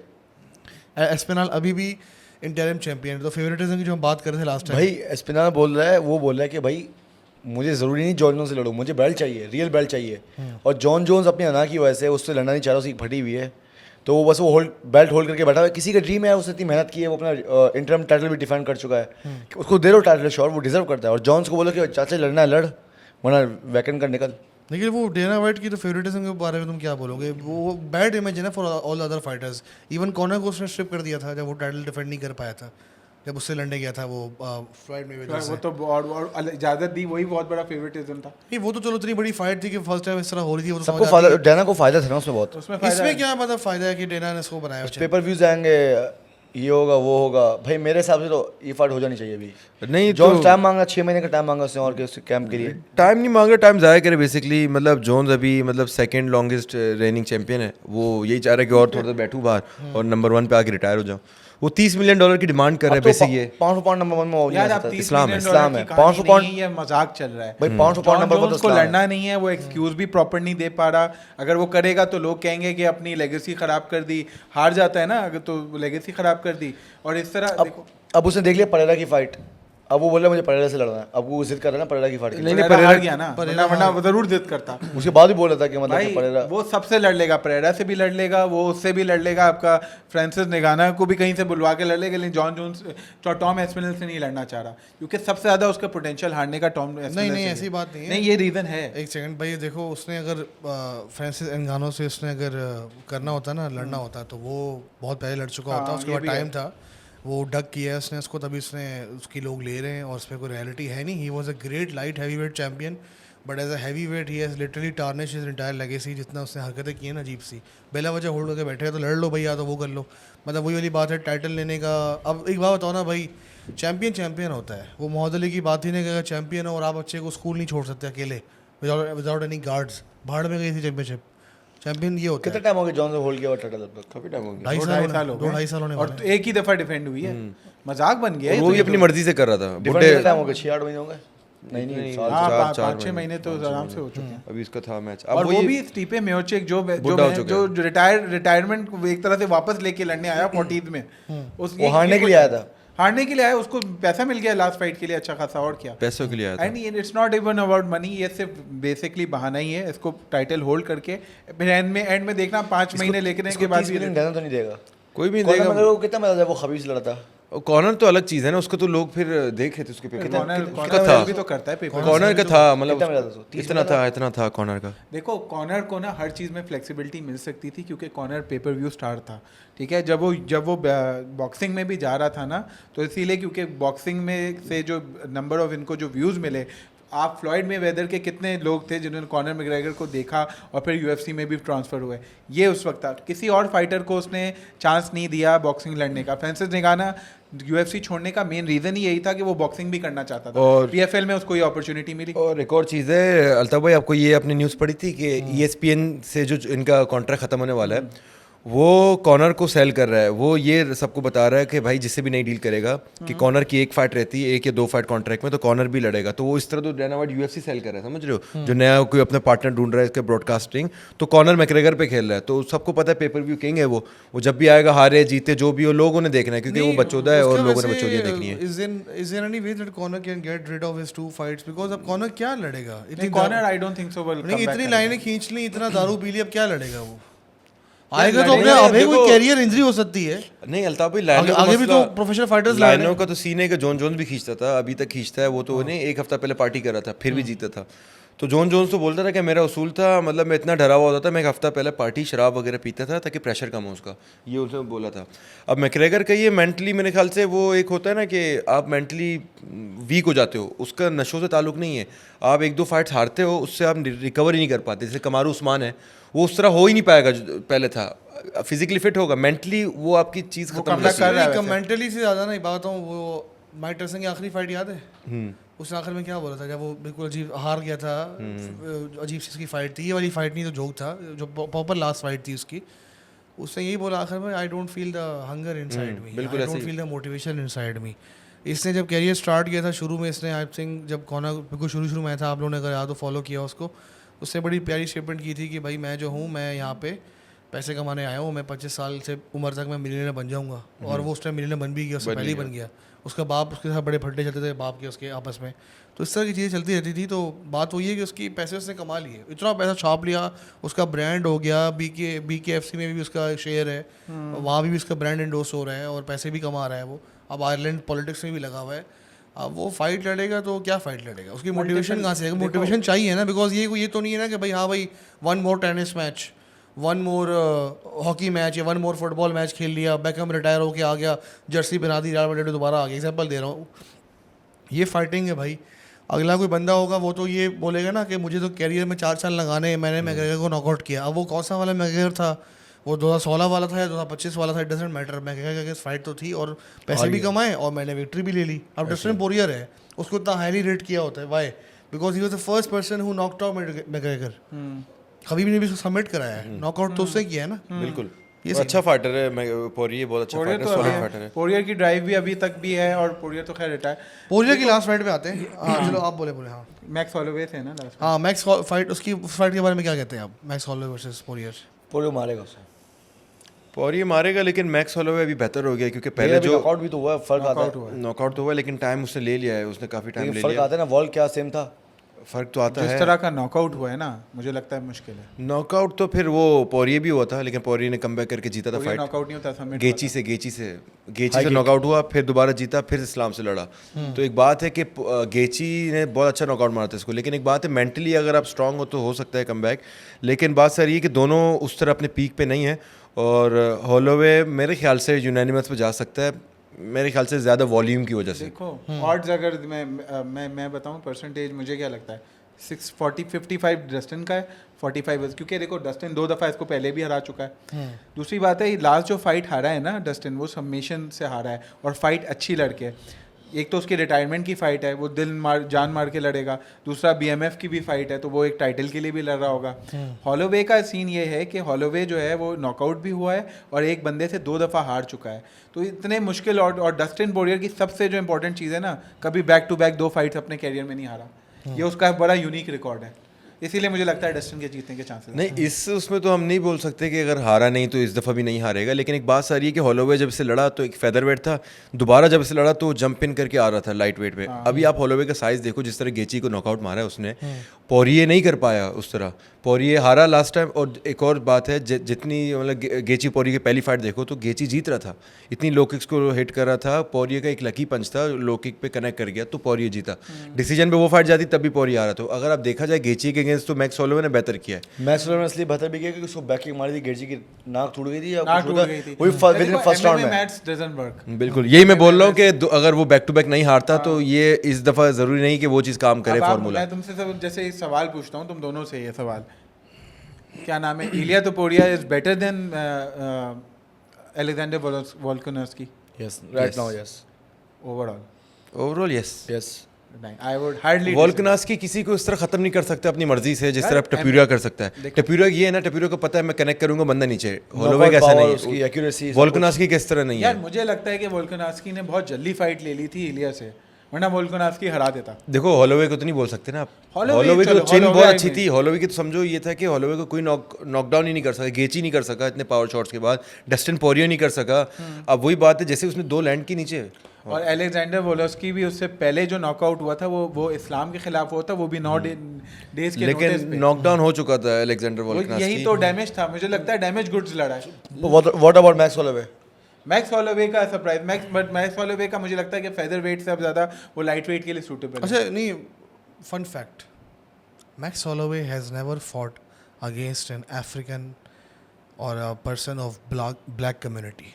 एस्पिनाल अभी भी इंटरिम चैंपियन। तो फेवरेटिज्म की जो हम बात कर रहे थे लास्ट टाइम, भाई एस्पिनाल बोल रहा है, वो बोल रहा है कि भाई मुझे ज़रूरी नहीं जॉन जोन्स से लड़ूं, मुझे बेल्ट चाहिए, रियल बेल्ट चाहिए। और जॉन जोन्स अपनी अना की वजह से उससे लड़ना नहीं चाह रहा, उसकी फटी हुई है, तो वो बस वो बेल्ट होल्ड करके बैठा हुआ है। किसी का ड्रीम है, उसने इतनी मेहनत की है, वो अपना इंटरम टाइटल भी डिफेंड कर चुका है, कि उसको दे दो टाइटल शॉट, वो डिजर्व करता है। और जॉन्स को बोलो कि चाचा लड़ना है लड़, वरना वैकेंट कर निकल। लेकिन वो डेना वाइट की तो फेवरेटिज्म के बारे में तुम क्या बोलोगे? वो बैड इमेज है ना for all other fighters. Even Conor को उसने स्ट्रिप कर दिया था जब वो टाइटल डिफेंड नहीं कर पाया था, जब उससे लड़ने गया था वो फ्लॉयड मेवेदर से। वो तो और इजाजत दी, वही बहुत बड़ा फेवरेटिज्म था। नहीं, वो तो चलो इतनी बड़ी फाइट थी कि फर्स्ट टाइम इस तरह हो रही थी, वो तो सबको समझ फायदा, आती है। डैना को फायदा था ना उसमें बहुत। उसमें फायदा इसमें है। क्या मतलब फायदा है कि डेना ने इसको बनाया? पेपर व्यूज आएंगे, ये होगा वो होगा। भाई मेरे हिसाब से तो ये फाइट हो जानी चाहिए अभी। नहीं जॉन्स तो टाइम मांगा, 6 महीने का टाइम मांगा उसने और के उसके कैंप के लिए। टाइम नहीं मांग रहा, टाइम ज़ाया करे बेसिकली। मतलब जोन्स अभी मतलब सेकंड लॉन्गेस्ट रेनिंग चैंपियन है, वो यही चाह रहा है कि और थोड़ा सा बैठूं बाहर और नंबर 1 पे आके रिटायर हो जाऊं। वो $30 मिलियन की डिमांड कर रहे हैं बेसिक। ये 500 पाउंड नंबर 1 में हो यार नहीं आप सकता। 30 इस्लाम है, मिलियन इस्लाम डॉलर है। की 500 कहानी पाउंड नहीं, ये मजाक चल रहा है। भाई 500 पाउंड नंबर जॉन पर को तो लड़ना नहीं है, वो एक्सक्यूज भी प्रॉपर नहीं दे पा रहा। अगर वो करेगा तो लोग कहेंगे कि अपनी लेगेसी खराब कर दी। हार जाता है ना अगर, तो लेगेसी खराब कर दी। और इस तरह देखो, अब उसने देख लिया परेरा की फाइट, अब वो बोल रहा है मुझे परेरा से लड़ना है। अब वो जिद कर रहा है ना परेरा की फाइट के लिए। नहीं, परेरा हार गया ना, वरना वो जरूर जिद करता। उसके बाद भी बोल रहा था कि मतलब भाई कि परेरा वो सबसे लड़ लेगा, परेरा से भी लड़ लेगा, वो उससे भी लड़ लेगा, आपका फ्रांसिस निगाना को भी कहीं से बुलवा के लड़ लेगा। लेकिन जॉन जोन्स टॉम एस्पिनल से नहीं लड़ना चाह रहा, क्योंकि सबसे ज्यादा उसका पोटेंशियल हारने का टॉम एस्पिनल नहीं से नहीं है। ऐसी बात नहीं है। नहीं, ये रीजन है। एक सेकंड भाई, देखो उसने अगर फ्रांसिस एनगानो से उसने अगर करना होता ना, लड़ना होता, तो वो बहुत पहले लड़ चुका होता। हाँ, उसके ये बाद भी टाइम है। था, वो डक किया है उसने उसको, तभी उसने उसकी लोग ले रहे हैं और उसमें कोई रियलिटी है नहीं। He was a great light heavyweight champion, but as a heavy weight he has literally tarnish his entire legacy. जितना उसने हरकतें की हैं ना अजीब सी, बेला वजह होल्ड करके बैठे हैं, तो लड़ लो भैया, तो वो कर लो। मतलब वही वाली बात है टाइटल लेने का। अब एक बात बताओ ना भाई, चैम्पियन होता है वो। मोहदली की बात ही नहीं कि अगर चैम्पियन हो और आप बच्चे को स्कूल नहीं छोड़ सकते अकेले विदाउट एनी गार्ड्स। भाड़ में गई थी चैंपियनशिप। चैंपियन ये होता कितना है। टाइम हो गया जॉन से होल्ड किया हुआ टाइटल अब तक? काफी टाइम हो गया 2.5 साल हो गए। 2.5 साल होने और वाले हैं। एक ही दफा डिफेंड हुई है, मजाक बन गया है और ये वो तो भी ये अपनी तो। मर्जी से कर रहा था डिफेंड बुड्ढे कितना टाइम हो गया? 6-8 महीने हो गए? नहीं साल हाँ, चार- चार 5-6 महीने तो आराम से हो चुके हैं। अभी इसका था मैच और वो भी स्टीपे मियोचिक जो बुढ़ा हो चुका जो रिटायरमेंट को एक तरह से वापस लेके लड़ने आया 40th में, उस वो हारने के लिए आया था। हारने के लिए आया, उसको पैसा मिल गया लास्ट फाइट के लिए अच्छा खासा, और क्या। पैसों के लिए आया था and it's not even about money, ये सिर्फ बेसिकली बहाना ही है। इसको टाइटल होल्ड करके फिर एंड में देखना 5 महीने लेने के बाद 30 मिलियन डॉलर तो नहीं देगा कोई भी नहीं कॉनर देगा। मैकग्रेगर को कितना मिला था वो खबीब से लड़ा था? कॉर्नर तो अलग चीज है ना, उसको तो लोग फिर देख रहे थे उसके पेपर कॉर्नर का था भी तो करता है पेपर। कॉर्नर का था मतलब कितना मिला था उसको? 30 इतना था कॉर्नर का। देखो कॉर्नर को ना हर चीज़ में फ्लेक्सिबिलिटी मिल सकती थी, क्योंकि कॉर्नर पेपर व्यू स्टार था, ठीक है। जब वो बॉक्सिंग में भी जा रहा था ना, तो इसीलिए क्योंकि बॉक्सिंग में से जो नंबर ऑफ इनको जो व्यूज़ मिले, आप फ्लॉयड में वेदर के कितने लोग थे जिन्होंने कॉनर मैकग्रेगर को देखा और फिर यूएफसी में भी ट्रांसफ़र हुए, ये उस वक्त था। किसी और फाइटर को उसने चांस नहीं दिया बॉक्सिंग लड़ने का। फ्रांसिस नगाना यूएफसी छोड़ने का मेन रीज़न ही यही था कि वो बॉक्सिंग भी करना चाहता था, और पीएफएल में उसको ये अपॉर्चुनिटी मिली। और एक और चीज़ है अल्ताफ भाई, आपको ये अपनी न्यूज़ पढ़ी थी कि ESPN से जो इनका कॉन्ट्रैक्ट ख़त्म होने वाला है, वो कॉर्नर को सेल कर रहा है। वो ये सबको बता रहा है कि भाई जिससे भी नई डील करेगा कि कॉर्नर की 1 फाइट रहती है, 1 या 2 फाइट कॉन्ट्रैक्ट में, तो कॉर्नर भी लड़ेगा। तो वो इस तरह तो डायना वाइट UFC सेल कर रहा है, समझ रहे हो? जो नया कोई अपना पार्टनर ढूंढ रहा है इसका ब्रॉडकास्टिंग, तो कॉर्नर मैकग्रेगर पे खेल रहा है। तो सबको पता है पेपर व्यू किंग है वो जब भी आएगा, हारे जीते जो भी हो, लोगों ने देखना है, क्योंकि वो बच्चोदा है और लोगों ने बच्चोदियाँ देखनी है। Is there any way that Conor can get rid of his 2 fights? Because अब Conor क्या लड़ेगा? Corner I don't think so will नहीं, इतनी लाइनें खींच ली, इतना दारू पी ली, अब क्या लड़ेगा वो? आएगा तो लड़ेगा? अपने अभी देखो- कोई कैरियर इंजरी हो सकती है। नहीं अल्ताफ भाई, लाइनों का आगे भी तो मसला- प्रोफेशनल फाइटर्स लड़ रहे लाइनों हैं। का तो सीने का जॉन जोन्स भी खींचता था, अभी तक खींचता है वो तो नहीं। 1 हफ्ता पहले पार्टी कर रहा था, फिर भी जीता था। तो जॉन जोन्स तो बोलता था कि मेरा उसूल था, मतलब मैं इतना डरा हुआ होता था, मैं 1 हफ्ता पहले पार्टी शराब वगैरह पीता था ताकि प्रेशर कम हो उसका, ये उसने बोला था। अब मैकग्रेगर का ये मेंटली, मेरे ख्याल से वो एक होता है ना कि आप मेंटली वीक हो जाते हो, उसका नशों से ताल्लुक नहीं है। आप 1-2 फाइट्स हारते हो, उससे आप रिकवर ही नहीं कर पाते। जैसे कमारू उस्मान है, वो उस तरह हो ही नहीं पाएगा जो पहले था। फिजिकली फिट होगा, मेंटली वो आपकी चीज़ खत्म हो जाती है। मेंटली से ज़्यादा नहीं बात हूँ। वो माइक टायसन की आखिरी फाइट याद है? उसने आखिर में क्या बोला था जब वो बिल्कुल अजीब हार गया था? अजीब सी उसकी फाइट थी, ये वाली फाइट नहीं तो जोक था, जो प्रॉपर लास्ट फाइट थी उसकी। उसने यही बोला आखिर में, I don't feel the hunger inside me, I don't feel the motivation inside me. इसने जब कैरियर स्टार्ट किया था शुरू में, इसने आई थिंक जब कॉनर बिल्कुल शुरू में था, आप लोगों ने अगर याद हो फॉलो किया उसको, उसने बड़ी प्यारी स्टेटमेंट की थी कि भाई मैं जो हूँ, मैं यहाँ पे पैसे कमाने आया हूँ, मैं 25 साल से उम्र तक मैं मिलियनर बन जाऊँगा। और वो उस टाइम मिलियनर बन भी गया, उससे पहले ही बन गया। उसका बाप उसके साथ बड़े फड्डे चलते थे बाप के उसके आपस में, तो इस तरह की चीज़ें चलती रहती थी। तो बात वही है कि उसकी पैसे उसने कमा लिए, इतना पैसा छाप लिया, उसका ब्रांड हो गया। BKFC में भी उसका शेयर है, वहाँ भी उसका ब्रांड इंडोर्स हो रहा है और पैसे भी कमा रहा है वो। अब आयरलैंड पॉलिटिक्स में भी लगा हुआ है। अब वो फाइट लड़ेगा तो क्या फाइट लड़ेगा? उसकी मोटिवेशन कहाँ से आएगा? मोटिवेशन चाहिए ना, बिकॉज ये तो नहीं है ना कि भाई हाँ भाई 1 मोर टेनिस मैच, 1 मोर हॉकी मैच या 1 मोर फुटबॉल मैच खेल लिया, बेकम रिटायर होके आ गया, जर्सी बना दी, रियल मैड्रिड दोबारा आ गया। एग्जाम्पल दे रहा हूँ, ये फाइटिंग है भाई। अगला कोई बंदा होगा वो तो ये बोलेगा ना कि मुझे तो कैरियर में 4 साल लगाने, मैंने मैकग्रेगर को नॉकआउट किया। अब वो कौन सा वाला मैकग्रेगर था? वो 2016 वाला था या 2025 वाला था, इट डजेंट मैटर। मैकग्रेगर के फाइट तो थी और पैसे भी कमाए और मैंने विक्ट्री भी ले ली। अब डस्टिन पोरियर है, उसको इतना हाईली रेट किया होता है, why? Because he was the first person who knocked out McGregor. कभी भी नहीं भी उसको सबमिट कराया है, नॉकआउट तो उससे किया है ना। बिल्कुल, ये अच्छा फाइटर है पोरियर, बहुत अच्छा फाइटर, सॉलिड फाइटर है। पोरियर की ड्राइव भी अभी तक भी है, और पोरियर तो खैर रिटायर। पोरियर की लास्ट फाइट पे आते हैं। हाँ चलो आप बोले। हाँ मैक्स हॉलोवे थे ना लास्ट। हाँ मैक्स फाइट, उसकी फाइट के बारे में क्या कहते हैं आप? Max Holloway versus Poirier. Poirier मारेगा उसे, पोरियर मारेगा, लेकिन मैक्स हॉलोवे अभी बेहतर हो गया क्योंकि पहले जो नॉकआउट भी तो हुआ है, फर्क आता है। नॉकआउट तो हुआ लेकिन टाइम उसने ले लिया है, उसने काफ़ी टाइम ले फर्क लिया। आता है ना, वॉल क्या सेम था, फर्क तो आता जिस है। तरह का नॉकआउट हुआ है ना, मुझे लगता है मुश्किल है। नॉकआउट तो फिर वो पोरियर भी हुआ था, लेकिन पोरियर ने कमबैक करके जीता था फाइट। नॉकआउट नहीं होता, सबमिट गेची से नॉकआउट हुआ, फिर दोबारा जीता, फिर इस्लाम से लड़ा। तो एक बात है कि गेची ने बहुत अच्छा नॉकआउट मारा था इसको, लेकिन एक बात है मेंटली अगर आप स्ट्रांग हो तो हो सकता है कमबैक। लेकिन बात सर ये कि दोनों उस तरह अपने पीक पे नहीं है, और हॉलोवे मेरे ख्याल से यूनानिमस पे जा सकता है, मेरे ख्याल से ज़्यादा वॉल्यूम की वजह से। देखो ऑड्स अगर मैं बताऊं परसेंटेज, मुझे क्या लगता है 55 डस्टिन का है, 45 क्योंकि देखो डस्टिन 2 दफ़ा इसको पहले भी हरा चुका है। दूसरी बात है लास्ट जो फाइट हारा है ना डस्टिन, वो सबमिशन से हारा है और फाइट अच्छी लड़के है। एक तो उसकी रिटायरमेंट की फ़ाइट है, वो जान मार के लड़ेगा। दूसरा BMF की भी फ़ाइट है, तो वो एक टाइटल के लिए भी लड़ रहा होगा। हॉलोवे का सीन ये है कि हॉलोवे जो है वो नॉकआउट भी हुआ है और एक बंदे से 2 दफ़ा हार चुका है। तो इतने मुश्किल और डस्टिन पोरियर की सबसे जो इंपॉर्टेंट चीज़ है ना, कभी बैक टू बैक 2 फाइट्स अपने कैरियर में नहीं हारा। ये उसका बड़ा यूनिक रिकॉर्ड है, इसीलिए मुझे लगता है डस्टिन के जीतने के चांसेस नहीं, इस उसमें तो हम नहीं बोल सकते कि अगर हारा नहीं तो इस दफ़ा भी नहीं हारेगा, लेकिन एक बात सारी है कि हॉलोवे जब इससे लड़ा तो एक फेदरवेट था, दोबारा जब इससे लड़ा तो जंप इन करके आ रहा था लाइट वेट पे। अभी आप हॉलोवे का साइज़ देखो, जिस तरह गेची को नॉकआउट मारा है उसने, पोरिये नहीं कर पाया उस तरह। पोरिये हारा लास्ट टाइम। और एक और बात है, जितनी मतलब गेची पोरिये की पहली फाइट देखो तो गेची जीत रहा था, इतनी लो किक्स को हिट कर रहा था। पोरिये का एक लकी पंच था, लो किक पे कनेक्ट कर गया तो पोरिये जीता। डिसीजन पे वो फाइट जाती तब भी पोरिये आ रहा था। तो अगर आप देखा जाए गेची के अगेंस्ट तो मैक्स हॉलोवे ने बेहतर किया है। मैक्स हॉलोवे ने इसलिए बेहतर भी किया क्योंकि उसको बैक किक मारी थी, गेजी की नाक टूट गई थी या नाक कुछ टूट होता, गई थी। वही विद इन फर्स्ट राउंड में। Match doesn't work. बिल्कुल, यही मैं बोल रहा हूँ कि अगर वो बैक टू बैक नहीं हारता तो ये इस दफ़ा ज़रूरी नहीं कि वो चीज़ काम करे फार्मूला। मैं तुमसे सब जैसे एक सवाल पूछता हूँ तुम दोनों से, ये सवाल क्या नाम है, Ilia Topuria is better than Alexander Volkanovski yes, right now yes, overall yes. Yes. I would hardly Volkanovski किसी को इस तरह खत्म नहीं कर सकता अपनी मर्जी से जिस तरह टपूरिया कर सकता है। टपूरिया ये है ना, टपूरिया को पता है मैं कनेक्ट करूंगा बंदा नीचे। हॉलोवे कैसा नहीं उसकी है, एक्यूरेसी वोल्कानोव्स्की किस तरह नहीं यार है। मुझे लगता है कि वोल्कानोव्स्की ने बहुत जल्दी फाइट ले ली थी इलिया से, वरना वोल्कानोव्स्की हरा देता। देखो हॉलोवे को तो नहीं बोल सकते ना आप, हॉलोवे हॉलोवे की चलो, तो चेन हॉलोवे बहुत आई अच्छी नहीं। थी। हॉलोवे की तो समझो ये था कि हॉलोवे को कोई नॉकडाउन ही नहीं कर सका, गेची नहीं कर सका इतने पावर शॉट्स के बाद, डस्टिन पोरियो नहीं कर सका। अब वही बात है जैसे उसने 2 लैंड की नीचे। और अलेक्जेंडर वोलोव्स्की भी उससे पहले जो नॉकआउट हुआ था वो इस्लाम के खिलाफ हुआ था, वो भी 9 डेज के नोटिस लेकिन पे। नॉकडाउन हो चुका था अलेक्जेंडर वो वोल्कानोव्स्की। यही तो डैमेज था, मुझे लगता है डैमेज गुड्स लड़ा है। What about max Holloway? Max Holloway का सरप्राइज मैक्स हॉलोवे का मुझे लगता है कि फेदर वेट से अब ज़्यादा वो लाइट वेट के लिए सूटेबल है। अच्छा नहीं, fun fact, Max Holloway has never fought against an African or a person of black community.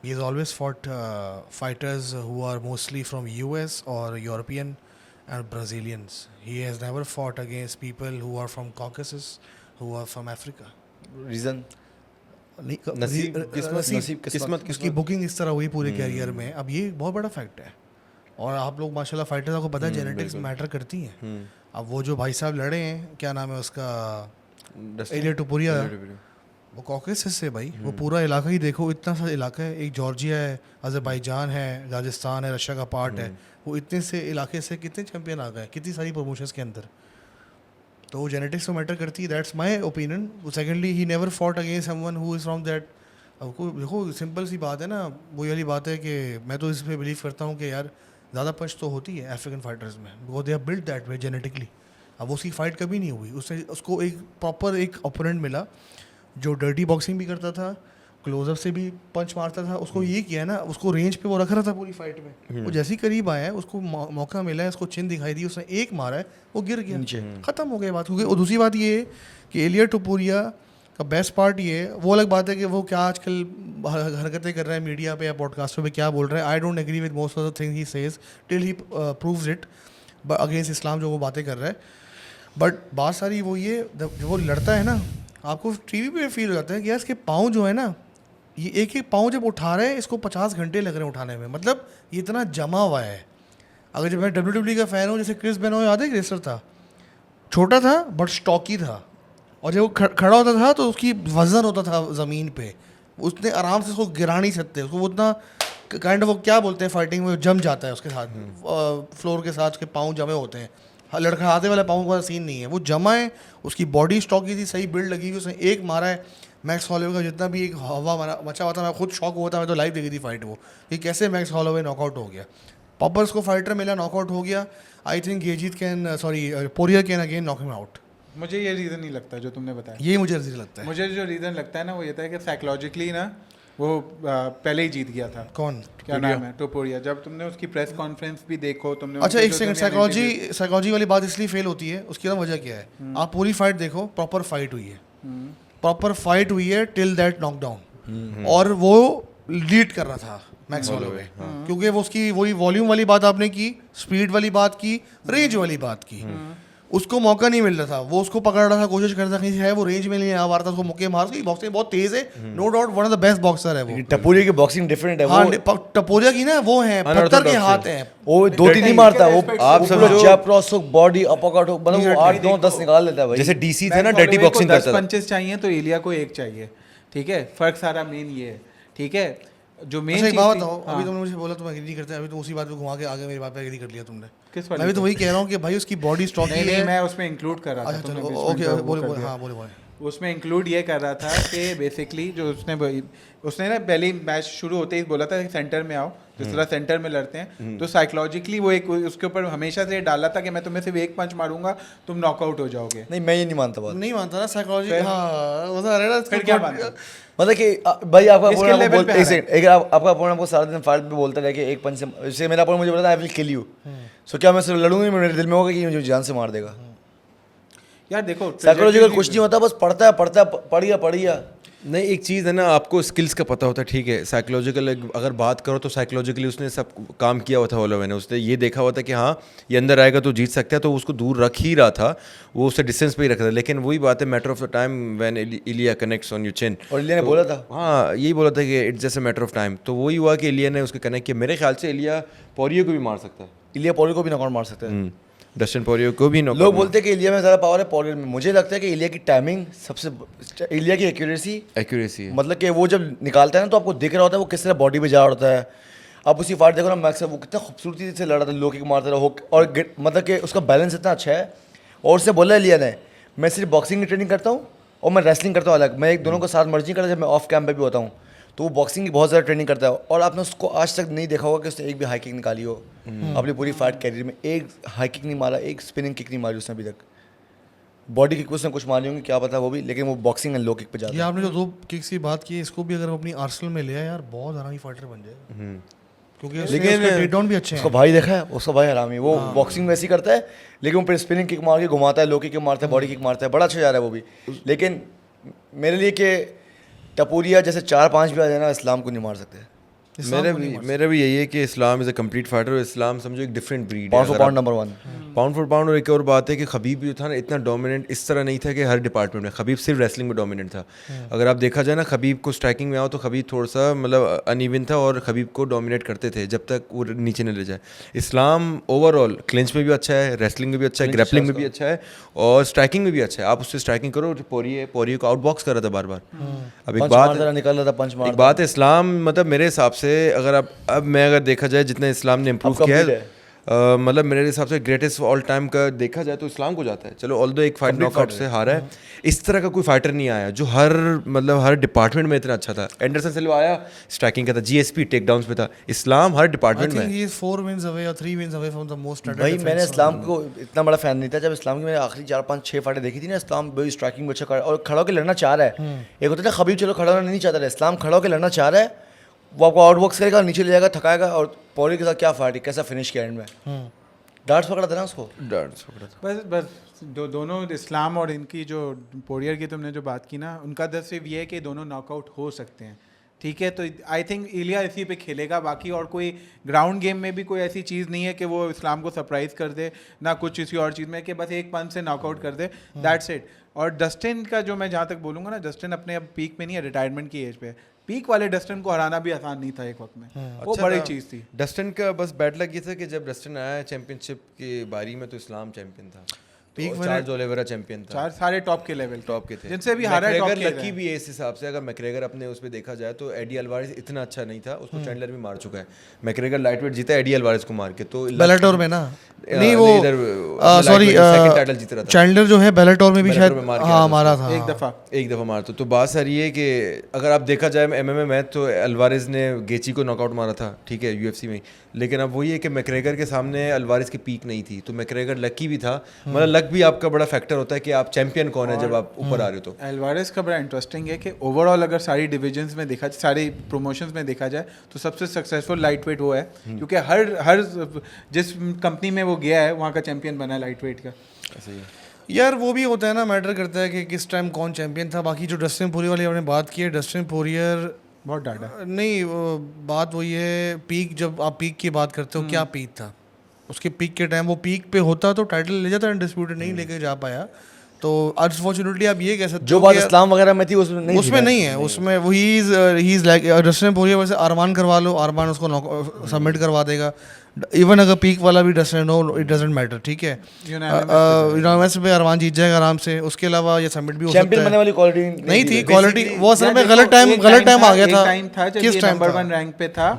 He has always fought fighters who are mostly from US or European and Brazilians. He has never fought against people who are from Caucasus, who are from Africa. Reason नसीब, किस्मत उसकी booking इस तरह हुई पूरे career में। अब ये बहुत बड़ा फैक्ट है और आप लोग माशाल्लाह फाइटर्स, आपको पता है जेनेटिक्स मैटर करती हैं। अब वो जो भाई साहब लड़े हैं, क्या नाम है उसका, इलिया टोपुरिया, वो कॉकेसस से भाई, वो पूरा इलाका ही देखो, इतना सा इलाका है, एक जॉर्जिया है, अज़रबैजान है, राजस्थान है, रशिया का पार्ट है, वो इतने से इलाके से कितने चैंपियन आ गए, कितनी सारी प्रमोशंस के अंदर। तो वो जेनेटिक्स तो मैटर करती है, that's my opinion. Secondly, he never fought against someone who is from that. अब को देखो सिंपल सी बात है ना, वो वाली बात है कि मैं तो इस पर बिलीव करता हूँ कि यार ज़्यादा पंच तो होती है अफ्रीकन फाइटर्स में, because they are build that way genetically. अब उसकी फ़ाइट कभी नहीं हुई, उसने उसको एक प्रॉपर एक ओपोनेंट मिला जो डर्टी बॉक्सिंग भी करता था, क्लोजअप से भी पंच मारता था। उसको ये किया ना, उसको रेंज पे वो रख रहा था पूरी फाइट में। वो जैसे ही करीब आया है, उसको मौका मिला है, उसको चिन दिखाई दी, उसने एक मारा है, वो गिर गया, ख़त्म हो गया बात। क्योंकि और दूसरी बात ये है कि इलिया टोपुरिया का बेस्ट पार्ट ये है, वो अलग बात है कि वो क्या आजकल हरकतें कर रहे हैं मीडिया पे या पॉडकास्टों पे, क्या बोल रहे हैं। I don't agree with most of the things he says till he proves it against Islam, जो वो बातें कर रहा है। बट बात सारी वो ये, जब वो लड़ता है ना, आपको टीवी पे फील हो जाता है कि यार इसके पाँव जो है ना, ये एक एक पाँव जब उठा रहे हैं, इसको 50 घंटे लग रहे हैं उठाने में। मतलब ये इतना जमा हुआ है। अगर जब मैं WWE का फ़ैन हूँ, जैसे क्रिस बेनॉय याद है, एक रेसलर था, छोटा था बट स्टॉकी था, और जब वो खड़ा होता था तो उसकी वज़न होता था ज़मीन पे, उसने आराम से उसको गिरा नहीं सकते, उसको उतना काइंड ऑफ वो क्या बोलते हैं फाइटिंग में, जम जाता है उसके साथ, फ्लोर के साथ उसके पाँव जमे होते हैं। लड़खड़ाते वाला पाँव का सीन नहीं है, वो जमा है, उसकी बॉडी स्टॉकी थी, सही बिल्ड लगी हुई, उसने एक मारा है। मैक्स हॉलोवे का जितना भी एक हवा मचा हुआ था, मैं खुद शॉक हुआ था, मैं तो लाइव देखी थी फाइट वो, कि कैसे मैक्स हॉलोवे नॉकआउट हो गया। प्रॉपर उसको फाइटर मिला, नॉकआउट हो गया। आई थिंक गेजीत can, sorry Poirier can again knock him out. मुझे ये रीज़न नहीं लगता जो तुमने बताया। ये मुझे रीज़न लगता है। मुझे जो रीज़न लगता है ना, वो ये था कि साइकोलॉजिकली ना वो पहले ही जीत गया था। कौन? क्या नाम है? टोपुरिया। जब तुमने उसकी प्रेस कॉन्फ्रेंस भी देखो, तुमने अच्छा एक सेकंड, साइकोलॉजी वाली बात इसलिए फेल होती है, उसकी ना वजह क्या है, आप पूरी फाइट देखो, प्रॉपर फाइट हुई है, प्रॉपर फाइट हुई है टिल दैट नॉकडाउन, और वो लीड कर रहा था मैक्स हॉलोवे, क्योंकि वो उसकी वही वॉल्यूम वाली बात आपने की, स्पीड वाली बात की, रेंज वाली बात की, उसको मौका नहीं मिल रहा था, वो उसको पकड़ रहा था, कोशिश कर रहा था, है वो रेंज में नहीं आ पा रहा था, उसको मुक्के मार, उसकी बॉक्सिंग बहुत तेज है, no doubt one of the best boxer है वो। टपोरिया की बॉक्सिंग डिफरेंट है। हाँ, वो टपोरिया की ना वो है पत्थर के हाथ हैं, वो 2-3 नहीं मारता, वो आप समझो jab cross hook, body uppercut hook, मतलब वो 8-9-10 निकाल लेता है भाई। जैसे डीसी था ना, डर्टी बॉक्सिंग करता था। पंचेस चाहिए तो इलिया को एक चाहिए, ठीक है, फर्क सारा मेन ये है, ठीक है, जो मेन अच्छा एक चीज बात थी- बताओ, हाँ। अभी तुमने मुझे बोला तुम एग्री करते हैं, अभी तो उसी बात पे घुमा के आगे मेरी बात पे एग्री कर लिया तुमने। किस मैं वाली भी तो वही कह रहा हूँ कि भाई उसकी बॉडी स्टॉक नहीं नहीं, मैं उसमें इंक्लूड कर रहा था, अच्छा तुमने चलो बीच में ओके तो वो बोले कर बोले, दिया। हाँ बोले उसमें इंक्लूड ये कर रहा था कि बेसिकली जो उसने ना पहले ही मैच शुरू होते ही बोला था कि सेंटर में आओ, जिस तरह सेंटर में लड़ते हैं, तो साइकोलॉजिकली वो एक उसके ऊपर हमेशा से डाला था कि मैं तुम्हें सिर्फ एक पंच मारूंगा, तुम नॉकआउट हो जाओगे। नहीं, मैं ये नहीं मानता बात। नहीं मानता ना साइकोलॉजी, फिर? हाँ मजा आ रहा है ना फिर क्या मानता? मतलब कि भाई आपका इसके अपोनेंट level आपको पे एक आ रहा है। सेकंड, एक आपका अपोनेंट आपको सारा दिन फाइट पे बोलता रहे कि एक पंच से, जैसे मेरा अपोनेंट मुझे बोला था आई विल किल यू, सो क्या मैं सिर्फ लड़ूंगा, मेरे दिल में होगा कि मुझे जान से मार देगा। यार देखो साइकोलॉजिकल कुछ नहीं होता, बस पढ़ता है पढ़ गया। नहीं, एक चीज़ है ना, आपको स्किल्स का पता होता है, ठीक है, साइकोलॉजिकल अगर बात करो तो साइकोलॉजिकली उसने सब काम किया हुआ था होलोवे ने, उसने ये देखा हुआ था कि हाँ ये अंदर आएगा तो जीत सकता है, तो उसको दूर रख ही रहा था, वो उससे डिस्टेंस पे ही रख रहा था। लेकिन वही बात है, matter of the time when Ilia connects on your chin, और इलिया ने बोला था, हाँ यही बोला था कि it's just a matter of time, तो वही हुआ कि इलिया ने उसके कनेक्ट किया। मेरे ख्याल से इलिया पोरियो को भी मार सकता है, इलिया पोरियो को भी नॉकआउट मार सकता है। डस्टिन पोरियो को भी लोग बोलते हैं कि इलिया में ज़्यादा पावर है पोरियो में, मुझे लगता है कि इलिया की टाइमिंग सबसे, इलिया की एक्यूरेसी है। मतलब कि वो जब निकालता है ना तो आपको दिख रहा होता है वो किस तरह बॉडी पे जा रहा होता है। आप उसी फाइट देखो ना, मैक्स वो कितना खूबसूरती से लड़ा था, लो किक मारता रहा, और मतलब कि उसका बैलेंस इतना अच्छा है। और उससे बोला इलिया ने, मैं सिर्फ बॉक्सिंग की ट्रेनिंग करता हूँ और मैं रेसलिंग करता हूँ अलग, मैं एक दोनों को साथ मर्जी करता जब मैं ऑफ कैंप पे भी होता हूँ, तो वो बॉक्सिंग की बहुत ज़्यादा ट्रेनिंग करता है। और आपने उसको आज तक नहीं देखा होगा कि उसने एक भी हाई किक निकाली हो अपनी पूरी फाइट कैरियर में, एक हाई किक नहीं मारा, एक स्पिनिंग किक नहीं मारी उसने अभी तक। बॉडी किक उसने कुछ मारी होंगी क्या पता वो भी, लेकिन वो बॉक्सिंग एंड लो किक पे जाता ये है। आपने जो 2 किक्स की बात की, इसको भी अगर वो अपनी आर्सेनल में ले आए यार, बहुत हरामी फाइटर बन जाएगा, क्योंकि लेकिन टेक डाउन भी अच्छे उसका हैं। भाई देखा है, उसका भाई हरामी, वो बॉक्सिंग वैसी करता है, लेकिन वो फिर स्पिनिंग किक मार के घुमाता है, लो किक मारता है, बॉडी किक मारता है, बड़ा अच्छा जा रहा है वो भी। लेकिन मेरे लिए कि टपोरिया जैसे 4-5 भी आ जाए ना, इस्लाम को नहीं मार सकते। मेरा भी यही है कि इस्लाम इज़ अ कंप्लीट फाइटर, और इस्लाम समझो एक different breed pound for pound number 1। Pound for pound. और एक और बात है कि खबीब जो था ना, इतना डोमिनेंट इस तरह नहीं था कि हर डिपार्टमेंट में, खबीब सिर्फ रेसलिंग में डोमिनेंट था। अगर आप देखा जाए ना, खबीब को स्ट्राइकिंग में आओ तो खबीब थोड़ा सा मतलब अनइवन था, और खबीब को डोमिनेट करते थे जब तक वो नीचे न ले जाए। इस्लाम ओवरऑल क्लिंच में भी अच्छा है, रेसलिंग में भी अच्छा है, ग्रैपलिंग में भी अच्छा है, और स्ट्राइकिंग में भी अच्छा है। आप उससे स्ट्राइकिंग करो, पोरियो को आउटबॉक्स कर रहा था बार बार। अब एक निकल रहा था पंच मार। एक बात है, इस्लाम मतलब मेरे हिसाब से अब मैं अगर देखा जाए जितना इस्लाम ने इम्प्रूव किया है, मतलब मेरे हिसाब से ग्रेटेस्ट ऑल टाइम का देखा जाए तो इस्लाम को जाता है। चलो ऑल्दो एक फाइट नॉकआउट से हारा है, इस तरह का कोई फाइटर नहीं आया जो हर डिपार्टमेंट में इतना अच्छा था। एंडरसन सिल्वा आया, स्ट्राइकिंग का था, जीएसपी टेक डाउन्स पे था। इस्लाम हर डिपार्टमेंट में। He is 4 wins away or 3 wins away from the most standard भाई मैंने defense. इस्लाम को इतना बड़ा फैन नहीं था, जब इस्लाम की मैंने आखिरी 4-5-6 फाइटें देखी थी ना, इस्लाम भी स्ट्राइकिंग में अच्छा कर और खड़ा होकर लड़ना चाह रहा है। एक होता था खबीब चलो खड़ा होना नहीं चाहता था, इस्लाम खड़ा होकर लड़ना चाह रहा है, वो आपको आउटबॉक्स करेगा, नीचे ले जाएगा, थकाएगा। और पोरियो के साथ क्या फाइट है, कैसा फिनिश किया एंड में, डार्ट्स पकड़ा था ना उसको। बस दोनों इस्लाम और इनकी जो पोरियर की तुमने जो बात की ना, उनका दस सिर्फ ये है कि दोनों नॉकआउट हो सकते हैं, ठीक है। तो आई थिंक इलिया इसी पे खेलेगा, बाकी और कोई ग्राउंड गेम में भी कोई ऐसी चीज़ नहीं है कि वो इस्लाम को सरप्राइज कर दे, ना कुछ किसी और चीज़ में कि बस एक पंच से नॉकआउट कर दे, दैट्स इट। और डस्टिन का जो मैं जहाँ तक बोलूँगा ना, डस्टिन अपने अब पीक पे नहीं है, रिटायरमेंट की एज पे। पीक वाले डस्टिन को हराना भी आसान नहीं था एक वक्त में, वो अच्छा बड़ी था। चीज़ थी। डस्टिन का बस बैड लक ये था कि जब डस्टिन आया चैंपियनशिप की बारी में तो इस्लाम चैंपियन था, पीक में चार्ल्स ओलिवेरा चैंपियन था, चार सारे टॉप के लेवल टॉप के थे, जिनसे भी हारा है, टॉप के लकी भी है इस हिसाब से। अगर मैकग्रेगर अपने उस पर देखा जाए तो एडी अल्वारेज इतना अच्छा नहीं था, उसको चैंडलर भी मार चुका है। मैकग्रेगर लाइटवेट जीता एडी अल्वारेज को मार के, तो बेलाटोर में ना, नहीं वो इधर सॉरी सेकंड टाइटल जीत रहा था। चैंडलर जो है बेलाटोर में भी बेलाटोर शायद में मार के हाँ आया था मारा उसको। था एक दफ़ा मारता। तो बात सारी है कि अगर आप देखा जाए एमएमए मैच तो अल्वारेज ने गेची को नॉकआउट मारा था, ठीक है, यूएफसी में। लेकिन अब वही है कि मैकग्रेगर के सामने अल्वारेज की पीक नहीं थी, तो मैकग्रेगर लकी भी था। मतलब लक भी आपका बड़ा फैक्टर होता है कि आप चैंपियन कौन है जब आप ऊपर आ रहे हो। तो अल्वारेज का बड़ा इंटरेस्टिंग है कि ओवरऑल अगर सारी डिविजन्स में देखा जाए, सारी प्रमोशंस में देखा जाए, तो सबसे सक्सेसफुल लाइट वेट वो है, क्योंकि हर जिस कंपनी में वो गया है वहाँ का चैंपियन बना है लाइट वेट का। ऐसे ही यार वो भी होता है ना, मैटर करता है कि किस टाइम कौन चैंपियन था। बाकी जो डस्टिन पोरियर वाली आपने बात की है, डस्टिन पोरियर बहुत डांटा। नहीं बात वही है, पीक, जब आप पीक की बात करते हो, क्या पीक था उसके? पीक के टाइम वो पीक पे होता तो टाइटल ले जाता, अनडिस्प्यूटेड नहीं लेके जा पाया। तो अनफॉर्चुनेटली आप ये कह सकते जो हो बात कि इस्लाम वगैरह में थी उसमें नहीं, उसमें नहीं है, उसमें वो he is like Dustin Poirier वैसे अरमान करवा लो, अरमान उसको सबमिट करवा देगा। इवन अगर पीक वाला भी डस्टिन हो, इट डजंट मैटर, ठीक है। यूनानिमस पे अरमान जीत जाएगा आराम से, उसके अलावा ये सबमिट भी हो सकता चैंपियन बनने है। वाली क्वालिटी नहीं थी क्वालिटी, वो असल में यार गलत देखो, टाइम एक आ गया था। टाइम था जब किस ये टाइम नंबर था? 1 रैंक पे था,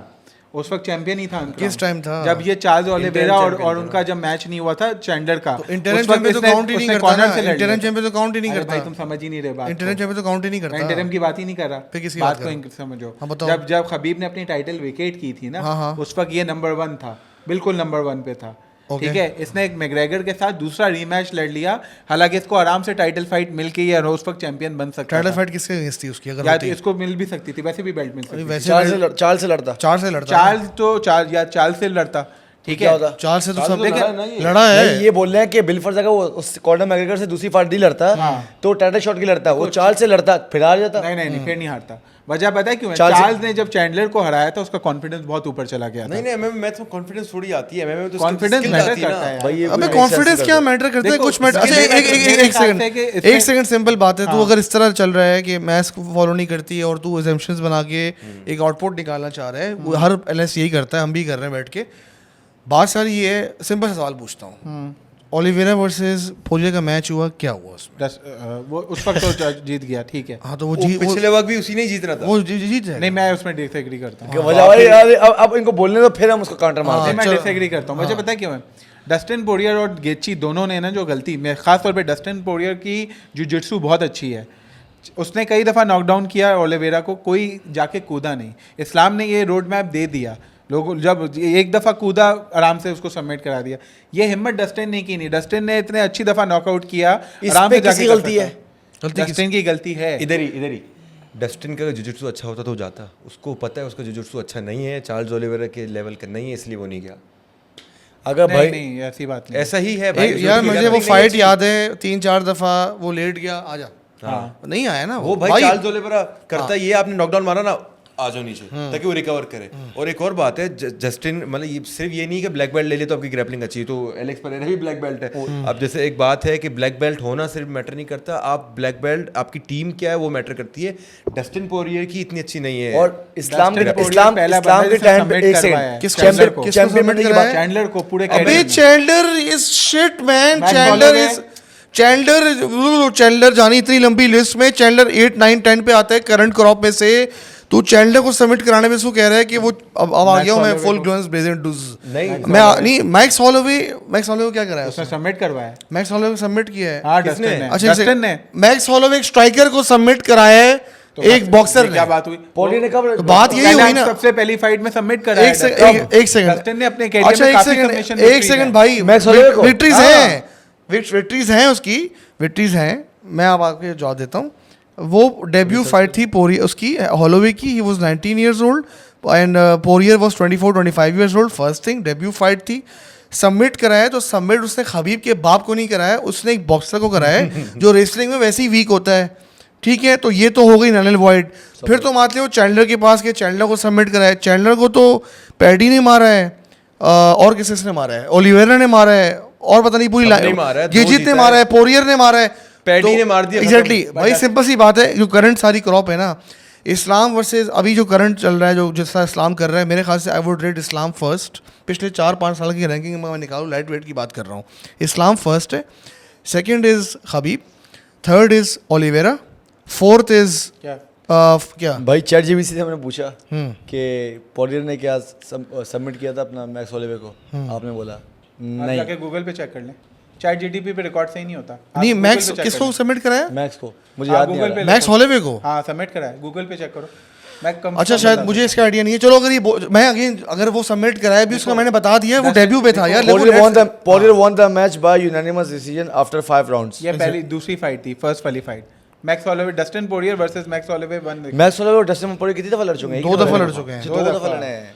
उस वक्त चैंपियन ही था उनका। किस टाइम था? जब ये चार्ल्स ओलिवेरा और उनका जब मैच नहीं हुआ था चैंडलर का, इंटरनेट उस वक्त चैंपियन तो इसने- काउंट ही नहीं उसने करता कॉर्नर ना, से लड़ लिया इंटरनेट था। चैंपियन तो काउंट ही नहीं अरे करता। भाई तुम समझ ही नहीं रहे बात इंटरनेट चैंपियन तो काउंट ही नहीं मैं करता। इंटरम की बात ही नहीं कर रहा। फिर किसकी बात बात को समझो। हाँ, बताओ। जब खबीब ने अपनी टाइटल विकेट की थी ना, हाँ, हाँ। उस वक्त ये नंबर 1 था, बिल्कुल नंबर 1 पे था। Okay. ठीक है, इसने एक मैग्रेगर के साथ दूसरा रीमैच लड़ लिया, हालांकि इसको आराम से टाइटल फाइट मिल के ये उस वक्त चैंपियन बन सकता टाइटल था। फाइट किसके अगेंस्ट थी उसकी अगर या तो होती? इसको मिल भी सकती थी, वैसे भी बेल्ट मिल सकती थी। वैसे चार्ल्स से लड़ता। चार से लड़ता। चार्ल्स से लड़ता, ठीक क्या है। होता? चार से तो सब देखिए, लड़ा है। नहीं, ये बोल रहे हैं कि बिल फर्ज अगर वो उस कॉर्नर मैग्रेगर से दूसरी फाइट नहीं लड़ता तो टाइटल शॉट की लड़ता, वो चार्ल्स से लड़ता फिर हार जाता। नहीं फिर नहीं हारता। वजह पता है क्यों है? चार्ल्स- चार्ल्स ने जब चैंडलर को हराया था उसका कॉन्फिडेंस बहुत ऊपर चला गया था। नहीं नहीं एमएमए मैच में कॉन्फिडेंस थोड़ी आती है, एमएमए में तो कॉन्फिडेंस skill मैटर आती है ना। करता है यार। भाई ये अबे कोई कॉन्फिडेंस sense क्या करता है। मैटर करता है? देखो, कुछ मैटर। अच्छा मेरे एक हिसाब सेकंड, से कि इसमें- एक सेकंड सिंपल बात है। तू अगर इस तरह चल रहा है कि मैथ्स को फॉलो नहीं करती है और तू एजम्पशंस बना के एक आउटपुट निकालना चाह रहा है, वो हर एलएस यही करता है, हम भी कर रहे हैं बैठ के। बात सारी ये है, सिंपल सा सवाल पूछता हूँ, ओलिवेरा वर्सेस पोरियर का मैच हुआ, क्या हुआ उसमें? वो उस वक्त तो जीत गया, ठीक है। हाँ तो वो पिछले वक्त भी उसी ने जीतना था। जीत जाएगा। नहीं, मैं उसमें डिसएग्री करता हूँ। कि वजह भाई यार, अब इनको बोलने दो फिर हम उसको काउंटर मारते नहीं, हैं। मैं डिसएग्री करता हूँ। मुझे पता है क्यों है? डस्टिन पोरियर और गेची दोनों ने ना जो गलती, मैं खास तौर पे डस्टिन पोरियर की जुजित्सु बहुत अच्छी है। उसने कई दफ़ा नॉकडाउन किया ओलिवेरा को, कोई जाके कूदा नहीं। इस्लाम ने ये रोड मैप दे दिया, लोगों जब एक दफ़ा कूदा आराम से उसको सबमिट करा दिया। ये हिम्मत डस्टिन ने की नहीं। डस्टिन ने इतने अच्छी दफ़ा नॉकआउट किया, इस आराम पे से किसकी जाके गलती है? डस्टिन की गलती है। इधर ही डस्टिन का जुजुत्सु अच्छा होता तो जाता, उसको पता है उसका जुजुत्सु अच्छा नहीं है, चार्ल्स ओलिवेरा के लेवल का नहीं है, इसलिए वो नहीं गया। अगर भाई नहीं, ऐसी बात नहीं। ऐसा ही है भाई। यार मुझे वो फाइट याद है, 3-4 दफा वो लेट गया, आजा नहीं आया ना वो भाई चार्ल्स ओलिवेरा करता ये, आपने नॉकडाउन मारा ना, आ जाओ नीचे ताकि वो रिकवर करे। और एक और बात है, जस्टिन मतलब ये सिर्फ ये नहीं कि ब्लैक बेल्ट ले ले तो आपकी ग्रैपलिंग अच्छी, तो एलेक्स परेरा भी ब्लैक बेल्ट है। अब जैसे एक बात है कि ब्लैक बेल्ट होना सिर्फ मैटर नहीं करता, आप ब्लैक बेल्ट आपकी टीम क्या है वो मैटर करती है। डस्टिन पोरियर की इतनी अच्छी नहीं है। और इस्लाम के डस्टिन इस्लाम पहला इस्लाम बंदा के टाइम पे जिसने एक submit करवाया है। सेकंड चैंडलर को। चैंपियन बनने की बात, चैंडलर को पूरे अबे career में। Chandler is shit man. Matt Chandler Holloway- is Chandler जानी इतनी लंबी लिस्ट में, चैंडलर 8, 9, 10 पे आता है करंट क्रॉप में से। तू चैंडलर को सबमिट कराने में उसको कह रहा है कि वो अब आ गया हूं मैं फुल ग्लोन्स ब्लेजर डूज। नहीं मैक्स हॉलोवे क्या करा है उसने उसने? सबमिट करवाया है। मैक्स हॉलोवे को सबमिट किया है। हाँ, किसने? डस्टिन ने। अच्छा डस्टिन ने। मैक्स हॉलोवे एक स्ट्राइकर को सबमिट कराया है, एक बॉक्सर क्या ने। बात हुई? पोरियर ने कब तो बात यही हुई ना। सबसे पहली फाइट में सबमिट करा एक सेकंड डस्टिन ने अपने कैरियर अच्छा में एक काफी सेकंड सबमिशन एक सेकंड भाई, मैक्स हॉलोवे को? विक्ट्रीज हाँ। हैं, विक्ट्रीज हैं उसकी, विक्ट्रीज हैं। मैं अब आपको जवाब देता हूँ। वो डेब्यू फाइट थी पोरियर उसकी, हॉलोवे की। He was 19 years old and Poirier was 24-25 years old. First thing, debut fight थी, सबमिट कराया तो सबमिट उसने खबीब के बाप को नहीं कराया, उसने एक बॉक्सर को कराया है जो रेसलिंग में वैसे ही वीक होता है। ठीक है, तो ये तो हो गई नल वॉइड। फिर तो मान लो चैंडलर के पास के, चैंडलर को सबमिट कराया। चैंडलर को तो पैडी ने मारा है, और किसने मारा है? ओलिवेरा ने मारा है, और पता नहीं पूरी सबने मारा है, दो गिजित ने जीता मारा है, पोरियर ने मारा है, पैडी ने मार दिया, एग्जैक्टली खत्म। भाई सिंपल सी बात है। जो करंट सारी क्रॉप है ना, इस्लाम वर्सेस अभी जो करंट चल रहा है, जो जिसका इस्लाम कर रहा है, मेरे ख्याल से I would rate Islam first. पिछले 4-5 साल की रैंकिंग में मैं निकालूँ, लाइट वेट की बात कर रहा हूँ, इस्लाम फर्स्ट है, second is Khabib, third is Oliveira, fourth is क्या भाई चैट जीपीटी से हमने पूछा कि पोरियर ने क्या सबमिट किया था अपना मैक्स हॉलोवे को, आपने बोला नहीं, जाके गूगल पे चेक कर लें। चैट जीटीपी पे रिकॉर्ड सही नहीं होता। आप नहीं Google मैक्स पे check किसको कर सबमिट कराया? मैक्स को मुझे हाँ, याद नहीं आ Google रहा। पे मैक्स हॉलोवे को? लें। हाँ, सबमिट करा है, गूगल पे चेक करो। मैं कम अच्छा शायद मुझे इसका आइडिया नहीं है। चलो अगर ये मैं अगेन अगर वो सबमिट कराया भी, उसका मैंने बता दिया, वो डेब्यू पे था यार। Poirier won the match by unanimous decision after 5 rounds। ये पहली दूसरी फाइट थी, फर्स्ट वाली fight max Holloway, Dustin Poirier versus max Holloway 1। Max Holloway और डस्टिन पोरियर कितनी दफा लड़ चुके हैं? 2 दफा लड़ चुके हैं। 2 दफा लड़े हैं।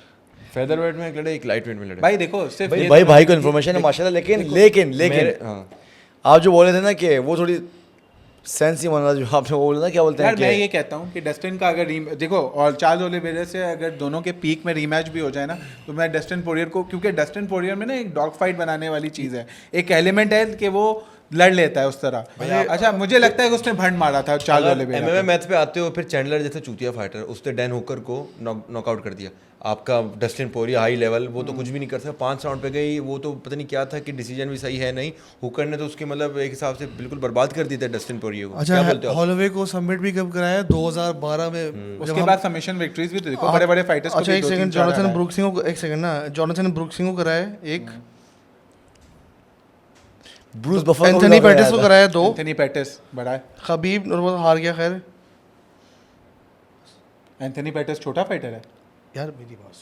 फेदरवेट में एक लड़े, एक लाइट वेट में लड़े। भाई देखो, सिर्फ ये भाई को इन्फॉर्मेशन है माशाल्लाह, लेकिन हाँ। आप जो बोले थे ना कि वो थोड़ी सेंस ही माना जो आपने वो बोला ना, क्या बोलते हैं यार मैं कि ये कहता हूँ कि डस्टिन का अगर देखो और चार्ल्स ओलिवेरा से अगर दोनों के पीक में रीमैच भी हो जाए ना, तो मैं डस्टिन पोरियर को, क्योंकि डस्टिन पोरियर में ना एक डॉग फाइट बनाने वाली चीज़ है, एक एलिमेंट है कि वो लड़ लेता है उस तरह। अच्छा मुझे लगता है कि उसने भंड मारा था चार्ल्स ओलिवेरा एमएमए मैच पे आते हो फिर चैंडलर जैसे चूतिया फाइटर, उसने डैन हुकर को नॉकआउट कर दिया। आपका डस्टिन पोरियर हाई लेवल, वो तो कुछ भी नहीं कर सकता, 5 राउंड पे गई, वो तो पता नहीं क्या था कि डिसीजन भी सही है नहीं, हुकर ने तो उसके मतलब एक हिसाब से बिल्कुल बर्बाद कर दिया था डस्टिन पोरियर को। क्या बोलते अच्छा हो? हॉलोवे को सबमिट भी कब कराया 2012 में। उसके बाद सबमिशन विक्ट्रीज भी तो देखो बड़े बड़े फाइटर्स को अच्छा भी एक 2-3 सेकंड, 4 जॉनथन हराया। ब्रुक्सिंग को, एक सेकंड ना, जॉनथन ब्रुक्सिंग को कराया एक, ब्रूस बफर एंथनी पेटिस को कराया 2, एंथनी पेटिस बड़ा है, खबीब नूरमगोमद हार गया। खैर एंथनी पेटिस छोटा फाइटर है। यार मेरी बात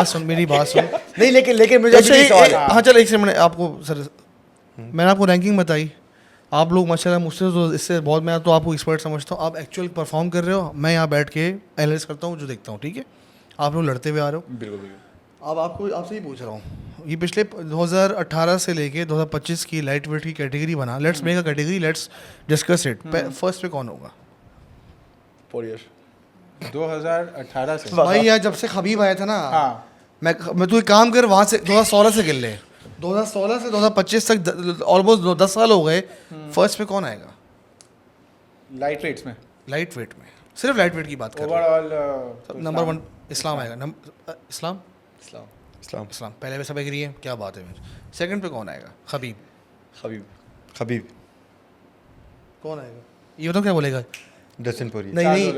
सुन मेरी बात सुन नहीं, लेकिन मुझे अच्छा अभी भी सवाल है। हाँ चल एक सेकंड, आपको सर मैंने आपको रैंकिंग बताई, आप लोग माशाल्लाह मुझसे तो इससे बहुत, मैं तो आपको एक्सपर्ट समझता हूँ, आप एक्चुअल परफॉर्म कर रहे हो, मैं यहाँ बैठ के एनालाइज करता हूँ जो देखता हूँ, ठीक है। आप लोग लड़ते हुए आ रहे हो, बिल्कुल बिल्कुल। अब आपको आपसे ही पूछ रहा हूँ, ये पिछले 2018 से लेके 2025 की लाइट वेट की कैटेगरी बना, let's make a category, let's discuss it, first पे कौन होगा? पोरियर 2018 से भाई यार जब से खबीब आया था ना, हाँ मैं तू एक काम कर, वहाँ से 2016 से गिन ले, 2016 से 2025 तक ऑलमोस्ट 10 साल हो गए, फर्स्ट पे कौन आएगा लाइट वेट्स में लाइट वेट में? सिर्फ लाइट वेट की बात कर रहे ओवरऑल नंबर 1 इस्लाम आएगा, इस्लाम इस्लाम इस्लाम पहले में सब एग्री है, क्या बात है। सेकंड पे कौन आएगा? खबीब। खबीब कौन आएगा ये बताओ, क्या बोलेगा? Dustin Poirier. नहीं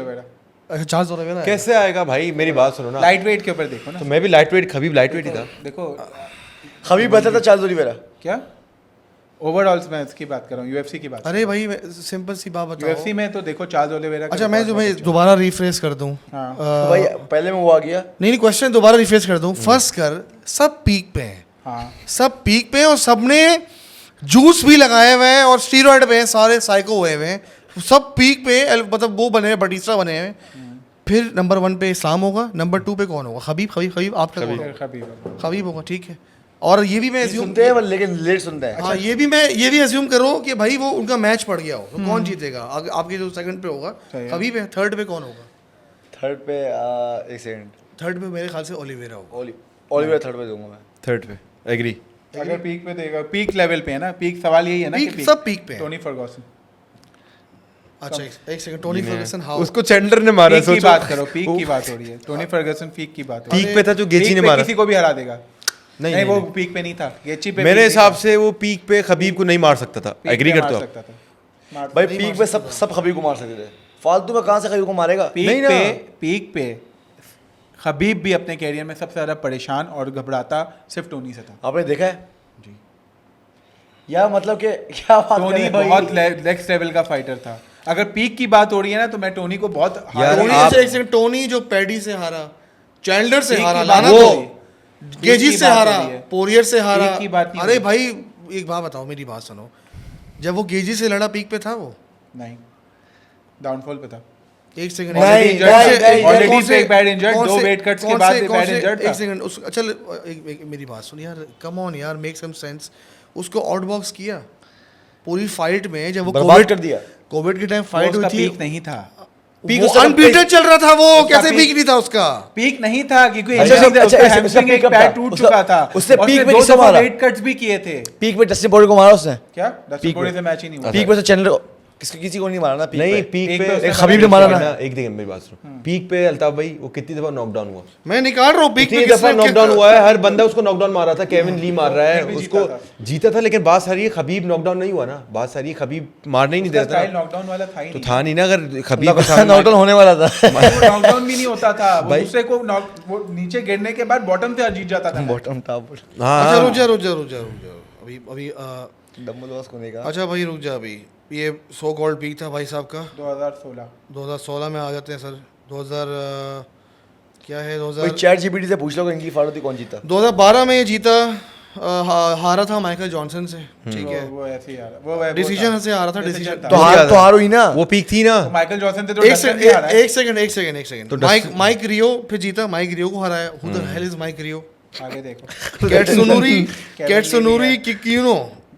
अच्छा चार्ल्स ओलिवेरा कैसे आएगा भाई, मेरी बात सुनो ना। लाइट वेट के ऊपर देखो ना, तो मैं भी lightweight, Khabib lightweight ही था। देखो खबीब बेहतर था चार्ल्स ओलिवेरा। क्या ओवरऑल मैं इसकी बात कर रहा हूँ, यूएफसी की बात। अरे भाई सिंपल सी बात बताओ। यूएफसी में तो देखो चार्ल्स ओलिवेरा का अच्छा मैं record तुम्हें बहुत दोबारा रिफ्रेश कर दूं, हाँ। तो भाई पहले में वो आ गया। नहीं क्वेश्चन दोबारा रिफ्रेश कर दूं, फर्स्ट कर, सब पीक पे हैं, हाँ सब पीक पे हैं और सबने जूस भी लगाए हुए हैं और स्टीरॉइड पे हैं, सारे साइको हुए हुए हैं, सब पीक पे मतलब वो बने हैं, बटिस्टा बने हैं। फिर नंबर 1 पे इस्लाम होगा, नंबर 2 पे कौन होगा? खबीब आपका कौन होगा? खबीब खबीब होगा, ठीक है। और ये भी मैं assume- सुनते हैं लेकिन लेट सुनते हैं। हाँ ये भी एज्यूम करो कि भाई वो उनका मैच पड़ गया हो, तो कौन जीतेगा? आपके जो सेकंड पे होगा सही है। खबीब है, थर्ड पे कौन होगा? थर्ड पे एक सेकंड, थर्ड पे मेरे ख्याल से ओलिवेरा होगा। ओलिवेरा थर्ड पे दूंगा मैं। थर्ड पे एग्री। अगर पीक पे देगा, पीक लेवल पे है ना, पीक सवाल यही है ना पीक सब पीक पे है। टोनी फर्गुसन अच्छा एक सेकंड, टोनी फर्गसन हाउ? उसको चैंडलर ने मारा, पीक की सोचो। बात करो, पीक की बात हो रही है, टोनी फर्गुसन पीक की बात हो रही पीक पे था जो है। गेची पीक ने पे मारा। किसी को भी हरा देगा। नहीं, नहीं नहीं, वो नहीं। पीक पे नहीं था, गेची पे मेरे पीक हिसाब नहीं से वो पीक पे खबीब को नहीं मार सकता था। था। एग्री पीक पे करते हो मार आप? सकता था। मार- भाई पीक पे सब खबीब को मार सकते थे, फालतू में कहाँ से खबीब को मारेगा? पीक पे खबीब भी अपने कैरियर में सबसे ज्यादा परेशान और घबराता सिर्फ टोनी से था। आपने देखा है जी यार, मतलब कि क्या बात कर रहे टोनी हैं भाई? बहुत नेक्स्ट लेवल का फाइटर था। अगर पीक की बात हो रही है ना, तो मैं टोनी को बहुत यार, टोनी आप- से एक सेकंड, टोनी जो पैडी से हारा, चैंडलर से पीक हारा, की बात लाना हो तो रही है। पीक गेजी की से बात हो हारा, रही है। पोरियर से हारा। पीक की बात नहीं अरे हो भाई एक बात बताओ, मेरी बात सुनो, जब वो गेजी से लड़ा पीक पे था वो? नहीं, डाउनफॉल पे था। एक सेकंड, नहीं, injured नहीं, था। नहीं, Already कौन से- एक bad injured, कौन 2 से- weight cuts के कौन बाद से- एक कौन bad से- injured था। एक सेकंड चल मेरी बात सुन यार, कम ऑन यार, मेक सम सेंस। उसको आउटबॉक्स किया पूरी फाइट में, जब वो बर्बाद कर दिया। कोविड के टाइम वो फाइट हुई उसका थी, पीक नहीं था। पीक वो उसका अनबीटन चल रहा था, वो उसका कैसे peak- पीक नहीं था उसका? पीक नहीं था क्योंकि अच्छा, injury से अच्छा, उसका अच्छा, hamstring उसका एक peak पैर कब टूट था? चुका था। उसने और peak में दो किससे दफा मारा? weight cuts भी किए थे। पीक पे डस्टिन पोरियर को मारा उसने। क्या डस्टिन पीक पोरियर में। से मैच ही नहीं हुआ। पीक पे तो चैंडलर किसी को नहीं मारा ना पीक नहीं, पे। पीक एक पे तो उसने खबीब ने मारा ना। एक देखिए मेरी बात सुनो, पीक पे अल्ताफ भाई वो कितनी दफा नॉकडाउन हुआ, मैं निकाल रहा हूँ पीक कितनी दफा नॉकडाउन हुआ है, हर बंदा उसको नॉकडाउन मार रहा था। केविन ली मार रहा है फिर भी उसको, जीता जीता था, लेकिन बात सारी है खबीब नॉकडाउन नहीं हुआ ना, बात सारी है खबीब मारने ही नहीं उसका देता स्टाइल था। नॉकडाउन वाला था ही तो नहीं। था नहीं ना, अगर खबीब के सामने नॉकडाउन होने वाला था। नॉकडाउन भी नहीं होता था, वो भाई- दूसरे को वो नीचे गिरने के बाद बॉटम से जीत जाता था। बॉटम टॉप हाँ अच्छा रुक जा अभी डम्बल बॉस को नहीं कहा। अच्छा भाई रुक जा, अभी ये सो कॉल्ड पीक था भाई साहब का 2016 2016 में आ जाते हैं सर। 2000 क्या है कोई 2000 चैट जीपीटी से पूछ लो कि इनकी फाड़ होती कौन जीता। 2012 में ये जीता, हारा था माइकल जॉनसन से, ठीक है, वो ऐसे ही आ रहा, वो डिसीजन से हारा था, Decision डिसीजन था। तो हार हुई ना। वो पीक थी ना। तो माइकल जॉनसन से तो एक डस्टिन भी आ रहा है। सेकंड तो माइक रियो फिर जीता, माइक रियो को हराया। Who the hell is Mike Rio? आगे देखो, Katsunori Kikuno,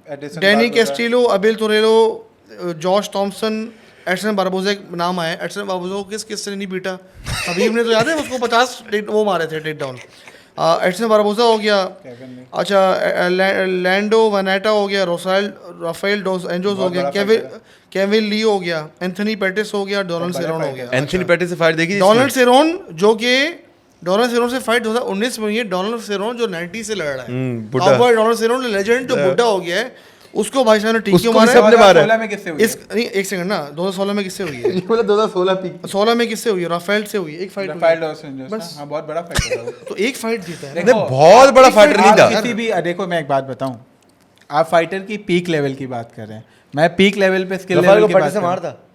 Edison Danny Barbosa. Castillo, Abel Trujillo, Josh Thomson, Edson Barboza एक नाम आया, एडसन बारबोजा को किस से नहीं पीटा? हबीब ने तो याद है उसको 50 वो मारे थे टेक डाउन। एडसन बारबोजा हो गया, अच्छा लैंडो वनाटा हो गया, राफेल डोस एंजोस हो गया, केविन ली हो गया, एंथनी पेटिस हो गया, डोनाल्ड सेरोन हो गया। एंथनी पेटिस से फाइट देखी डोनाल्ड सेरोन जो कि डोनाल्ड सेरोन से फाइट 2019 में हुई है। डोनाल्ड सेरोन जो 90 से लड़ रहा है, बुड्ढा। अब डोनाल्ड सेरोन लेजेंड जो बुड्ढा हो गया है, उसको भाई साहब ने टीके उसको मारा भी सबने मारा है। 2016 में किससे हुई? इस नहीं एक सेकंड ना, 2016 में किससे हुई है? बोला 2016 पीक 16 में किससे हुई है? राफेल से हुई है, एक फाइट राफेल डॉस एंजोस, हाँ बहुत बड़ा फाइट था वो। तो एक फाइट जीता है। नहीं, बहुत बड़ा फाइटर नहीं आप था। किसी भी देखो मैं एक बात बताऊं, आप फाइटर की पीक लेवल की बात कर रहे हैं, मैं पीक लेवल पे स्किल रफाल लेवल को की पट्टे बात से कर मार रहा हूं। था।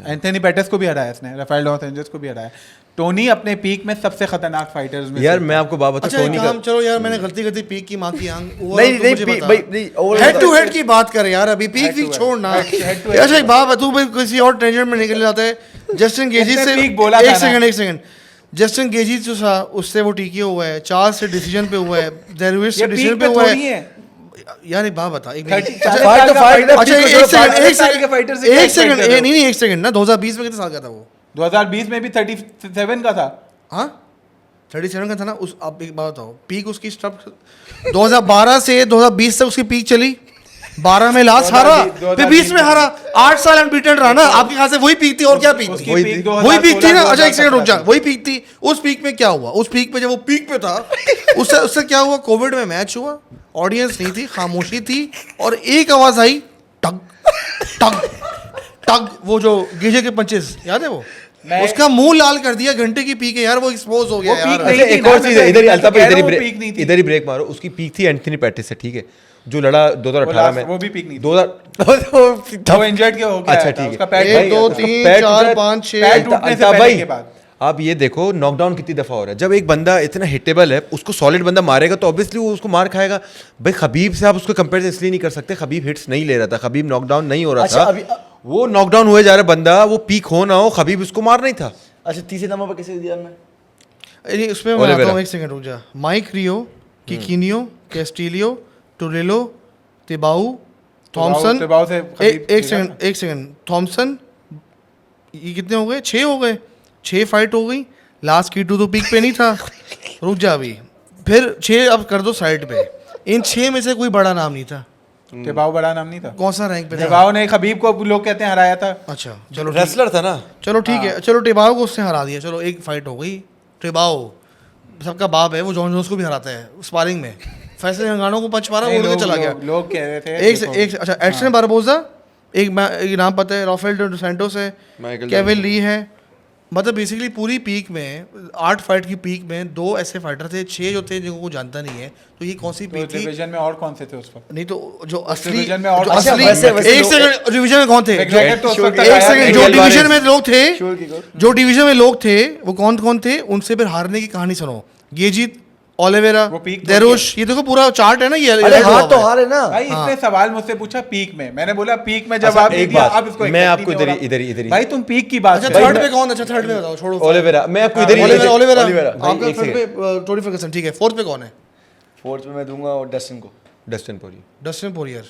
एंथनी पेटिस को भी हराया इसने, राफेल डॉस एंजोस को भी हराया। टोनी अपने पीक में सबसे खतरनाक फाइटर्स में यार से मैं आपको बात अच्छा बताऊं, एक टोनी काम, का चलो यार मैंने गलती पीक की माँ की आंख नहीं नहीं भाई नहीं overall हेड टू हेड की बात करें यार, अभी peak Head to week head. छोड़ ना। Head to head. अच्छा एक बात बता, तू भाई किसी और टेंशन में निकल जाता है। जस्टिन गेजी इसने से peak बोला था ना। एक सेकंड जस्टिन गेजी जो था उससे वो टीके हुआ है, चार्ल्स से डिसीजन पे हुआ है, डेविड से ये डिसीजन पीक पे पे हुआ थोड़ी है। है। यार एक बात बता, एक 30 मिनट। अच्छा, 40 फाइट साल तो का फाइट fighter- अच्छा, एक सेकंड, 40 साल के फाइटर से क्या expect कर रहे हो? नहीं एक सेकंड ना, 2020 में कितने साल का था वो? 2020 में भी 37 का था। हाँ 37 का था ना। उस आप एक बात बताओ, पीक उसकी स्टॉप 2012 से 2020 तक उसकी पीक चली, 12 में लास्ट हारा, 2020 फिर 20 में हारा, 8 साल अनबीटन रहा ना। आपके ख्याल से वही पीक थी और क्या पीक उसकी थी? वही पीक थी। 2016, वही पीक थी ना। अच्छा एक सेकंड रुक जा, 2017 वही पीक थी। उस पीक में क्या हुआ? उस पीक पे जब वो पीक पे था उससे उससे क्या हुआ? कोविड में मैच हुआ, ऑडियंस नहीं थी, खामोशी थी, और एक आवाज आई, टग टग टग, वो जो गीजे के पंचेस याद है वो? मैं- उसका मुंह लाल कर दिया, घंटे की पीक है यार, वो एक्सपोज हो गया वो यार। पीक अच्छा नहीं थी एक ना, और मैं चीज तो- है, इधर ही मैं तो अल्ताफ कह इधर रहा ही हूँ, ब्रेक पीक नहीं थी। इधर ही ब्रेक मारो। उसकी पीक थी एंथनी पेटिस से, ठीक है, जो लड़ा 2018 में। वो भी पीक नहीं थी। 2000 वो इंजर्ड के हो गया अच्छा था, ठीक उसका है। पैर एक, टूट दो, गया था। तीन, पैर चार, टूटा- पाँच, छः। पैर टूटने से अल्ताफ पहले भाई, के बाद। आप ये देखो नॉकडाउन कितनी दफा हो रहा है। जब एक बंदा इतना हिटेबल है, उसको सॉलिड बंदा मारेगा तो ऑब्वियसली वो उसको मार खाएगा। भाई खबीब से आप उसको कंपेयर इसलिए नहीं कर सकते, खबीब हिट्स नहीं ले रहा था, खबीब नॉकडाउन नहीं हो रहा अच्छा, था। अभी- वो नॉकडाउन हुए जा रहा बंदा, वो पीक हो ना हो, खबीब उसको मार नहीं था। अच्छा तीसरे नंबर पर किसे दिया मैं? अरे उसमें मैं ओलिवेरा। आता हूँ, एक सेकंड रुक जा। माइक रियो, किकिनियो, कैस्टिलियो, टोरेलो, तिबाऊ, थॉमसन। तिबाऊ से खबीब एक सेकंड थॉमसन, ये कितने हो गए? 6 हो गए, 6 फाइट हो गई। लास्ट की 2 तो पीक पे नहीं था। रुक जा अभी, फिर 6 अब कर दो साइड पे। इन 6 में से कोई बड़ा नाम नहीं था। तिबाऊ बड़ा नाम नहीं था। कौन सा रैंक पे था? तिबाऊ ने खबीब को लोग कहते हैं हराया था। अच्छा चलो ठीक, रेसलर था ना। चलो ठीक है, चलो टिबाओ को उसने हरा दिया, चलो एक फाइट हो गई। टिबाओ सबका बाप है, वो जॉन जोन्स को भी हराता है स्पारिंग में। फैसले हंगानों को पंच मारा, नहीं, बोल के लोग- चला गया। लोग कह रहे थे एक से देखो, एक अच्छा, एडसन बारबोजा, एक नाम पता है, राफेल डो सैंटोस है, माइकल केविन ली है। मतलब बेसिकली पूरी पीक में 8 फाइट की पीक में 2 ऐसे फाइटर थे, 6 जो थे जिनको कोई जानता नहीं है। तो ये कौन सी तो पीक थी? डिवीजन में और कौन से थे उस वक्त? नहीं तो जो असली डिवीजन में और जो कौन से असली थे? वैसे एक लोग- सेकंड, डिवीजन में कौन थे? McGregor तो उस वक्त एक आया सेकंड, नहीं। जो Miguel डिवीजन Vargas। में लोग थे, जो डिवीजन में लोग थे वो कौन कौन थे? उनसे फिर हारने की कहानी सुनो। गेजीत, ओलिवेरा, वो peak देरोश, ये देखो पूरा चार्ट है ना ये। अरे हाथ तो हारे ना। भाई इसने सवाल मुझसे पूछा पीक में, मैंने बोला पीक में जब अच्छा, आप एक दिया, बात, आप इसको मैं accept आपको नहीं हो रहा। इधर ही- भाई तुम पीक की बात अच्छा कर रहे थर्ड हो। पे कौन? अच्छा थर्ड पे बताओ, छोड़ो। ओलिवेरा, मैं आपको इधर ही ओलिवेरा, ओलिवेरा। ओलिवेरा। भाई, आपका एक थर्ड पे टोनी फर्गसन, ठीक है। फोर्थ पे कौन है? फोर्थ में मैं दूंगा और डस्टिन को। Dustin Poirier. Dustin Poirier.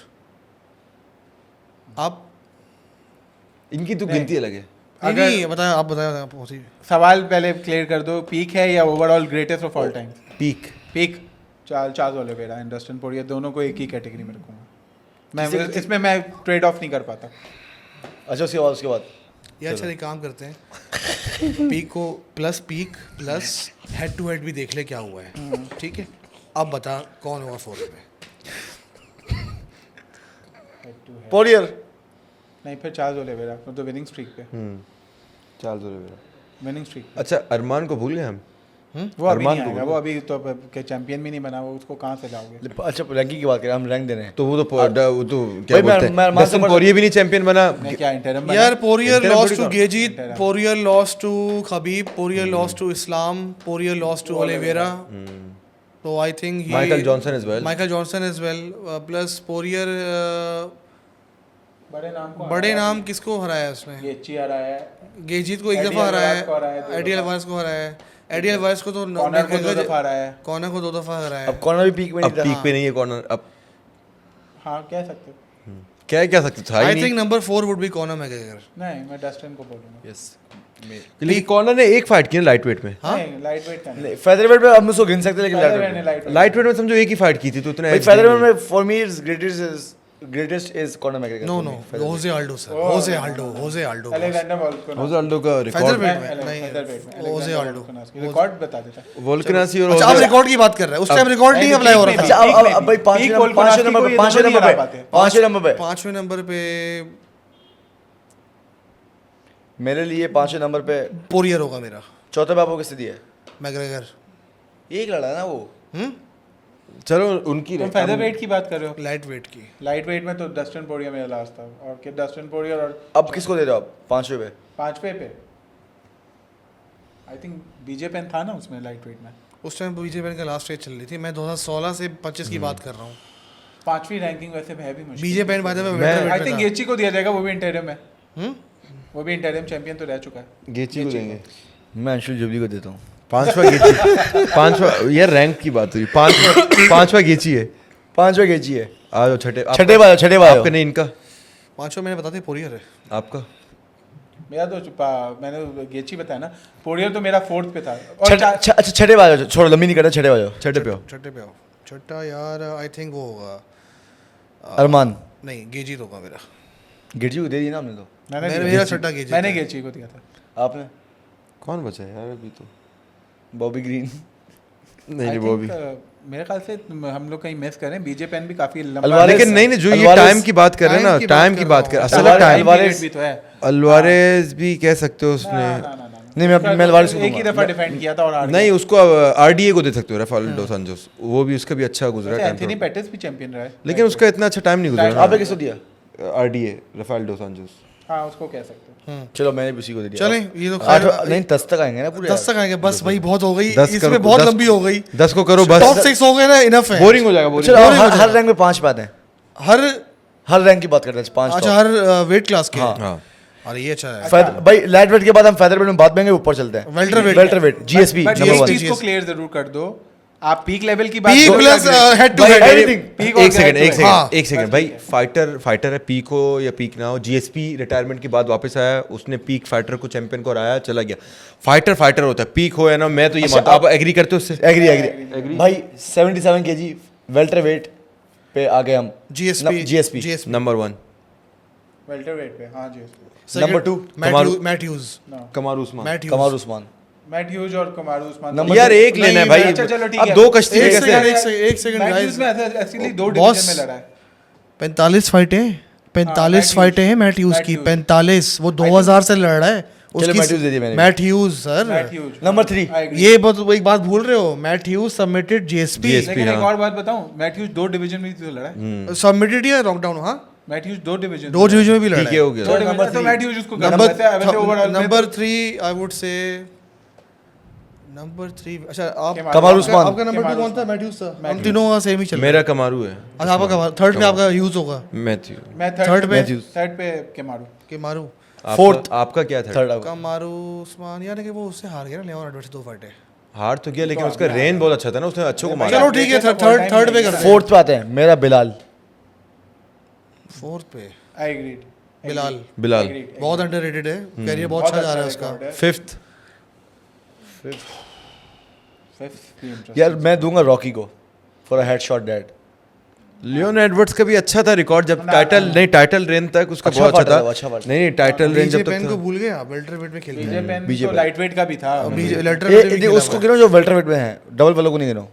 आप इनकी तो गिनती अलग है। अगर- नहीं बताया, आप बताया आप उसी। सवाल पहले क्लियर कर दो, पीक है या overall greatest of all time? Peak peak Charles Oliveira and Dustin Poirier दोनों को एक ही कैटेगरी में रखूंगा मैं। किसी- इसमें मैं ट्रेड ऑफ नहीं कर पाता। अच्छा उसके बाद यार चलिए काम करते हैं, पीक को peak plus head to head भी देख ले क्या हुआ है, ठीक है? अब बता कौन होगा फोर्थ पे? पोरियर। नहीं फिर चार्ल्स ओलिवेरा, वो तो विनिंग स्ट्रीक पे, चार्ल्स ओलिवेरा। Winning streak. अच्छा अरमान को भूल गए हम। वो अभी अरमान नहीं को आएगा, बोलो। वो अभी तो के चैंपियन भी नहीं बना, वो उसको कहाँ से लाओगे? अच्छा रैंकिंग की बात करें, हम रैंक दे रहे हैं। तो वो तो क्या भाई, बोलते हैं, मैं अरमान से डस्टिन बड़ा- पोरियर भी नहीं चैंपियन बना। मैं क्या इंटरम यार पोरियर Interim लॉस थोड़ी टू कौन? गेजीत, Interim. Poirier loss to Khabib, Poirier loss to Islam, Poirier loss to Oliveira. तो I think Michael Johnson as well. Michael Johnson as well, plus Poirier. बड़े नाम को बड़े नाम किसको हराया है उसने? ये ची आ रहा है, गेजीत को एक एडी दफा हराया अल्वारेज को हराया है, दो है, एडी दफा। अल्वारेज को हराया है, एडी अल्वारेज को तो कॉर्नर को 2 दफा हराया है। कॉर्नर को 2 दफा हराया अब है। कॉर्नर भी पीक में अब नहीं था। पीक पे नहीं है कॉर्नर। अब हाँ कह सकते हो। क्या क्या सकते था ही आई नहीं। Think number 4 would be Conor McGregor. नहीं, मैं डस्टिन को बोलूंगा। यस लेकिन कॉर्नर ने एक फाइट की ना लाइट वेट में। नहीं, लाइट वेट का नहीं। फेदरवेट में हम उसको गिन सकते हैं लेकिन Featherweight लाइट ने light weight लाइट वेट में समझो एक ही फाइट की थी तो इतना भाई edge फेदरवेट नहीं। में for me is greatest is Conor McGregor. No no, Jose Aldo sir, Jose Aldo. Alexander Volkanovski. Jose Aldo का रिकॉर्ड फेदरवेट में नहीं, फेदरवेट में Jose Alexander Aldo. Volkanovski record बता देता। वोल्कनासी और अच्छा, आप रिकॉर्ड की बात कर रहे हैं, उस टाइम रिकॉर्ड नहीं अप्लाई हो रहा अच्छा था। अब भाई पांचवें नंबर पे पांचवें नंबर पे 5वें नंबर पे मेरे लिए पांचवें नंबर पे पोरियर होगा मेरा। चौथे पे आपको किससे दिया है? मैकग्रेगर। एक लड़ा है ना वो। चलो उनकी तुम फेदरवेट की बात कर रहे हो। लाइट वेट की। लाइट वेट में तो डस्टिन पोरियर मेरा लास्ट था, और कि डस्टिन पोरियर और अब किसको दे रहे हो आप पांचवें पे? पांचवे पे आई थिंक बीजे पेन था ना उसमें लाइट वेट में। उस टाइम बीजे पेन का लास्ट स्टेज चल रही थी, मैं 2016 से 25 की बात कर रहा हूँ। पांचवी रैंकिंग वैसे है भी मुश्किल। बीजे पेन बाद में आई वेटरवेट थिंक में गेची को दिया जाएगा, वो भी इंटरिम है। था। वो भी इंटरिम चैंपियन तो रह चुका है। गेची को देंगे। मैं अंशुल जुबली को देता हूँ। पांचवा गेची, पांचवा यार रैंक की बात हुई। पांचवा गेची है। पांचवा केजी है। आ जाओ छठे छठे बार आपका नहीं, इनका 5वें मैंने बता दिया पोरियर है। आपका मेरा तो मैंने गेची बताया ना, पोरियर तो मेरा फोर्थ पे था। और अच्छा छठे बार छोड़ो, लंबी नहीं करना, छठे बार छठे पे आओ। छठे पे आओ। छठा यार आई थिंक वो होगा, अरमान नहीं गेजी होगा मेरा। गिरजी को दे दी ना हमने तो। मेरा छठा गेजी। मैंने गेची को दिया था। आपने? कौन बचा है यार अभी तो? Bobby Green. नहीं I वो भी। think, मेरे ख्याल से हम लोग कहीं मिस करें। बीजे पेन भी काफी लंबा अल्वारेस- लेकिन नहीं जो ये अल्वारेस- टाइम की बात कर रहे हैं ना, टाइम की टाइम बात की कर बात रहा कर हूँ। असल अल्वारेस- टाइम। अल्वारेस भी तो है। अल्वारेस भी कह सकते हो उसने। नहीं मैं अल्वारेस को एक ही दूंगा। दफा डिफेंड किया था और हार नहीं उसको आरडीए को दे सकते हो, राफेल डो सांचोस। वो भी उसका भी अच्छा गुजरा गया। एंथनी टाइम, पेटिस भी चैंपियन रहा है, लेकिन उसका इतना अच्छा टाइम नहीं आपने गुजरा। किसको दिया? RDA Rafael dos Anjos. हाँ उसको कह सकते हो। चलो मैंने भी उसी को दे दिया। चले ये तो आठ खैर नहीं 10 तक आएंगे ना पूरे। 10 तक आएंगे बस, भाई बहुत हो गई 10 इसमें, करो, बहुत 10 लंबी हो गई। 10 को करो टॉप बस। 6 हो गए ना, इनफ है। बोरिंग हो जाएगा चलो बोरिंग। हर रैंक में 5 बात है। हर हर रैंक की बात करते हैं 5 अच्छा हर वेट क्लास के। हाँ अरे ये अच्छा है। भाई लाइट वेट के बाद हम फेदरवेट में बात करेंगे, ऊपर चलते हैं। वेल्टरवेट जीएसपी बट नंबर एक 1। चीज को क्लियर जरूर कर दो, आप पीक लेवल की बात पीक करो प्लस या हेड टू भाई, हेड। everything। peak और एक सेकंड head एक to head। हाँ। सेकंड एक सेकंड भाई, फाइटर है, पीक हो या पीक ना हो, जीएसपी रिटायरमेंट के बाद वापस आया, उसने पीक फाइटर को चैंपियन को हराया, चला गया। फाइटर होता है, पीक हो या ना, मैं तो ये मानता हूं। आप एग्री करते हो उससे? एग्री भाई 77 केजी वेल्टरवेट पे आ गए हम। जीएसपी नंबर 1 वेल्टरवेट पे। हाँ जी, number 2 mat huge. कमारू Usman. Kumar Usman. Mat huge और कुमार उस्मान। नंबर यार एक लेना है भाई, अच्छा चलो ठीक अब है। दो कश्ती में एक कैसे? सेकंड एक सेकंड मैट गाइस, ह्यूज में एक्चुअली दो बॉस, डिवीजन में लड़ा है। 45 फाइटें 45 Matt फाइटें हैं मैट ह्यूज Matt की। Hughes। 45 वो 2000 से लड़ रहा है। चलो Matt Hughes दे दिया मैंने। Matt Hughes sir. Matt Hughes number 3 I agree। ये एक बात भूल रहे हो, Matt Hughes submitted GSP. GSP लेकिन एक हाँ। और बात बताऊं, मैट ह्यूज दो डिवीजन में तो लड़ा है। सबमिटेड या नॉकडाउन? हाँ मैट ह्यूज दो डिवीजन दो डिवीजन में भी लड़ा ठीक है। हो गया। दो नंबर डिवीजन तो three। मैट ह्यूज उसको वैसे overall number 3 I would say number 3। अच्छा आप कमार उस्मान। आपका नंबर 2 कौन था? मैट ह्यूज था। हम तीनों का सेम ही चल रहा है। मेरा कमारू है। अच्छा आपका कमार, थर्ड पे आपका ह्यूज होगा। मैथ्यू। मैं Third पे? थर्ड पे केमारू। के मारू Fourth। आपका क्या था? थर्ड कमारू उस्मान यार, कि वो उससे हार गया ना लेवन एडवर्ड्स 2 फाइटें। हार तो गया, लेकिन उसका रेन बहुत अच्छा था ना, उसने अच्छों को मारा। चलो ठीक है, थर्ड पे कर दे। फोर्थ पे आते हैं मेरा बिलाल। फोर्थ पे आई एग्रीड। बिलाल बहुत अंडररेटेड है, कैरियर बहुत अच्छा जा रहा है उसका। फिफ्थ। यार मैं दूंगा रॉकी को for a headshot dad. Leon Edwards का भी अच्छा था रिकॉर्ड, जब टाइटल रेन तक उसका अच्छा बहुत पार्ट अच्छा है वो, था। अच्छा पार्ट। नहीं टाइटल रेन बीजे जब पेन तक को था। भूल गए आप, वेल्टरवेट में खेलते बीजे हैं। पेन बीजे तो पेन। लाइटवेट का भी था। वेल्टरवेट में भी खेला उसको गिनो जो वेल्टरवेट में है, डबल वालों को नहीं गिनो।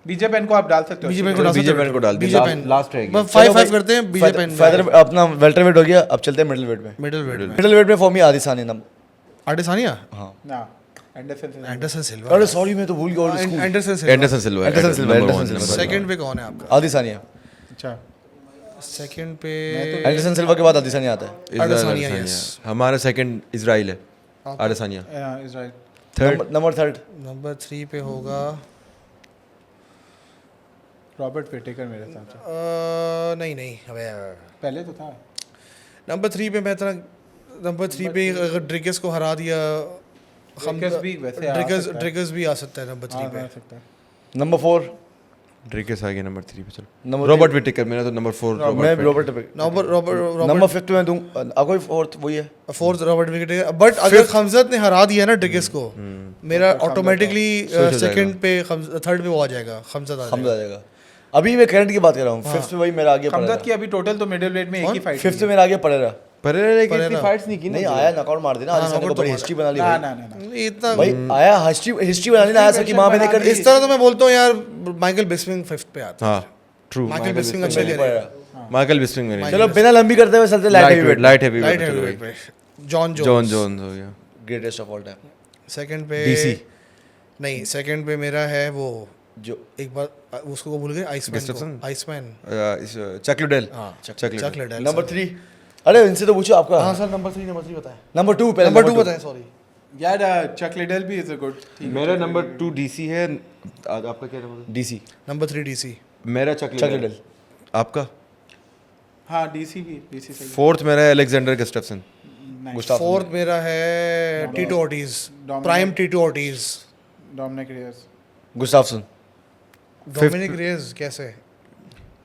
बीजे पेन को आप डाल सकते हो। बीजे पेन को डाल बीजे सकते पेन को डाल बीजे दिया, पेन लास्ट रह गया। 5-5 करते हैं बीजे पेन। फेदर अपना वेल्टरवेट हो गया, अब चलते हैं मिडलवेट में। मिडलवेट में मिडलवेट में फॉर मी आदिसानी नंबर। आडेसानिया, हाँ ना एंडरसन एंडरसन सिल्वा। अरे सॉरी मैं तो भूल गया ओल्ड स्कूल। एंडरसन सिल्वा। एंडरसन सिल्वा। एंडरसन सिल्वा, number एंडरसन one, सिल्वा। number one। सेकंड पे कौन है आपका? आदिसानी। अच्छा सेकंड पे एंडरसन सिल्वा के बाद आदिसानी आता है। Israel Adesanya, Adesanya. yes। हमारा सेकंड इजराइल है, Adesanya. Israel. Third number third number 3 पे होगा रॉबर्ट विटेकर मेरे हिसाब से। नहीं अबे पहले तो था। नंबर 3 पे मैं तरह नंबर 3 पे अगर ड्रिगस को हरा दिया हम ड्रिगस भी वैसे आ सकता है। ड्रिगस भी आ सकता है नंबर 3 हाँ, पे। आ सकता है। नंबर 4 ड्रिकेस आ गया नंबर 3 पे। चलो Number रॉबर्ट विटेकर, मेरा तो नंबर 4 मैं रॉबर्ट रॉबर्ट नंबर 5 पे मैं दूं कोई फोर्थ वही है। फोर्थ रॉबर्ट विकेट, बट अगर खमजत ने हरा दिया ना ड्रिकेस को, मेरा ऑटोमेटिकली सेकंड पे थर्ड पे वो आ जाएगा, खमजत आ हमजा जाएगा। जाएगा। अभी मैं करंट की बात कर रहा हूँ, 5th पे वही मेरा आगे पड़ेगा। हमजद की अभी टोटल तो मिडिल वेट में एक ही फाइट 5th पे मेरा आगे पड़ेगा। परेरा की इतनी फाइट्स नहीं की नहीं आया नॉकआउट मार देना, आज को बड़ी हिस्ट्री बना ली ना भाई। ना ना नहीं इतना भाई आया हिस्ट्री बनाने आया सर कि वहां पे नहीं कर दी। इस तरह तो मैं बोलता हूँ यार, माइकल बिस्मिंग 5th पे आता है। हाँ ट्रू, माइकल बिस्मिंग अच्छा नहीं खेल रहा है। पड़ेगा। माइकल बिस्मिंग मेरे चलो बिना लंबी करते हुए चलते light heavyweight. Light heavy light heavyweight पे जॉन जॉन जोन्स हो गया। Greatest of all time. Second पे DC नहीं, सेकंड पे मेरा है वो जो एक बार उसको भूल गए, आइसमैन Gustafsson? को, आइसमैन चक लिडेल। हाँ चक लिडेल। चक लिडेल। नंबर 3। अरे इनसे तो पूछो आपका। हाँ सर नंबर 3 बताएं। नंबर 2 पहले नंबर 2 बताएं, सॉरी। यार चक लिडल भी इज अ गुड। मेरा नंबर 2 डीसी है। आपका क्या नंबर? डीसी। Number 3 DC. मेरा चक चक लिडेल। आपका? हाँ डीसी सही। फोर्थ मेरा है अलेक्जेंडर गस्टफ्सन। फोर्थ मेरा है Tito Ortiz, prime Tito Ortiz. Dominick Reyes Gustafsson. Dominick Reyes कैसे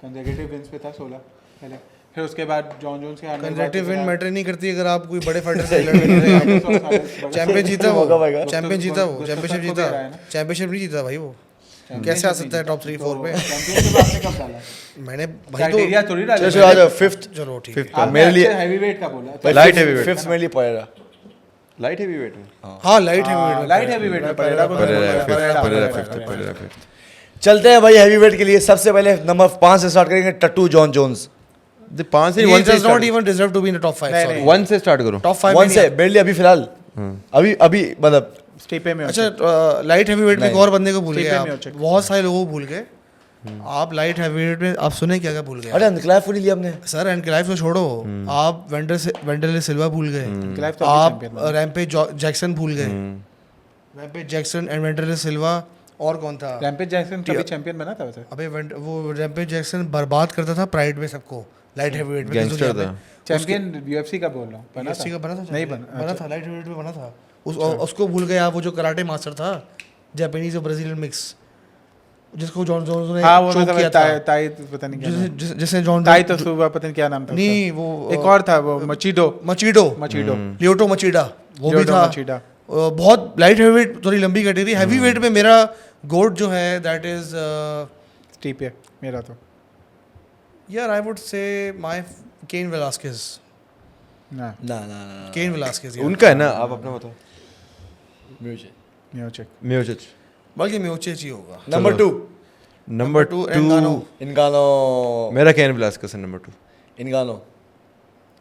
कंसेक्यूटिव विंस पे था 16 पहले, फिर उसके बाद जॉन जोन्स के कंसेक्यूटिव विन मैटर नहीं करती अगर आप कोई बड़े फाइटर से लड़ नहीं रहे। चैंपियन जीता वो, मौका पाएगा। चैंपियन जीता वो, गुस्ताफसन चैंपियनशिप को जीता, दे रहा है ना। चैंपियनशिप नहीं जीता भाई वो। कैसे आ सकता है टॉप 3 4 पे? चैंपियनशिप आपने कब डाला? मैंने भाई क्राइटेरिया तो थोड़ी डाला। चलो आ जाओ 5th। चलो ठीक है। आपने मेरे लिए हैवी वेट का बोला। Light heavyweight। 5th मेरे लिए पड़ेगा। लाइट हेवी वेट में हाँ light heavyweight, light heavy weight में परेरा को परेरा फिफ्थ। चलते हैं भाई हैवीवेट के लिए। सबसे पहले नंबर 5 से स्टार्ट करेंगे, टट्टू जॉन जोन्स। 5 से he 1 से does not even deserve to be in the top 5, नहीं, sorry। नहीं। 1 से स्टार्ट करो। टॉप 5 1 से मेरे लिए अभी फिलहाल अभी मतलब स्टीपे में अच्छा लाइट हैवीवेट में एक और बंदे को भूल गए स्टीफन आप, मियोचिक। बहुत सारे लोगों को भूल गए आप। लाइट हैवीवेट में आप सुने क्या क्या भूल गए अरे अंकलाइफ को नहीं लिया हमने। सर? एनक्लाइव तो छोड़ो, आप वेंडरले सिल्वा भूल गए, क्लाइव तो आप चैंपियन बना। रैम्पेज जैक्सन भूल गए। रैम्पेज जैक्सन एंड वेंडरले सिल्वा, और कौन था? रैम्पेज जैक्सन कभी चैंपियन बना था वैसे? अबे वो रैम्पेज जैक्सन बर्बाद करता था प्राइड में सबको, लाइट हैवीवेट में गैंगस्टर था। चैंपियन यूएफसी का बोल रहा हूँ, बना UFC का बना था, नहीं बना था, लाइट हैवीवेट में बना था। उसको भूल गए आप, वो जो कराटे मास्टर था, जापानीज और ब्राजीलियन मिक्स, जिसको जॉन जोन्स ने हाँ वो choke मैं किया समझ था, ताई पता नहीं क्या नाम। जिसने जॉन ताई तो सुबह पता नहीं क्या नाम था नहीं उसका। वो एक और था वो मचीडो मचीडो लियोटो मचीडा, वो भी लियोटो था। मचीडा। बहुत लाइट हैवीवेट थोड़ी लंबी कैटेगरी। हैवीवेट में मेरा गोट जो है दैट इज स्टीपे मेरा तो यार आई वुड से माय केन वेलास्केज। ना ना ना ना केन वेलास्केज उनका है ना, आप अपना बताओ। म्यूचिक मियोचिच। बल्कि म्यूचिच ही होगा। Number 2 number 2 Ngannou. मेरा कैन ब्लास्कस है number 2। Ngannou.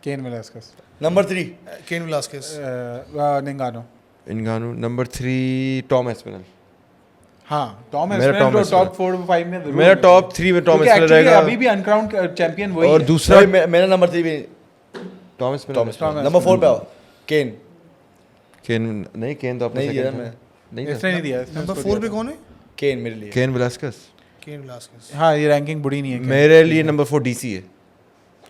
Cain Velasquez number 3 Cain Velasquez. Ngannou. Ngannou. Number 3 Tom Aspinall. हाँ टॉम मेरा एस्पिनल टॉम तो एस्पिनल। टॉप 4 5 में जरूर मेरा है। टॉप 3 में टॉम क्योंकि एस्पिनल actually रहेगा। अभी भी अनक्राउंड चैंपियन वही और है। दूसरा मेरा नंबर 3 भी टॉम एस्पिनल। नंबर 4 पे आओ केन। केन नहीं, केन तो आपने नहीं दिया second मैं। था। नहीं इसने नहीं दिया इसने नंबर उसको 4 दिया पे था। कौन है? केन मेरे लिए। केन ब्लास्कस। केन वेलास्केज। हाँ ये रैंकिंग बुरी नहीं है Kane। मेरे लिए नंबर 4 डीसी है।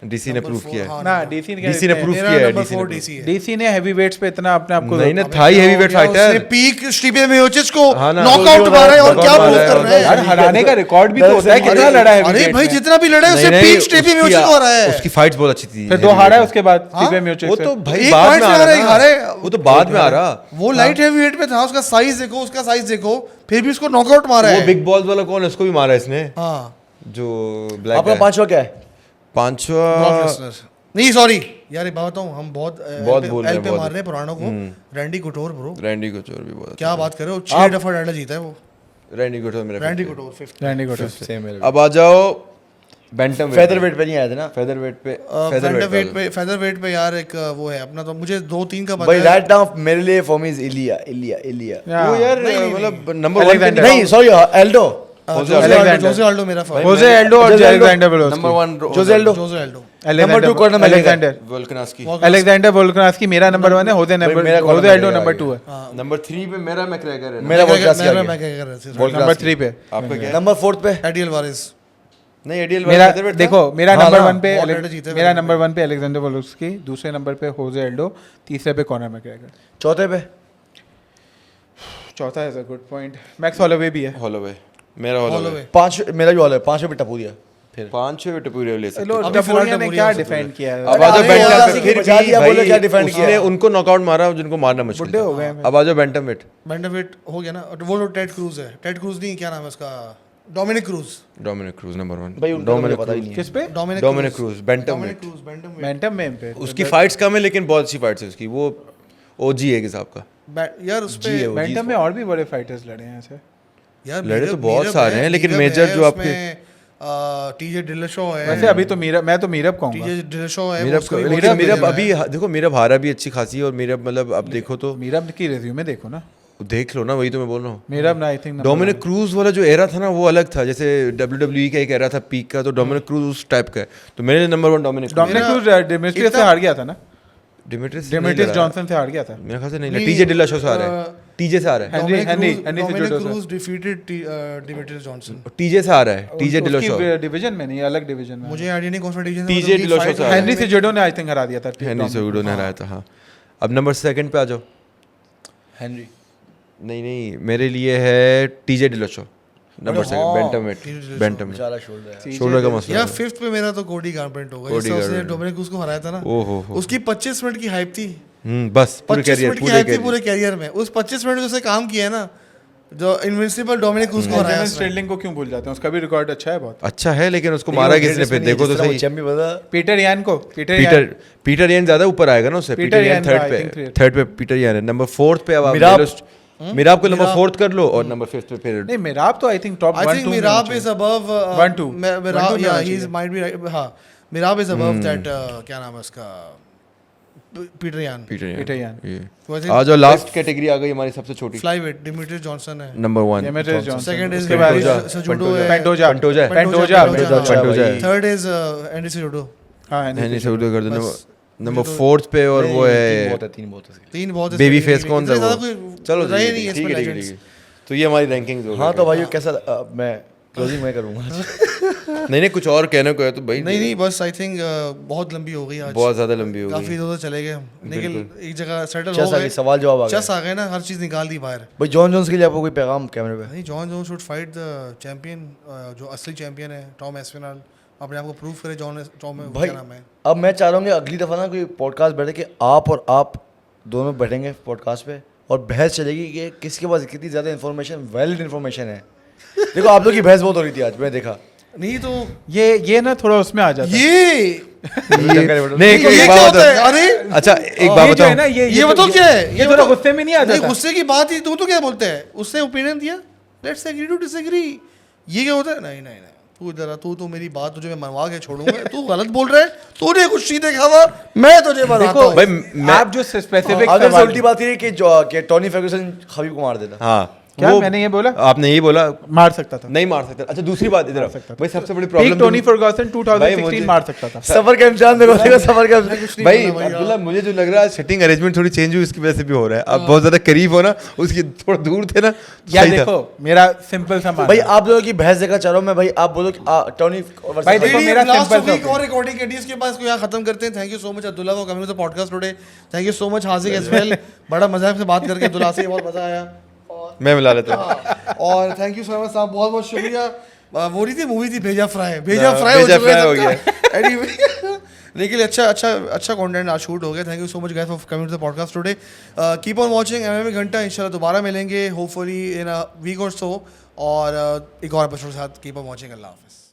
डीसी ने प्रूव किया है। ना डीसी डीसी ने प्रूव मेरा किया है। नंबर डीसी 4 ने डीसी है। डीसी ने हैवी वेट्स पे इतना अपने आप को नहीं ना, थाई हेवीवेट उसने फाइटर। पीक स्टीफे मियोचिच को हाँ ना। नॉकआउट मारा है और क्या प्रूव कर रहा यार है? हराने का रिकॉर्ड भी तो होता है कितना लड़ा है अरे heavyweight भाई में। जितना भी लड़ा है उससे पीक स्टीफे मियोचिच को हरा है। उसकी फाइट्स बहुत अच्छी थी। फिर 2 हारा है उसके बाद स्टीफे मियोचिक वो से। तो भाई एक बाद point में से आ हारा, रहा एक है हारे। वो तो बाद में आ रहा। वो लाइट हैवीवेट में था, उसका साइज देखो, उसका साइज देखो, फिर भी उसको नॉकआउट मारा वो है। बिग बॉल्स वाला कौन है, उसको भी मारा इसने, हाँ जो ब्लैक आपका 5वां क्या है? ब्रॉक पांचवा। लेसनर। नहीं सॉरी यार, एक बात बताऊं, हम बहुत भूल रहे एल हैं, पे बहुत। मार रहे हैं पुरानों को। रैंडी कुटोर ब्रो, रैंडी कोचोर भी बहुत क्या बात कर रहे हो? 6 दफा टाइटल जीता है वो। रैंडी कोचोर मेरा रैंडी fifth है। कुटोर 5th। रैंडी कोटो सेम मेरे। अब आ जाओ बैंटम फेदरवेट पे नहीं आए थे ना फेदरवेट पे। फेदरवेट पे यार एक वो है अपना, तो मुझे 2-3 का पता भाई है। राइट नाउ मेरे लिए फॉर मी इज इलिया इलिया इलिया। वो यार मतलब नंबर 1 पे Alexander। नहीं सॉरी एल्डो। जोसे आल्डो मेरा फर्स्ट। होजे एल्डो और Jose Aldo। अलेक्जेंडर वोल्कोव्स्की। नंबर 1 जोसे एल्डो। जोसे आल्डो। नंबर 2 कॉर्नर में अलेक्जेंडर वोल्कनास्की। अलेक्जेंडर वोल्कोव्स्की मेरा नंबर 1 है। होजे नंबर मेरा होजे corner एल्डो में नंबर आएगा। 2 है। नंबर 3 पे मेरा मैकग्रेगर है। मेरा वोल्कास्की आ गया। मैं क्या कर रहा था? Volkanovski। नंबर 3 पे आपका क्या है? नंबर 4 पे एडियल वारिस। नहीं एडियल मेरा फेदरवेट देखो मेरा हाँ नंबर ना, 1 पे बहुत टाइटल जीते मेरा हैं नंबर 1 पे अलेक्जेंडर वोल्कोव्स्की, दूसरे नंबर पे होजे एल्डो, तीसरे पे कॉनर मैकग्रेगर, चौथे पे चौथा is a good point max Holloway भी है। हॉलोवे। मेरा हॉल Holloway। 5 मेरा भी हॉल है, 5 पे टपू दिया फिर। 5-6 टपूरे ले सकते चलो हो। अभी फिलहाल टपोरिया ने टपोरिया क्या हो सकता डिफेंड किया है? अब आ जाओ अरे बैंटम यार, पे, फिर बचा दिया, भी बोलो क्या भाई defend किया उसने है। उनको नॉकआउट मारा जिनको मारना मुश्किल बुड्ढे था। हो गए हैं। अब आ जाओ बैंटम वेट। बैंटमवेट हो गया ना, और वो तो टेड क्रूज है, टेड क्रूज नहीं, क्या नाम है उसका, Dominic cruise. Dominic cruise number 1 भाई उनको तो मुझे पता ही नहीं है। किस पे? Dominick Cruz bantam Dominick weight. Cruz bantamweight. Bantam में पे उसकी फाइट्स कम है लेकिन बहुत अच्छी फाइट्स है उसकी, वो ओजी है किस आपका। यार उस पे बैंटम में और भी बड़े फाइटर्स लड़े हैं ऐसे। यार लड़े तो बहुत मीरब सारे है, हैं, लेकिन मीरब मेजर है, जो आपके उसमें, टीजे डिलशॉ है। वैसे अभी तो मैं तो मीरब कहूंगा। टीजे डिलशॉ है, मीरब उसको भी लेकिन बहुत मीरब बढ़िया अभी है। देखो मीरब हारा भी अच्छी खासी है, और मीरब मतलब अब देखो तो मीरब की रिज्यूमे देखो ना, देख लो ना, वही तो मैं बोल रहा हूँ। मीरब ना आई थिंक डोमिनिक क्रूज वाला जो एरा था ना वो अलग था, जैसे WWE का एक एरा था पीक का, तो डोमिनिक क्रूज उस टाइप का है। तो मेरे लिए नंबर 1 डोमिनिक क्रूज डिमिट्रियस से हार गया था ना, डिमिट्रियस डिमिट्रियस जॉनसन से हार गया था। मेरे ख्याल से नहीं, नहीं, टीजे डिलाशो से आ रहा है, टीजे से आ रहा है, Dominic cruise defeated Demetrious Johnson. TJ से आ रहा है, टीजे डिलाशो। डिवीजन में नहीं, अलग डिवीजन में। मुझे आइडिया नहीं कौन सा डिवीजन TJ Dillashaw से आ रहा है। हेनरी सेजुडो ने आई थिंक हरा दिया था। हेनरी सेजुडो ने हराया था। हाँ, अब नंबर 2 पे आ जाओ। हेनरी नहीं, मेरे लिए है TJ Dillashaw number 2 bantamweight, bantam में बेचारा शोल्डर है। शोल्डर का मसला यार है। 5th पे मेरा तो कोडी गारपेंट होगा, कोडी जिससे उसने गारपेंट। डोमिनिक क्रूज को हराया था ना। ओहो हो, उसकी 25 मिनट की हाइप थी, बस पूरे 25 कैरियर, मिनट की पूरे हाइप थी कैरियर। पूरे कैरियर में। उस 25 मिनट में उसने काम किया है ना, जो इनविंसिबल डोमिनिक क्रूज को हराया एलिजन उसने। स्टेडलिंग को क्यों भूल जाते हैं? उसका भी रिकॉर्ड अच्छा है बहुत। अच्छा है लेकिन उसको मारा किसने फिर देखो तो सही। चैंपियन बता। पीटर यान को, पीटर यान ज्यादा ऊपर आएगा ना उससे। पीटर पीटर यान यान थर्ड का, I पे, think third। थर्ड पे पीटर यान है। नंबर 4 पे अब आप मिराब। ले लो, मिराब को नंबर 4 कर लो, और नंबर 5 पे फिर नहीं, मिराब तो I think top I 1 think 2 Mirab is above 1-2 Mirab, yeah, होना he चाहिए। might be right. हाँ, Mirab is above that. क्या नाम है उसका? पीटर यान। पीटर यान। ये वो I think आ जाओ, लास्ट कैटेगरी आ गई हमारी सबसे छोटी, flyweight डिमिट्रियस जॉनसन है। Number 1 Demetrious Johnson. Second is उसके बाद Cejudo है। पेंटोजा पेंटोजा पेंटोजा पेंटोजा है। Third is Andy Cejudo। हाँ, हेनरी सेजुडो कर दो बस। नंबर 4 पे, और वो है तीन बहुत है। तीन बहुत है बेबी इस फेस category कौन में। था इतने वो? ज़्यादा कोई चलो रहे नहीं ठीक इसमें है, ठीक है, legends। ठीक है। तो ये हमारी रैंकिंग्स हो हाँ गई। तो भाई कैसा मैं क्लोजिंग मैं करूँगा। नहीं कुछ और कहने को है तो भाई नहीं बस आई थिंक बहुत लंबी हो गई आज, बहुत ज्यादा लंबी हो काफी गई। इधर चले गए हम, लेकिन एक जगह सेटल हो चस आ गए। गई, सवाल जवाब आ चस गया। आ गए ना, हर चीज निकाल दी बाहर। भाई जॉन जोन्स के लिए आपको कोई पैगाम कैमरे पे? नहीं, Jon Jones should fight the champion, जो असली चैंपियन है, टॉम एस्पिनल। अपने आप को प्रूव करे। टॉम भाई क्या नाम है? अब मैं चाह रहा हूँ कि अगली दफ़ा ना कोई पॉडकास्ट बैठे कि आप दोनों बैठेंगे पॉडकास्ट पे और बहस चलेगी कि किसके पास कितनी ज़्यादा इन्फॉर्मेशन, वैलिड इन्फॉर्मेशन है। देखो आप लोग की बहस बहुत हो रही थी आज, मैं देखा। नहीं तो ये ना थोड़ा उसमें आ जाता है। ये नहीं ये एक क्या बात होता है? बताओ। अरे अच्छा एक बात ये जो है ना, बताओ, ये बताओ क्या है? ये थोड़ा गुस्से में नहीं आ नहीं, जाता? गुस्से की बात ही तू तो क्या बोलते हैं? उसने ओपिनियन दिया, लेट्स एग्री टू डिसएग्री। ये क्या होता है? नहीं नहीं नहीं, तू इधर आ, तू तो मेरी बात तुझे मैं मनवा के छोड़ूंगा। तू गलत बोल रहा है, तूने कुछ नहीं देखा हुआ, मैं तुझे बताता देखो हूँ। भाई आप जो स्पेसिफिक अगर से उल्टी बात थी कि टॉनी फर्ग्यूसन खबीब को मार देता। हाँ क्या वो मैंने ये बोला? आपने यही बोला, मार सकता था। नहीं मार सकता। अच्छा दूसरी बात इधर आओ। भाई सबसे बड़ी पीक प्रॉब्लम टोनी फर्गुसन भाई 2016 मुझे- मार सकता था। सफर का इम्तिहान देखो सफर का। भाई अब्दुल्ला, मुझे जो लग रहा है सेटिंग अरेंजमेंट थोड़ी चेंज हुई, इसकी वजह से भी हो रहा है। आप बहुत ज्यादा करीब हो ना, उसकी थोड़ा दूर थे ना, यार सही था। देखो मेरा सिंपल सा मानना भाई है। आप लोगों की बहस देखना चाह रहा हूँ मैं। भाई आप बोलो कि टॉनी भाई देखो मेरा लास्ट simple सा वीक opinion। और रिकॉर्डिंग के इसके पास को यहाँ खत्म करते हैं। Thank you so much Abdullah for coming to the podcast today. Thank you so much Haziq as well. बड़ा मजा है आपसे बात करके अब्दुल्ला से, बहुत मजा आया। मैं मिला लेता हूँ। और थैंक यू सो मच साहब, बहुत बहुत शुक्रिया। वो नहीं थी मूवी थी भेजा फ्राई, भेजा फ्राई भेजा हो चुका फ्राई हो है सबका। Anyway, लेकिन अच्छा कंटेंट आज शूट हो गया। Thank you so much guys for coming to the podcast today. Keep on watching MMA घंटा। इंशाल्लाह दोबारा मिलेंगे होपफुली इन अ वीक और सो, और एक और एपिसोड के साथ। Keep on watching. अल्लाह हाफिज़।